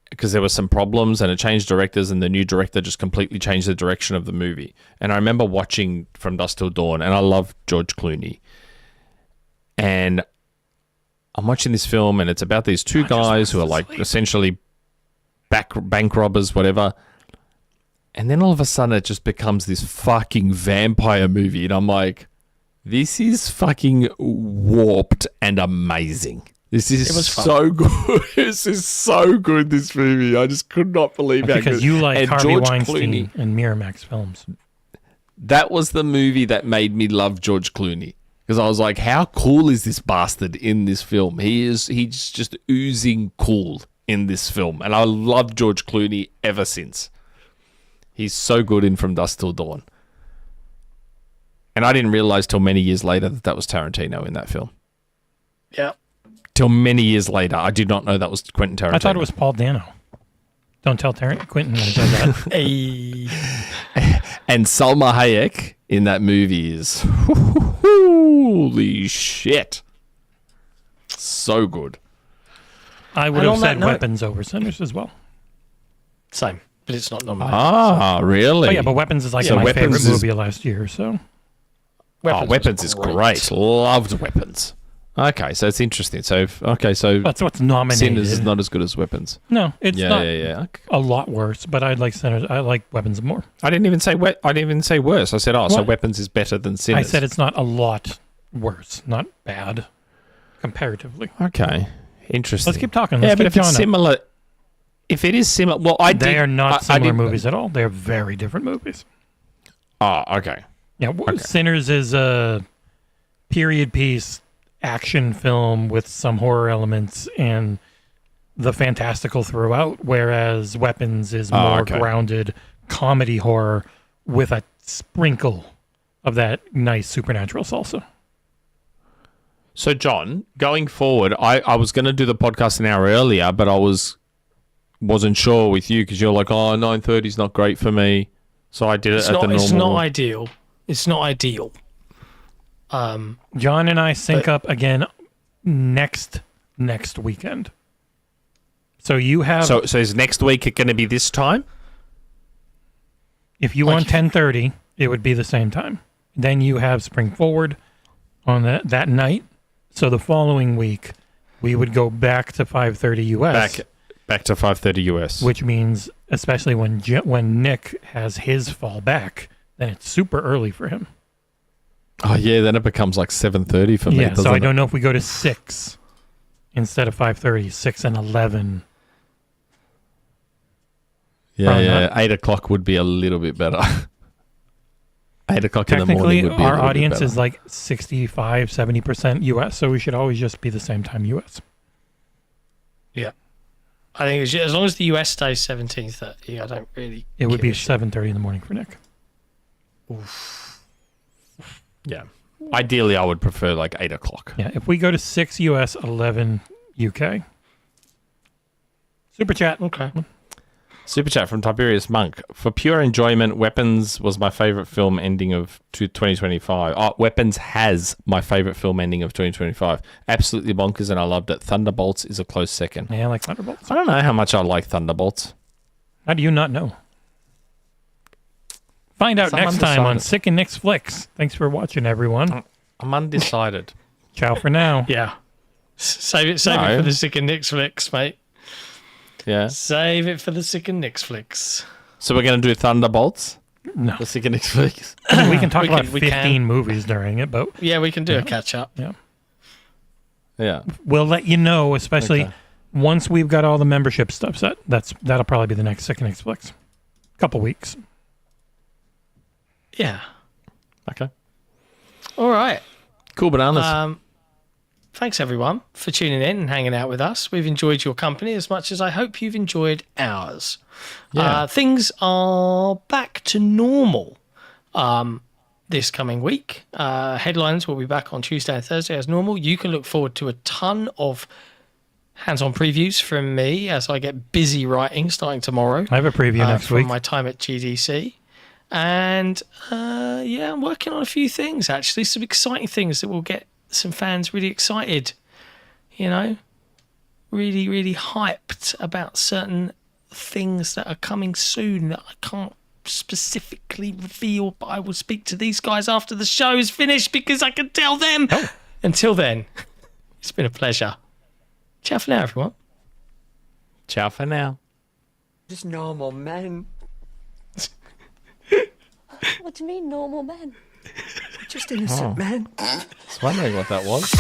[SPEAKER 3] Because there were some problems and it changed directors, and the new director just completely changed the direction of the movie. And I remember watching From Dusk Till Dawn, and I love George Clooney. And I'm watching this film, and it's about these 2 guys who are like essentially bank robbers, whatever. And then all of a sudden it just becomes this fucking vampire movie. And I'm like, this is fucking warped and amazing. This is so good. This is so good, this movie. I just could not believe how good.
[SPEAKER 2] Because you like
[SPEAKER 3] and
[SPEAKER 2] Harvey
[SPEAKER 3] George
[SPEAKER 2] Weinstein
[SPEAKER 3] Clooney,
[SPEAKER 2] and Miramax films.
[SPEAKER 3] That was the movie that made me love George Clooney. Because I was like, how cool is this bastard in this film? He's just oozing cool in this film. And I love George Clooney ever since. He's so good in From Dusk Till Dawn. And I didn't realize till many years later that was Tarantino in that film.
[SPEAKER 1] Yeah.
[SPEAKER 3] Till many years later. I did not know that was Quentin Tarantino.
[SPEAKER 2] I thought it was Paul Dano. Don't tell Quentin I said that.
[SPEAKER 1] Hey.
[SPEAKER 3] And Salma Hayek in that movie is holy shit. So good.
[SPEAKER 2] I would have said Weapons over Sinners as well.
[SPEAKER 1] Same, but it's not nominated.
[SPEAKER 3] Ah, really?
[SPEAKER 2] Oh, yeah, but Weapons is like my favorite movie of last year, so.
[SPEAKER 3] Weapons is great. Loved Weapons. Okay, so it's interesting. So
[SPEAKER 2] that's what's nominated.
[SPEAKER 3] Sinners is not as good as Weapons.
[SPEAKER 2] No, it's not
[SPEAKER 3] a
[SPEAKER 2] lot worse, but I like Sinners. I like Weapons more.
[SPEAKER 3] I didn't even say worse. I said, so Weapons is better than Sinners.
[SPEAKER 2] I said it's not a lot worse, not bad, comparatively.
[SPEAKER 3] Okay, interesting.
[SPEAKER 2] Let's keep talking.
[SPEAKER 3] But if it's similar,
[SPEAKER 2] they are not similar movies at all. They are very different movies.
[SPEAKER 3] Oh, okay.
[SPEAKER 2] Yeah, Sinners is a period piece action film with some horror elements and the fantastical throughout, whereas Weapons is more grounded comedy horror with a sprinkle of that nice supernatural salsa.
[SPEAKER 3] So, John, going forward, I was going to do the podcast an hour earlier, but I wasn't sure with you because you're like, 9:30 is not great for me. So I did it at the normal.
[SPEAKER 1] It's not ideal. It's not ideal.
[SPEAKER 2] John and I sync up again next weekend. So you have...
[SPEAKER 3] So is next week going to be this time?
[SPEAKER 2] If you want 10:30, it would be the same time. Then you have Spring Forward on that night. So the following week, we would go back to 5:30 US.
[SPEAKER 3] Back to 5:30 US.
[SPEAKER 2] Which means, especially when Nick has his fall back, then it's super early for him.
[SPEAKER 3] Oh, yeah, then it becomes like 7:30 for me.
[SPEAKER 2] Yeah, so I don't know if we go to 6 instead of 5:30, 6 and 11.
[SPEAKER 3] Yeah, 8 o'clock would be a little bit better. 8 o'clock in the morning would be a little bit better.
[SPEAKER 2] Our audience is like 65, 70% US, so we should always just be the same time US.
[SPEAKER 1] Yeah. I think as long as the US stays 17:30, I don't really.
[SPEAKER 2] It would be 7:30 in the morning for Nick.
[SPEAKER 1] Oof.
[SPEAKER 3] Yeah. Ideally, I would prefer like 8 o'clock.
[SPEAKER 2] Yeah, if we go to 6 US, 11 UK. Super chat.
[SPEAKER 1] Okay.
[SPEAKER 3] Super chat from Tiberius Monk. For pure enjoyment, Weapons was my favorite film ending of 2025. Oh, Weapons has my favorite film ending of 2025. Absolutely bonkers, and I loved it. Thunderbolts is a close second.
[SPEAKER 2] Yeah, I like Thunderbolts.
[SPEAKER 3] I don't know how much I like Thunderbolts.
[SPEAKER 2] How do you not know? Find out next time on Sick and Nick's Flicks. Thanks for watching, everyone.
[SPEAKER 3] I'm undecided.
[SPEAKER 2] Ciao for now.
[SPEAKER 1] Yeah. Save it for the Sick and Nick's Flicks, mate.
[SPEAKER 3] Yeah.
[SPEAKER 1] Save it for the Sick and Nick's Flicks.
[SPEAKER 3] So we're going to do Thunderbolts?
[SPEAKER 2] No.
[SPEAKER 3] The Sick and Nick's Flicks?
[SPEAKER 2] I mean, we can talk about 15 movies during it, but...
[SPEAKER 1] Yeah, we can do a catch-up.
[SPEAKER 2] Yeah.
[SPEAKER 3] Yeah.
[SPEAKER 2] We'll let you know, especially once we've got all the membership stuff set. That'll probably be the next Sick and Nick's Flicks. Couple weeks.
[SPEAKER 1] Yeah.
[SPEAKER 3] Okay.
[SPEAKER 1] All right.
[SPEAKER 3] Cool bananas.
[SPEAKER 1] Thanks, everyone, for tuning in and hanging out with us. We've enjoyed your company as much as I hope you've enjoyed ours.
[SPEAKER 3] Yeah.
[SPEAKER 1] Things are back to normal this coming week. Headlines will be back on Tuesday and Thursday as normal. You can look forward to a ton of hands-on previews from me as I get busy writing starting tomorrow.
[SPEAKER 2] I have a preview next week.
[SPEAKER 1] From my time at GDC. And, I'm working on a few things, actually. Some exciting things that will get some fans really excited, really, really hyped about certain things that are coming soon that I can't specifically reveal, but I will speak to these guys after the show is finished because I can tell them. Oh. Until then, it's been a pleasure. Ciao for now, everyone.
[SPEAKER 3] Ciao for now.
[SPEAKER 5] Just normal men.
[SPEAKER 6] What do you mean, normal men?
[SPEAKER 5] Just innocent men.
[SPEAKER 3] I was wondering what that was.